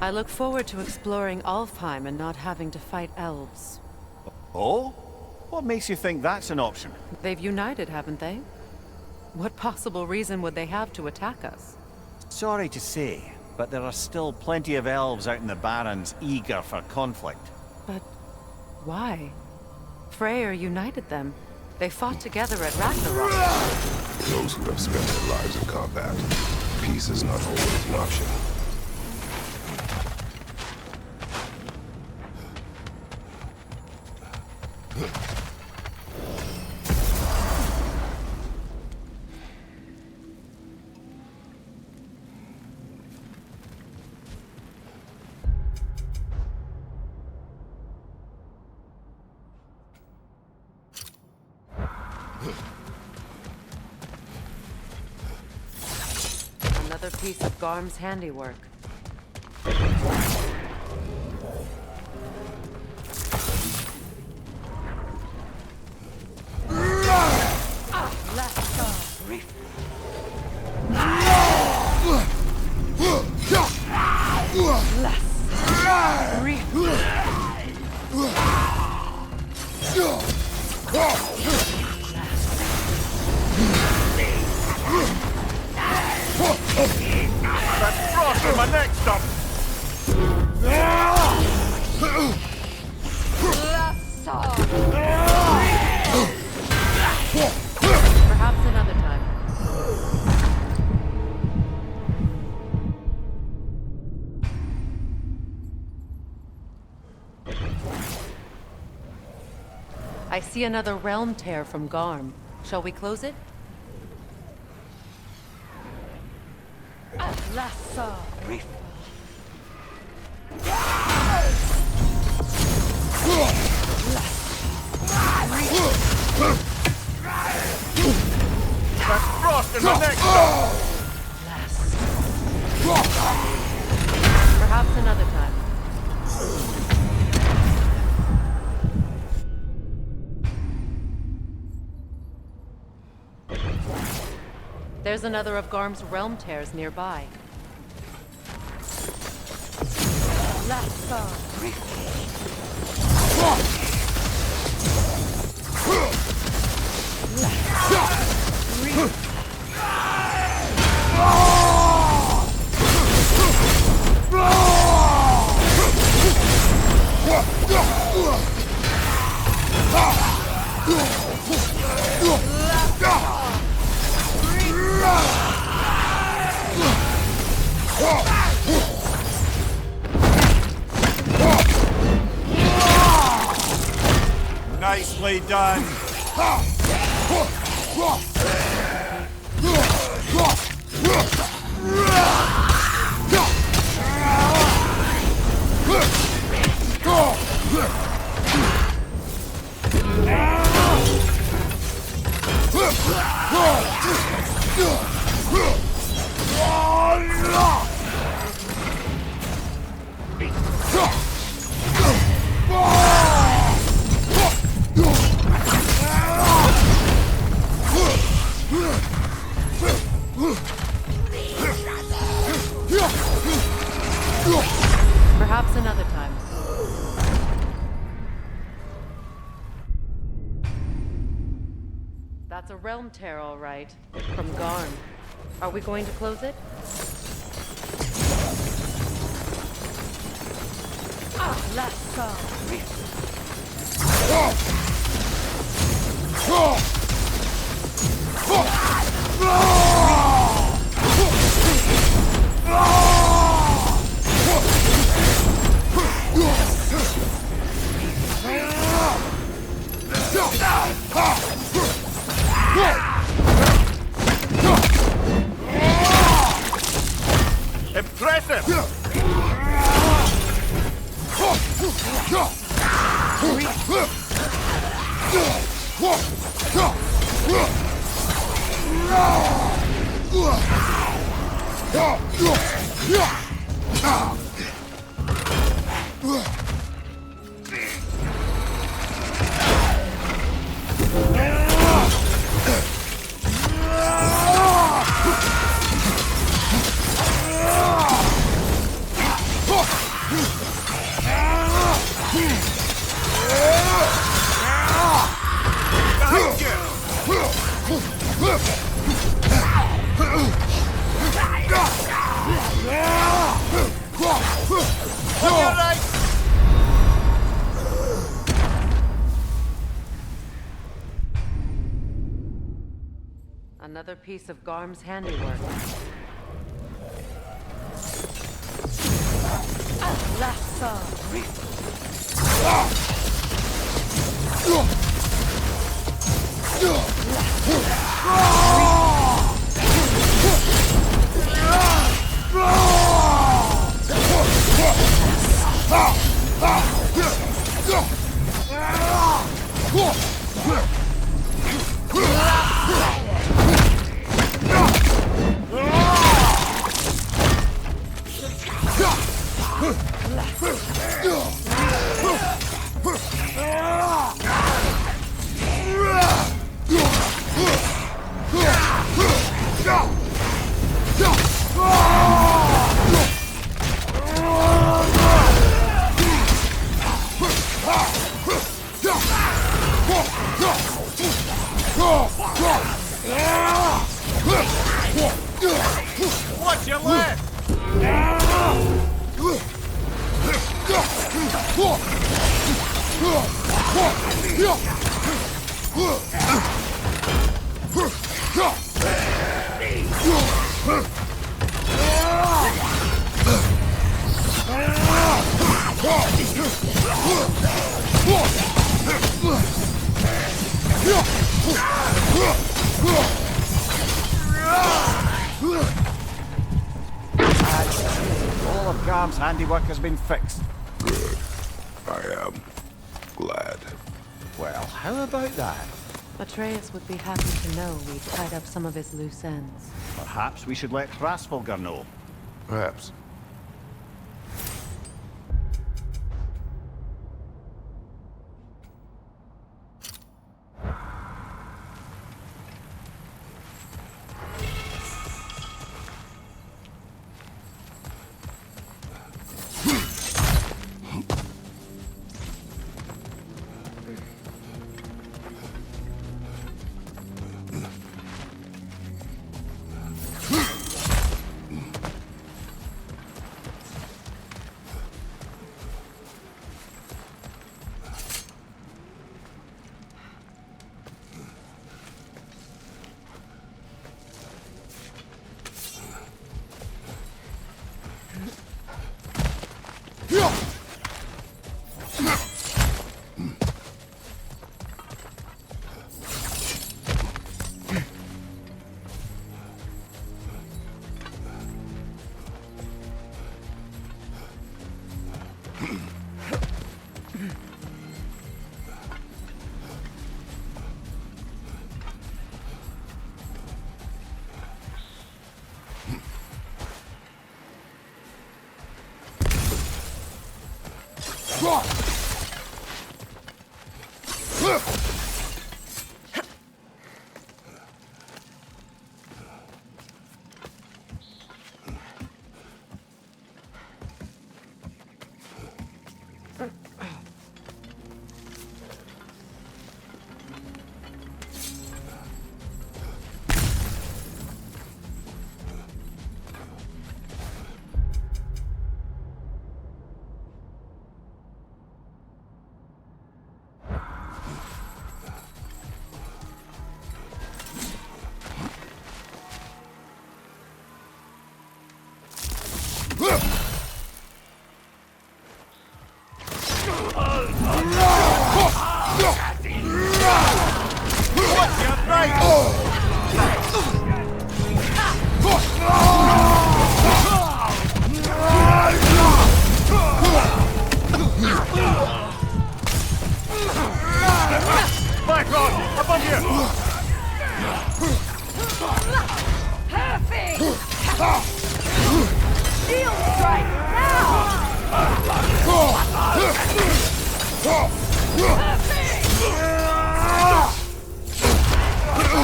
I look forward to exploring Alfheim and not having to fight elves. Oh? What makes you think that's an option? They've united, haven't they? What possible reason would they have to attack us? Sorry to say, but there are still plenty of elves out in the Barrens eager for conflict. But why? Freyr united them. They fought together at Ragnarok. Those who have spent their lives in combat, peace is not always an option. Another piece of Garm's handiwork. That's frost in my neck stop! Perhaps another time. I see another realm tear from Garm. Shall we close it? That's frost in my neck stop! Perhaps another time. There's another of Garm's realm tears nearby. Nicely done. Perhaps another time. That's a realm tear, all right. From Garm. Are we going to close it? Impressive! On your right! Another piece of Garm's handiwork. Watch your left! All of Garm's handiwork has been fixed. Good. I am glad. Well, how about that? Atreus would be happy to know we tied up some of his loose ends. Perhaps we should let Hrasvolgar know. Perhaps.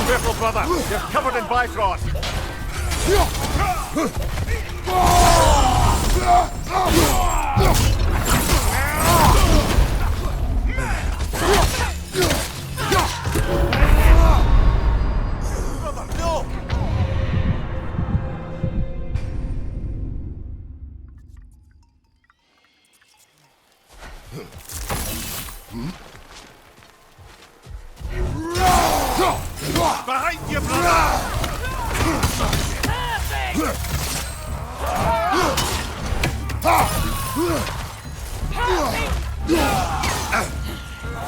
Careful, brother. You're covered in Bifrost. Brother, no! Behind you, brother!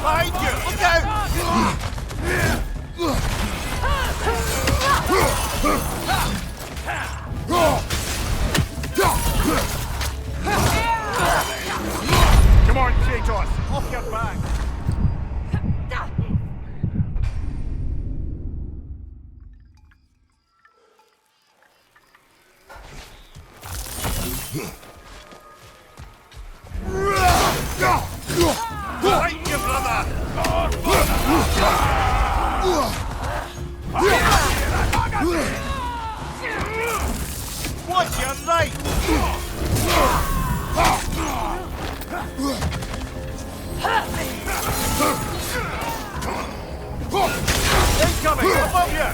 Behind you! Look out! Come on, Kratos! Off your back! Behind you, brother! Watch your right! Incoming! Above you!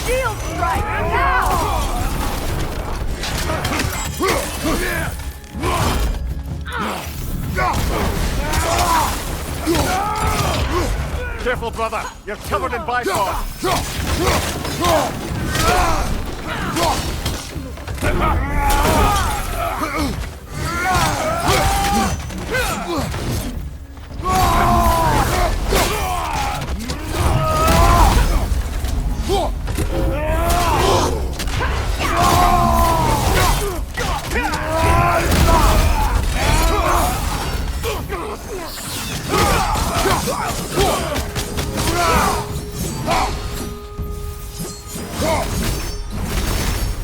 Shield strike now! Careful, brother. You're covered in bifrost.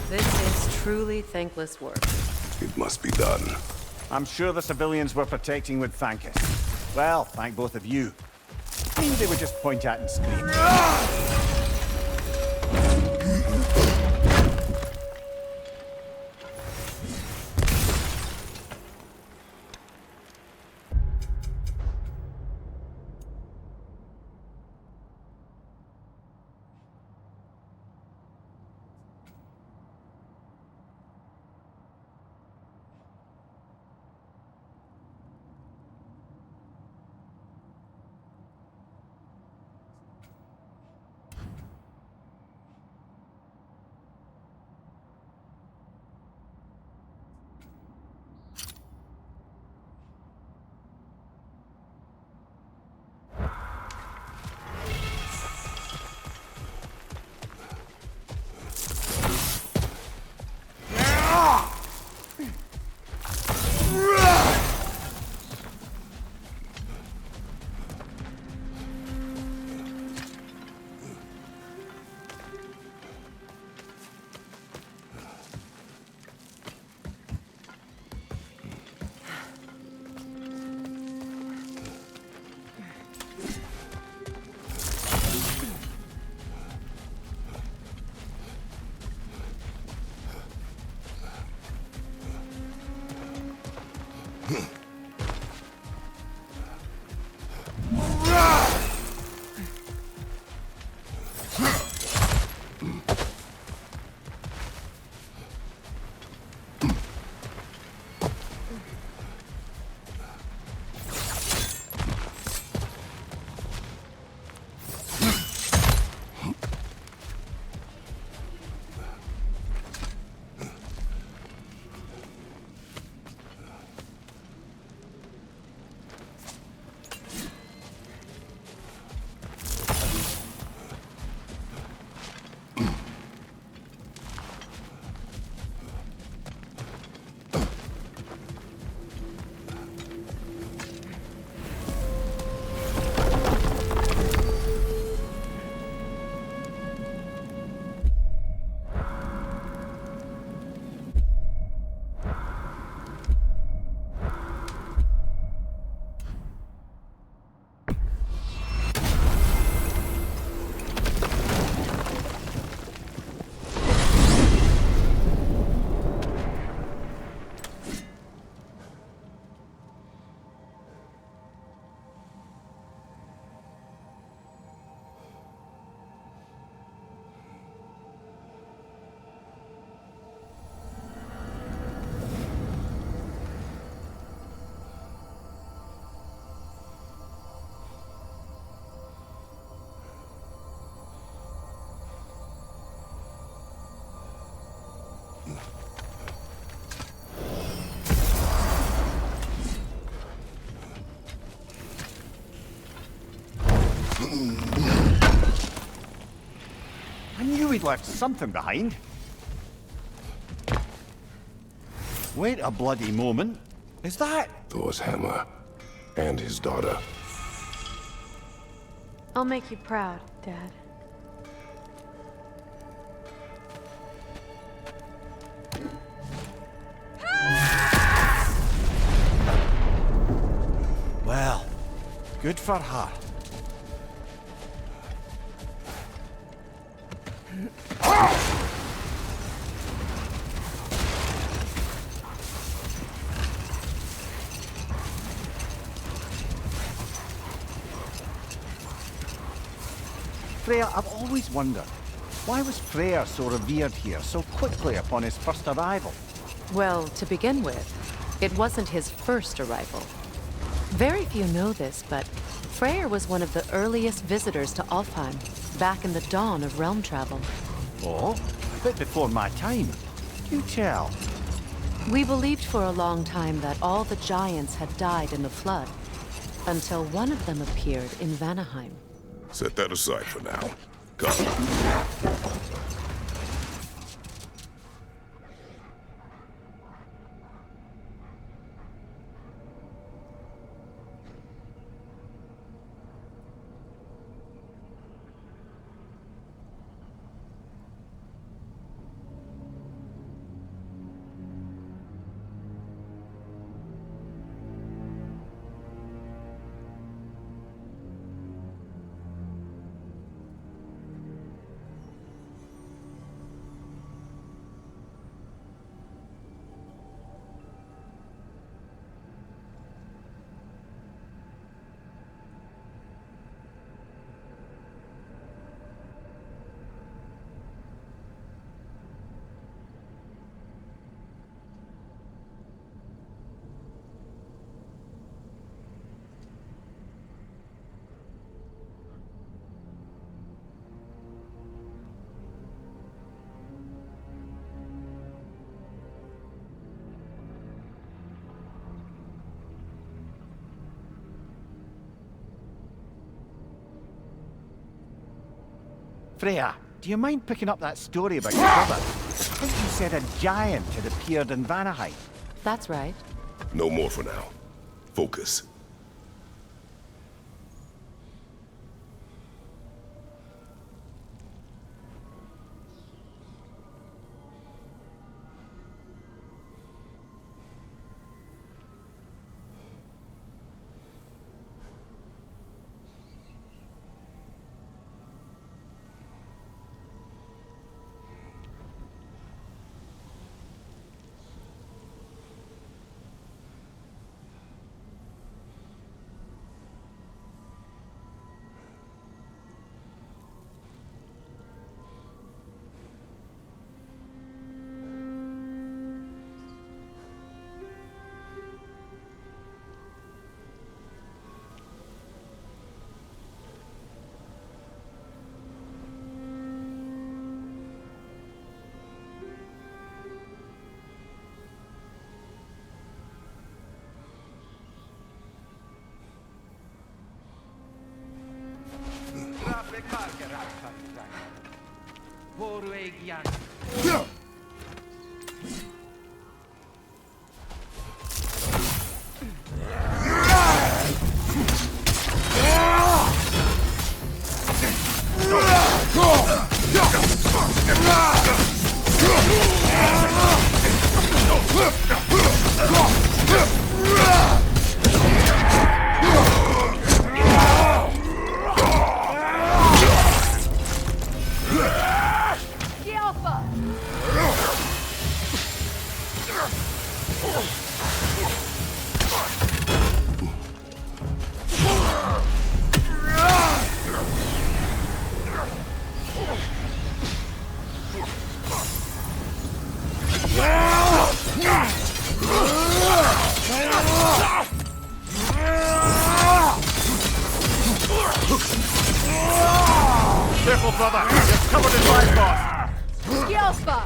This is truly thankless work. It must be done. I'm sure the civilians we're protecting would thank us. Well, thank both of you. Maybe they would just point at and scream. I knew he'd left something behind. Wait a bloody moment. Is that... Thor's hammer. And his daughter. I'll make you proud, Dad. Well, good for her. Freya, I've always wondered, why was Freyr so revered here so quickly upon his first arrival? Well, to begin with, it wasn't his first arrival. Very few know this, but Freyr was one of the earliest visitors to Alfheim, back in the dawn of realm travel. Oh, a bit before my time. Do tell. We believed for a long time that all the giants had died in the flood, until one of them appeared in Vanaheim. Set that aside for now. Come. Freya, do you mind picking up that story about your brother? I think you said a giant had appeared in Vanaheim. That's right. No more for now. Focus. Careful, brother. You're covered in life, boss. Yelfa!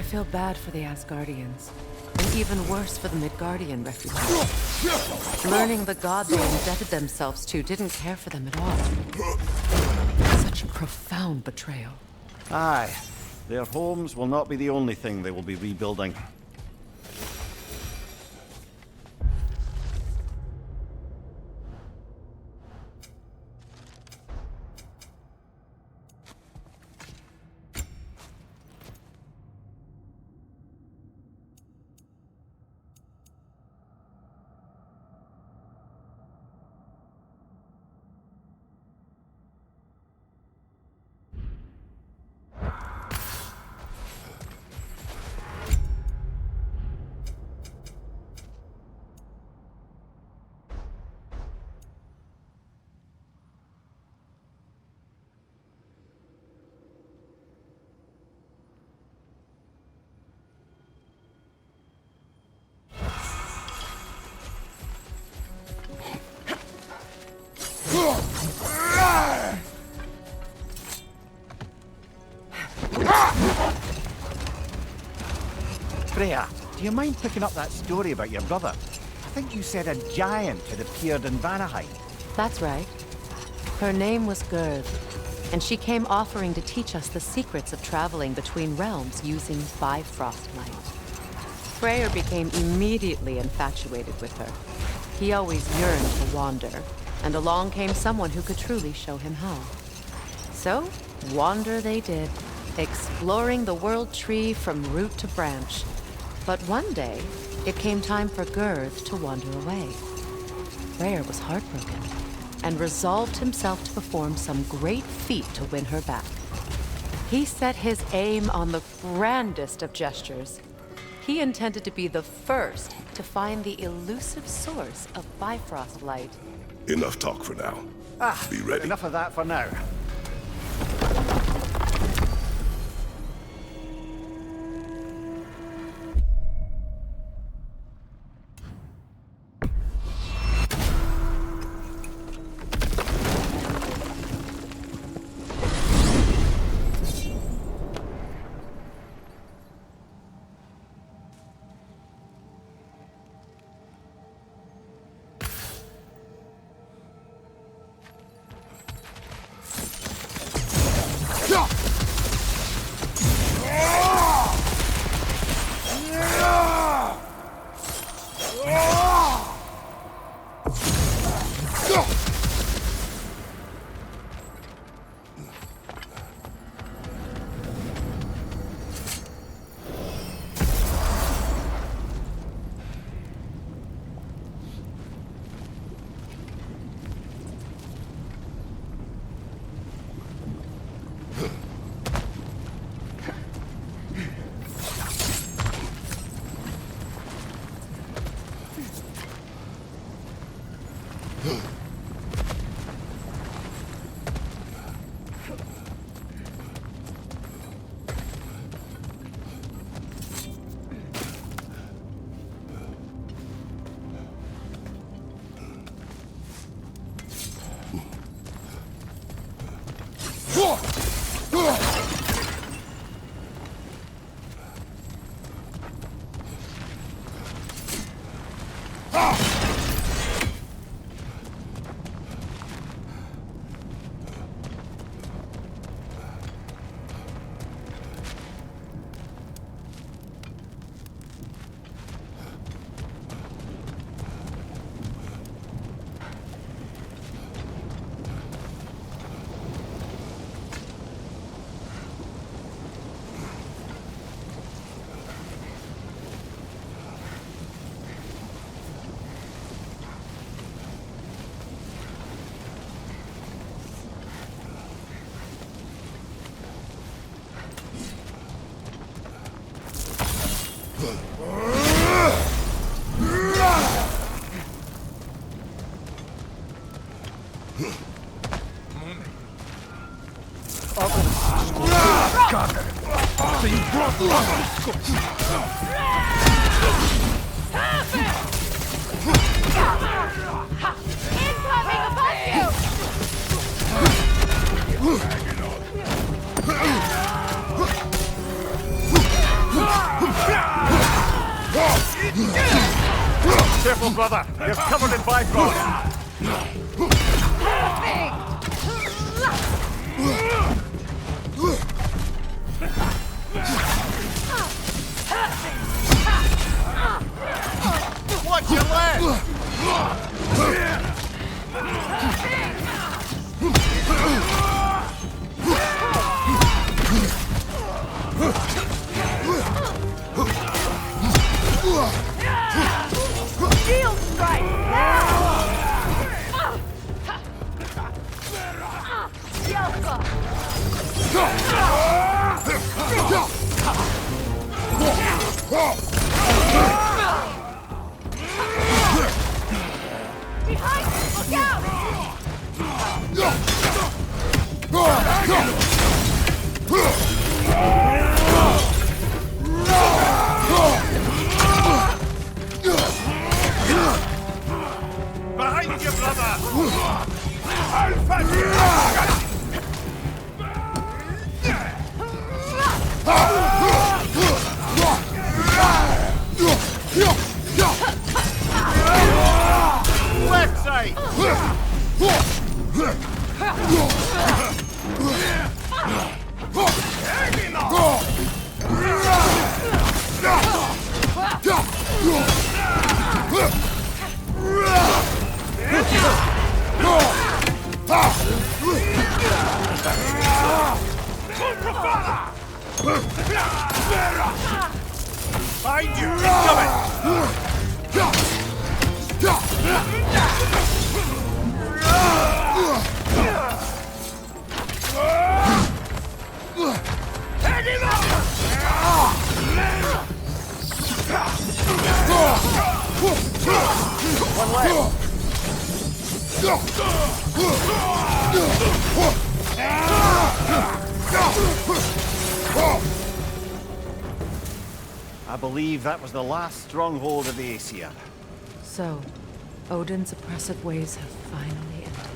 feel bad for the Asgardians, and even worse for the Midgardian refugees. Learning the god they indebted themselves to didn't care for them at all. Such a profound betrayal. Aye. Their homes will not be the only thing they will be rebuilding. Freya, do you mind picking up that story about your brother? I think you said a giant had appeared in Vanaheim. That's right. Her name was Gerd, and she came offering to teach us the secrets of traveling between realms using Bifrost light. Freyr became immediately infatuated with her. He always yearned to wander, and along came someone who could truly show him how. So, wander they did, exploring the world tree from root to branch. But one day, it came time for Gerd to wander away. Freyr was heartbroken, and resolved himself to perform some great feat to win her back. He set his aim on the grandest of gestures. He intended to be the first to find the elusive source of Bifrost light. Enough talk for now. Be ready. Enough of that for now. So you brought Incoming above you! Careful, brother. You're covered in bifrost. Watch your leg! Shield strike! Behind! Look out! Behind you, brother! Left side! Behind you! One left. I believe that was the last stronghold of the Aesir. So, Odin's oppressive ways have finally ended.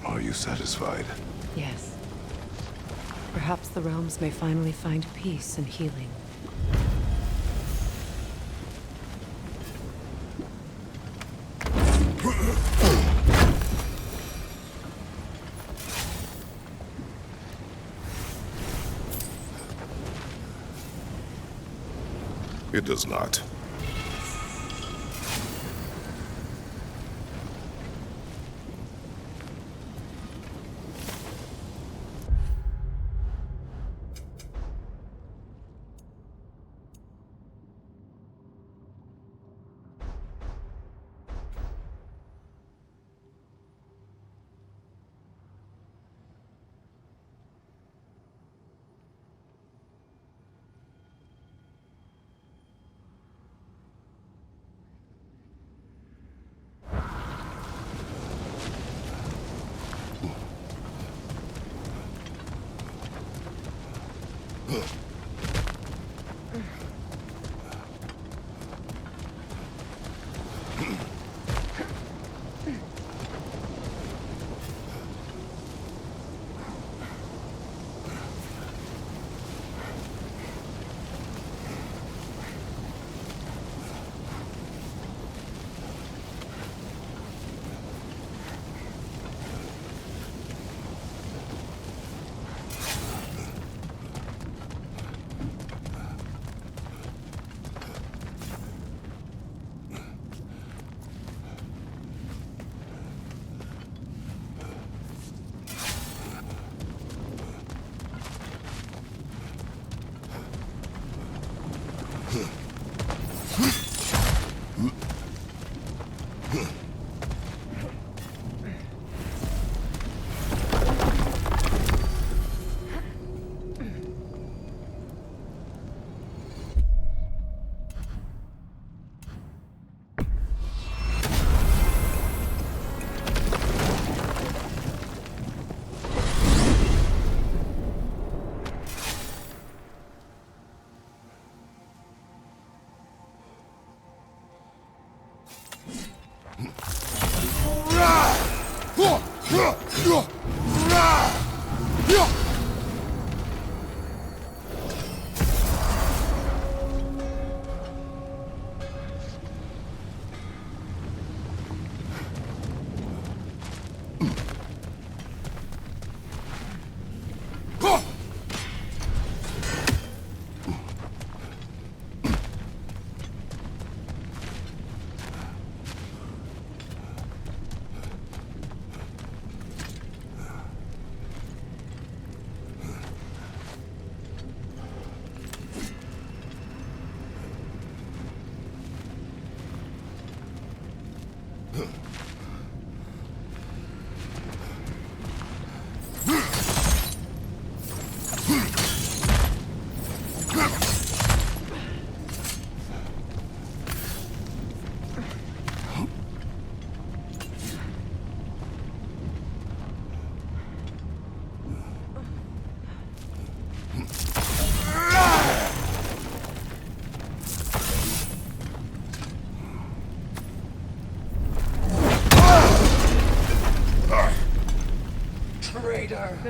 Are you satisfied? Yes. Perhaps the realms may finally find peace and healing. It does not.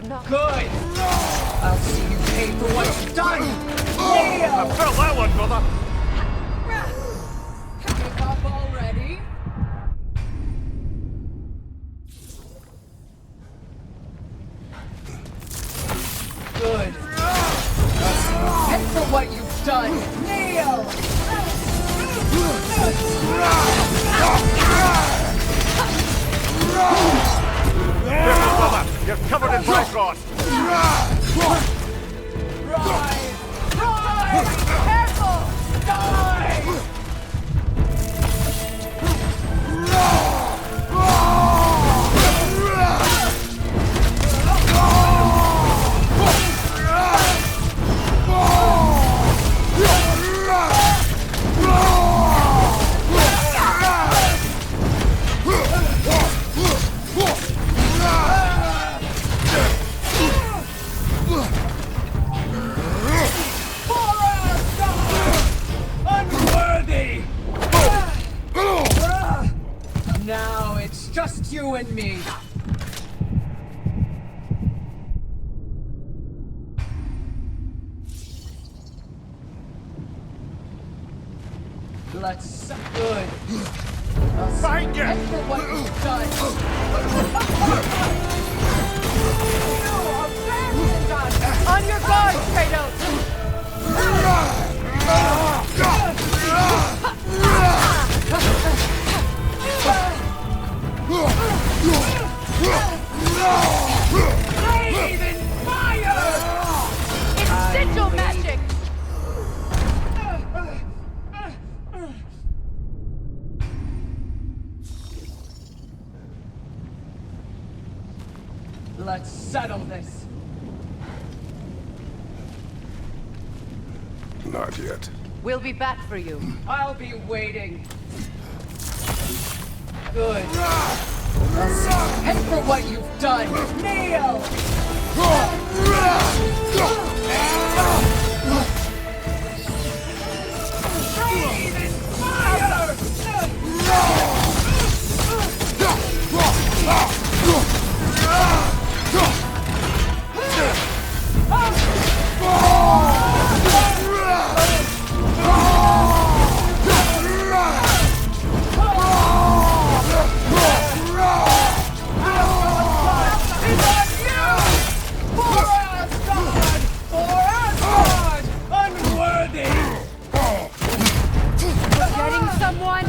enough. Good! I'll see you pay for what you've done! I felt that one, brother! Give up already? Good. I'll see you pay for what you've done! Neo! Careful, brother! You're covered in black rot! Careful! Die! Now it's just you and me. Let's good. Find you! For what you've done. On your guard, Kratos! Breathe in fire! It's sigil magic! Let's settle this. Not yet. We'll be back for you. I'll be waiting. Good. I'll see you pay for what you've done. Neo! Breathe in fire! Someone?